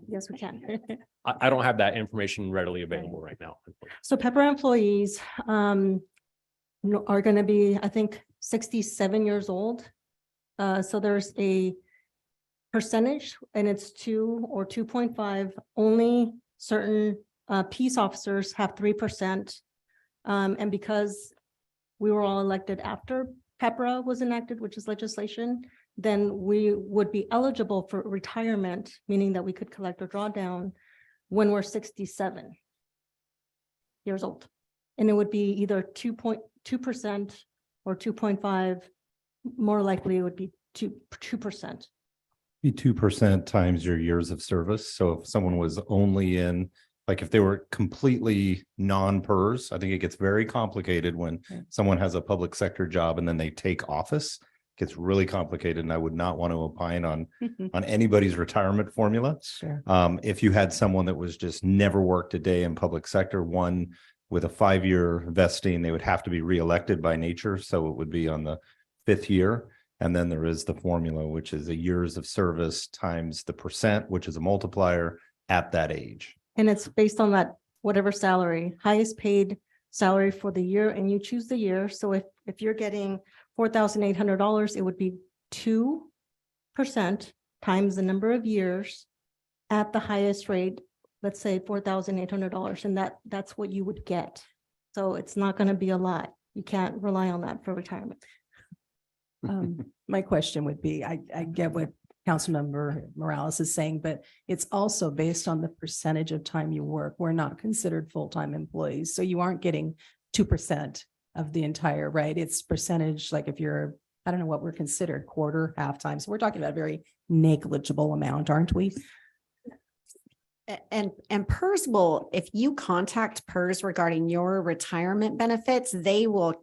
Yes, we can. I don't have that information readily available right now. So Pepper employees are going to be, I think, 67 years old. So there's a percentage and it's 2 or 2.5. Only certain peace officers have 3%. And because we were all elected after PEPRA was enacted, which is legislation, then we would be eligible for retirement, meaning that we could collect or draw down when we're 67 years old. And it would be either 2.2% or 2.5. More likely it would be 2%. Be 2% times your years of service. So if someone was only in, like if they were completely non-PERS, I think it gets very complicated when someone has a public sector job and then they take office. It gets really complicated, and I would not want to opine on anybody's retirement formula. Sure. If you had someone that was just never worked a day in public sector, one with a 5-year vesting, they would have to be reelected by nature. So it would be on the 5th year. And then there is the formula, which is a years of service times the percent, which is a multiplier at that age. And it's based on that, whatever salary, highest paid salary for the year, and you choose the year. So if you're getting $4,800, it would be 2% times the number of years at the highest rate, let's say $4,800, and that's what you would get. So it's not going to be a lot. You can't rely on that for retirement. My question would be, I get what Councilmember Morales is saying, but it's also based on the percentage of time you work. We're not considered full-time employees, so you aren't getting 2% of the entire, right? It's percentage, like if you're, I don't know what we're considered, quarter, half-time. So we're talking about a very negligible amount, aren't we? And PERS will, if you contact PERS regarding your retirement benefits, they will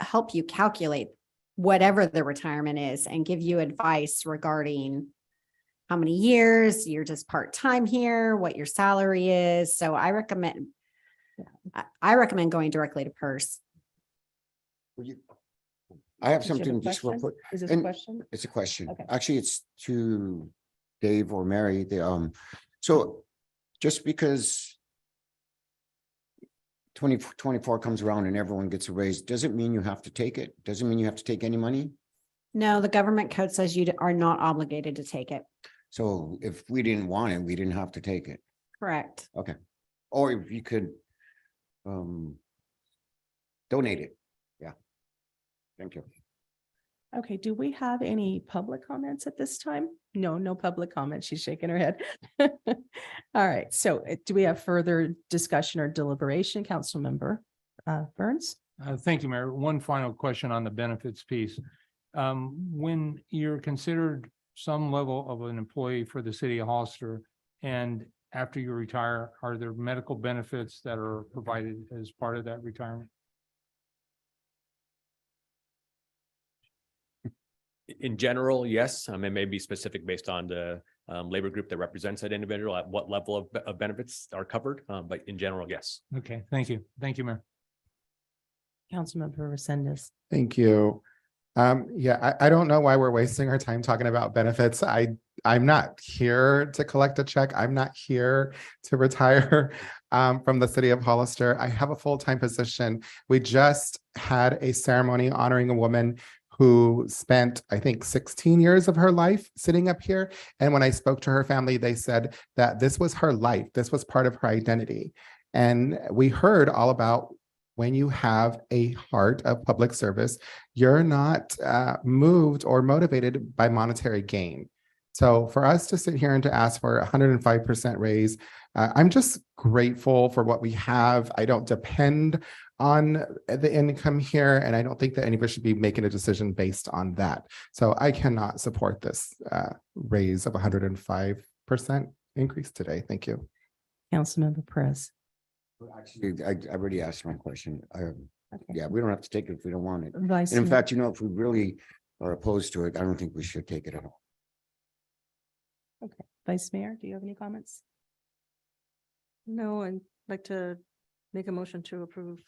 help you calculate whatever the retirement is and give you advice regarding how many years you're just part-time here, what your salary is. So I recommend going directly to PERS. I have Did you have a something just real question? quick. Is this a And question? It's a question. Okay. Actually, it's to Dave or Mary. So just because 2024 comes around and everyone gets a raise, doesn't mean you have to take it. Doesn't mean you have to take any money. No, the government code says you are not obligated to take it. So if we didn't want it, we didn't have to take it. Correct. Okay. Or if you could donate it. Yeah. Thank you. Okay, do we have any public comments at this time? No public comments. She's shaking her head. All right, so do we have further discussion or deliberation? Councilmember Burns? Thank you, Mayor. One final question on the benefits piece. When you're considered some level of an employee for the city of Hollister, and after you retire, are there medical benefits that are provided as part of that retirement? In general, yes. It may be specific based on the labor group that represents that individual, at what level of benefits are covered. But in general, yes. Okay, thank you. Thank you, Mayor. Councilmember Resendez. Thank you. Yeah, I don't know why we're wasting our time talking about benefits. I'm not here to collect a check. I'm not here to retire from the city of Hollister. I have a full-time position. We just had a ceremony honoring a woman who spent, I think, 16 years of her life sitting up here. And when I spoke to her family, they said that this was her life. This was part of her identity. And we heard all about when you have a heart of public service, you're not moved or motivated by monetary gain. So for us to sit here and to ask for a 105% raise, I'm just grateful for what we have. I don't depend on the income here, and I don't think that anybody should be making a decision based on that. So I cannot support this raise of 105% increase today. Thank you. Councilmember Perez. Actually, I already asked my question. Yeah, we don't have to take it if we don't want it. Vice And in Mayor. fact, if we really are opposed to it, I don't think we should take it at all. Okay, Vice Mayor, do you have any comments? No, I'd like to make a motion to approve.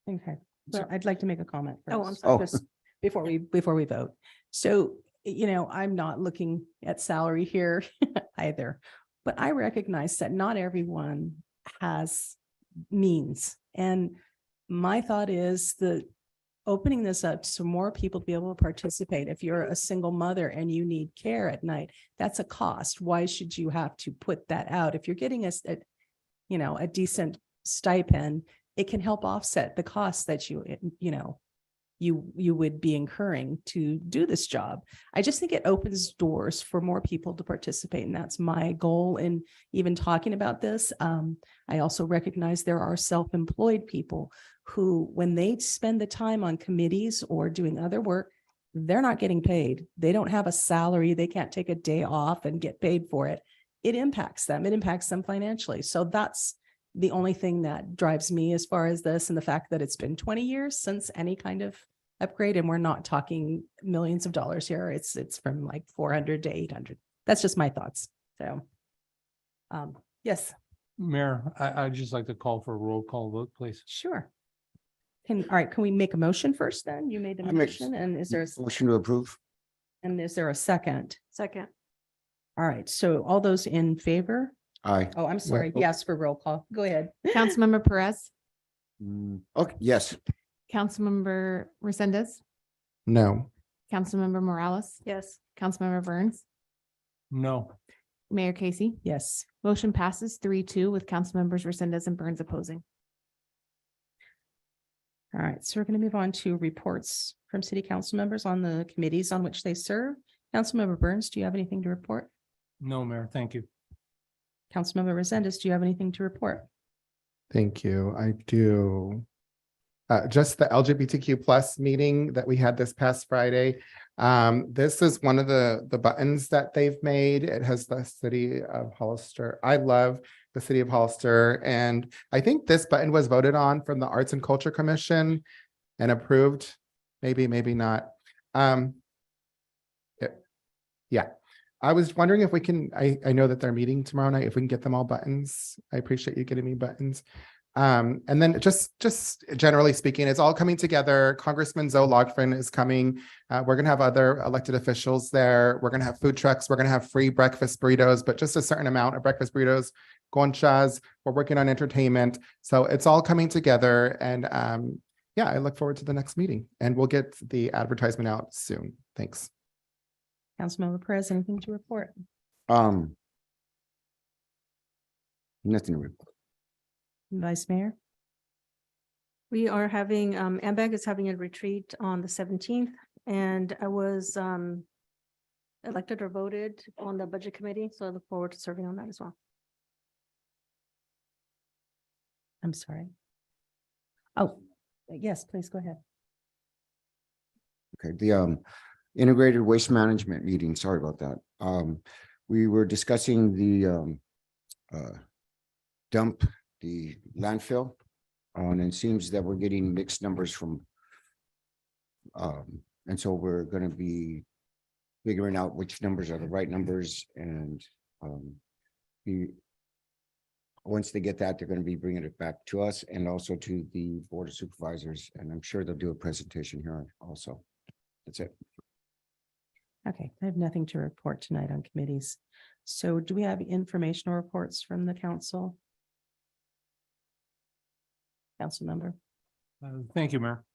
Okay, well, I'd like to make a comment Oh, I'm first. sorry. Just before we vote. So, I'm not looking at salary here either, but I recognize that not everyone has means. And my thought is that opening this up so more people to be able to participate. If you're a single mother and you need care at night, that's a cost. Why should you have to put that out? If you're getting a decent stipend, it can help offset the costs that you would be incurring to do this job. I just think it opens doors for more people to participate, and that's my goal in even talking about this. I also recognize there are self-employed people who, when they spend the time on committees or doing other work, they're not getting paid. They don't have a salary. They can't take a day off and get paid for it. It impacts them. It impacts them financially. So that's the only thing that drives me as far as this, and the fact that it's been 20 years since any kind of upgrade, and we're not talking millions of dollars here. It's from like 400 to 800. That's just my thoughts. So, yes. Mayor, I'd just like to call for a roll call vote, please. Sure. All right, can we make a motion first then? You made a motion, and is there Motion to approve. a second? Second. All right, so all those in favor? Aye. Oh, I'm sorry. Yes, for roll call. Go ahead. Councilmember Perez, Okay, yes. Councilmember Resendez, No. Councilmember Morales, Yes. Councilmember Burns, No. Mayor Casey. Yes. Motion passes 3-2 with Councilmembers Resendez and Burns opposing. All right, so we're going to move on to reports from city council members on the committees on which they serve. Councilmember Burns, do you have anything to report? No, Mayor, thank you. Councilmember Resendez, do you have anything to report? Thank you. I do. Just the LGBTQ plus meeting that we had this past Friday. This is one of the buttons that they've made. It has the city of Hollister. I love the city of Hollister. And I think this button was voted on from the Arts and Culture Commission and approved, maybe not. Yeah. I was wondering if we can, I know that they're meeting tomorrow night, if we can get them all buttons. I appreciate you getting me buttons. And then just generally speaking, it's all coming together. Congressman Zoe Logfin is coming. We're going to have other elected officials there. We're going to have food trucks. We're going to have free breakfast burritos, but just a certain amount of breakfast burritos, conchas. We're working on entertainment. So it's all coming together. And yeah, I look forward to the next meeting, and we'll get the advertisement out soon. Thanks. Councilmember Perez, anything to report? Nothing to report. Vice Mayor? We are having, AMBAG is having a retreat on the 17th, and I was elected or voted on the budget committee, so I look forward to serving on that as well. I'm sorry. Oh, yes, please go ahead. Okay, the integrated waste management meeting, sorry about that. We were discussing the dump, the landfill, and it seems that we're getting mixed numbers from and so we're going to be figuring out which numbers are the right numbers, and once they get that, they're going to be bringing it back to us and also to the Board of Supervisors, and I'm sure they'll do a presentation here also. That's it. Okay, I have nothing to report tonight on committees. So do we have informational reports from the council? Council member. Thank you, Mayor.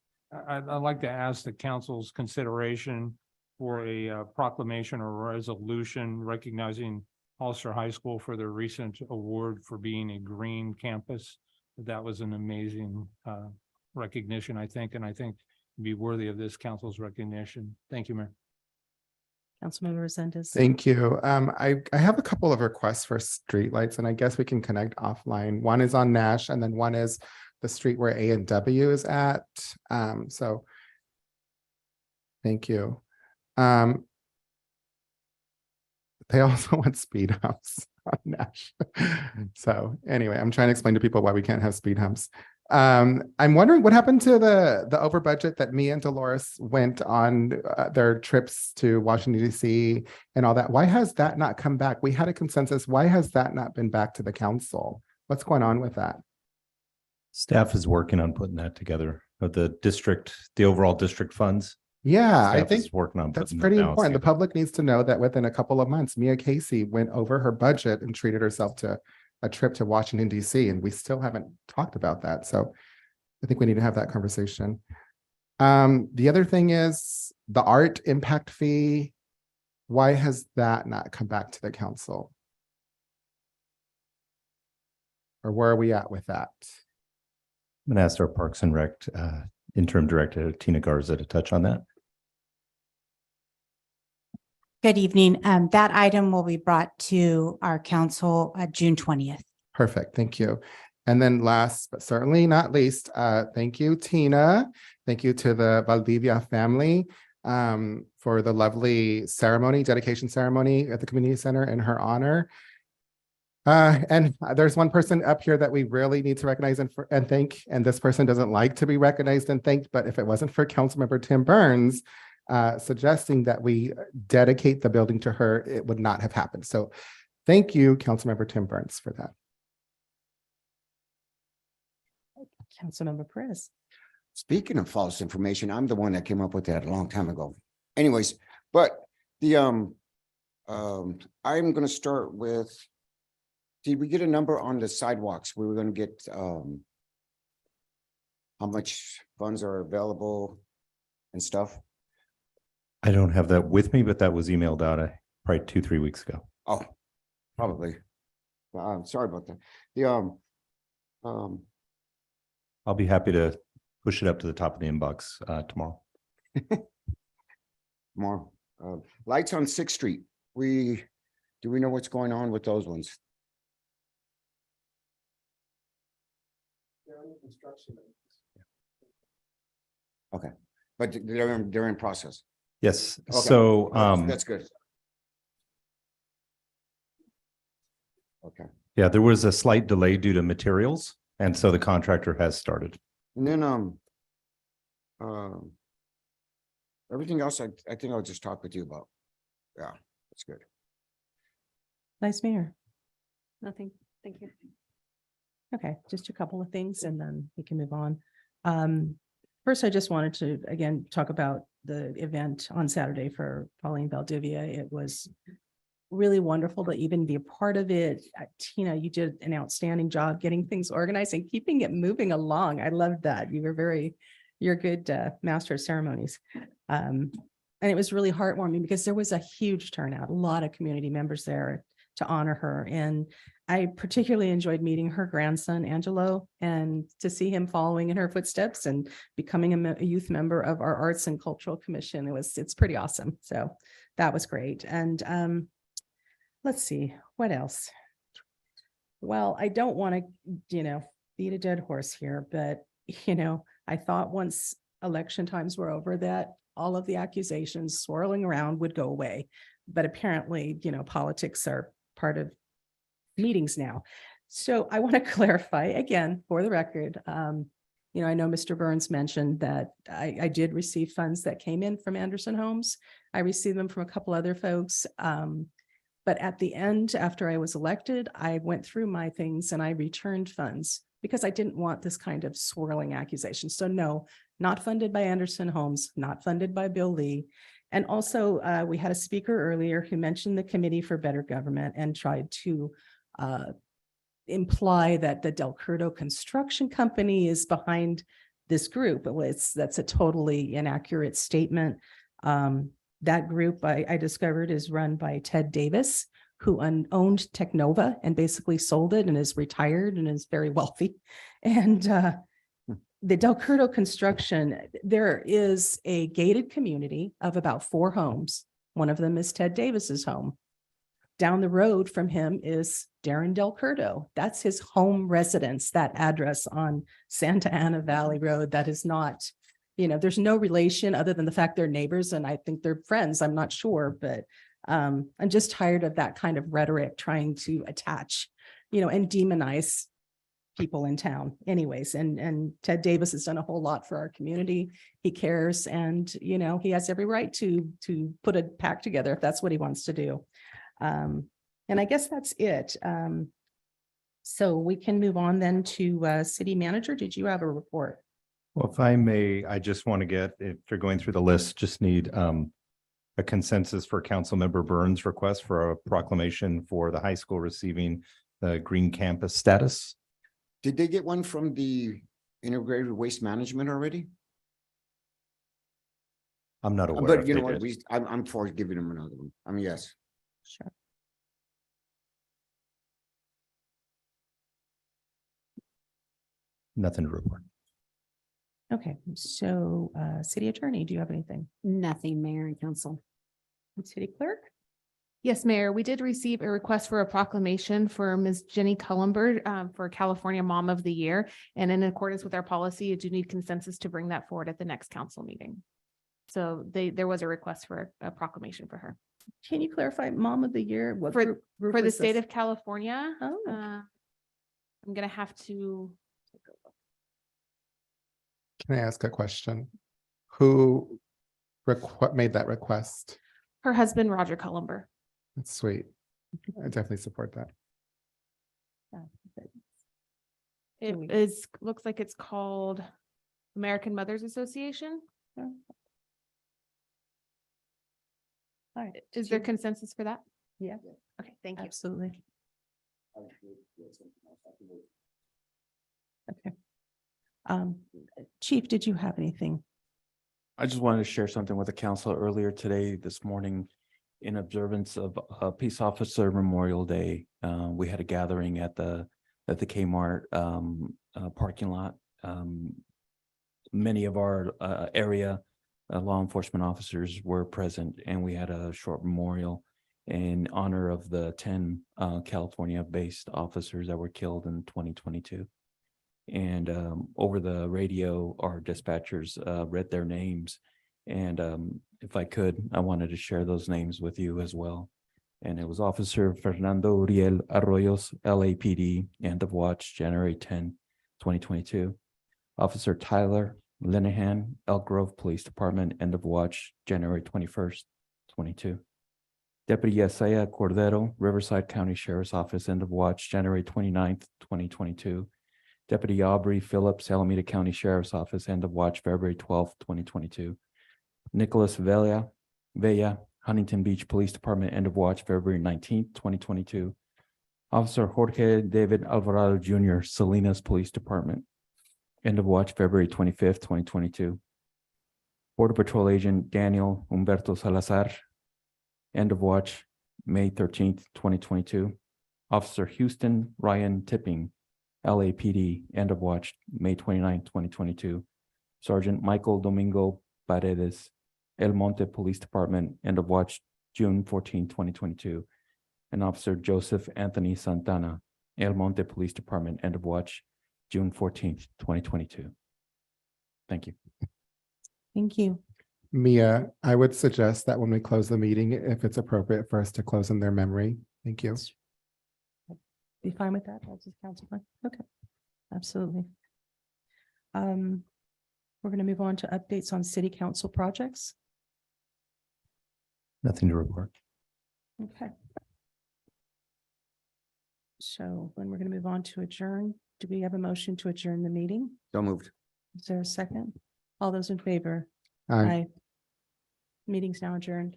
I'd like to ask the council's consideration for a proclamation or resolution recognizing Hollister High School for their recent award for being a green campus. That was an amazing recognition, I think, and I think it'd be worthy of this council's recognition. Thank you, Mayor. Councilmember Resendez. Thank you. I have a couple of requests for streetlights, and I guess we can connect offline. One is on Nash, and then one is the street where A&W is at. So thank you. They also want speed humps on Nash. So anyway, I'm trying to explain to people why we can't have speed humps. I'm wondering what happened to the over budget that me and Dolores went on their trips to Washington, D.C. and all that. Why has that not come back? We had a consensus. Why has that not been back to the council? What's going on with that? Staff is working on putting that together, of the district, the overall district funds. Yeah, I Staff think is working on that's putting that pretty down important. The together. public needs to know that within a couple of months, Mia Casey went over her budget and treated herself to a trip to Washington, DC, and we still haven't talked about that. So I think we need to have that conversation. The other thing is the art impact fee. Why has that not come back to the council? Or where are we at with that? I'm gonna ask our Parks and Rec interim director, Tina Garza, to touch on that. Good evening. That item will be brought to our council June 20th. Perfect, thank you. And then last, but certainly not least, thank you, Tina. Thank you to the Valdivia family for the lovely ceremony, dedication ceremony at the community center in her honor. And there's one person up here that we really need to recognize and thank, and this person doesn't like to be recognized and thanked, but if it wasn't for Councilmember Tim Burns suggesting that we dedicate the building to her, it would not have happened. So thank you, Councilmember Tim Burns, for that. Councilmember Perez. Speaking of false information, I'm the one that came up with that a long time ago. Anyways, but the I'm gonna start with, did we get a number on the sidewalks? We were gonna get how much funds are available and stuff? I don't have that with me, but that was emailed out probably 2-3 weeks ago. Oh, probably. I'm sorry about that. The I'll be happy to push it up to the top of the inbox tomorrow. more lights on 6th Street. Do we know what's going on with those ones? Okay, but they're in process. Yes, Okay. so That's good. Okay. yeah, there was a slight delay due to materials, and so the contractor has started. And then everything else I think I'll just talk with you about. Yeah, that's good. Vice Mayor. Nothing. Thank you. Okay, just a couple of things and then we can move on. First, I just wanted to, again, talk about the event on Saturday for Pauline Valdivia. It was really wonderful to even be a part of it. Tina, you did an outstanding job getting things organized and keeping it moving along. I loved that. You're a good master of ceremonies. And it was really heartwarming because there was a huge turnout, a lot of community members there to honor her. And I particularly enjoyed meeting her grandson, Angelo, and to see him following in her footsteps and becoming a youth member of our Arts and Cultural Commission. It's pretty awesome. So that was great. And let's see, what else? Well, I don't want to, beat a dead horse here, but, I thought once election times were over that all of the accusations swirling around would go away. But apparently, politics are part of meetings now. So I want to clarify again, for the record, I know Mr. Burns mentioned that I did receive funds that came in from Anderson Homes. I received them from a couple other folks. But at the end, after I was elected, I went through my things and I returned funds because I didn't want this kind of swirling accusation. So no, not funded by Anderson Homes, not funded by Bill Lee. And also we had a speaker earlier who mentioned the Committee for Better Government and tried to imply that the Del Curdo Construction Company is behind this group. That's a totally inaccurate statement. That group I discovered is run by Ted Davis, who owned Technova and basically sold it and is retired and is very wealthy. And the Del Curdo Construction, there is a gated community of about 4 homes. One of them is Ted Davis's home. Down the road from him is Darren Del Curdo. That's his home residence, that address on Santa Ana Valley Road. That is not, there's no relation other than the fact they're neighbors and I think they're friends. I'm not sure, but I'm just tired of that kind of rhetoric trying to attach, and demonize people in town anyways. And Ted Davis has done a whole lot for our community. He cares and, he has every right to put a pack together if that's what he wants to do. And I guess that's it. So we can move on then to city manager. Did you have a report? Well, if I may, I just want to get, if you're going through the list, just need a consensus for Councilmember Burns' request for a proclamation for the high school receiving the green campus status. Did they get one from the integrated waste management already? I'm not aware. But if you know they what, did. I'm for giving them another one. I mean, yes. Sure. Nothing to report. Okay, so city attorney, do you have anything? Nothing, Mayor and Council. City clerk? Yes, Mayor, we did receive a request for a proclamation for Ms. Jenny Cullenberg for California Mom of the Year. And in accordance with our policy, you do need consensus to bring that forward at the next council meeting. So there was a request for a proclamation for her. Can you clarify Mom of the Year? What For, group for the was state this? of California, Oh. I'm gonna have to. Can I ask a question? Who made that request? Her husband, Roger Cullenberg. That's sweet. I definitely support that. It is, looks like it's called American Mothers Association. All right. Is there consensus for that? Yeah. Okay, thank you. Absolutely. Okay. Chief, did you have anything? I just wanted to share something with the council earlier today, this morning, in observance of Peace Officer Memorial Day. We had a gathering at the Kmart parking lot. Many of our area law enforcement officers were present, and we had a short memorial in honor of the 10 California-based officers that were killed in 2022. And over the radio, our dispatchers read their names. And if I could, I wanted to share those names with you as well. And it was Officer Fernando Uriel Arroyos, LAPD, end of watch, January 10, 2022. Officer Tyler Linehan, Elk Grove Police Department, end of watch, January 21st, 22. Deputy Yesaya Cordero, Riverside County Sheriff's Office, end of watch, January 29th, 2022. Deputy Aubrey Phillips, Alameda County Sheriff's Office, end of watch, February 12th, 2022. Nicholas Vella, Huntington Beach Police Department, end of watch, February 19th, 2022. Officer Jorge David Alvarado Jr., Salinas Police Department, end of watch, February 25th, 2022. Border Patrol Agent Daniel Humberto Salazar, end of watch, May 13th, 2022. Officer Houston Ryan Tipping, LAPD, end of watch, May 29, 2022. Sergeant Michael Domingo Paredes, El Monte Police Department, end of watch, June 14, 2022. And Officer Joseph Anthony Santana, El Monte Police Department, end of watch, June 14th, 2022. Thank you. Thank you. Mia, I would suggest that when we close the meeting, if it's appropriate for us to close in their memory. Thank you. Be fine with that? That's just council plan. Okay, absolutely. We're going to move on to updates on city council projects. Nothing to report. Okay. So when we're going to move on to adjourn, do we have a motion to adjourn the meeting? So moved. Is there a second? All those in favor? Aye. Meeting's now adjourned.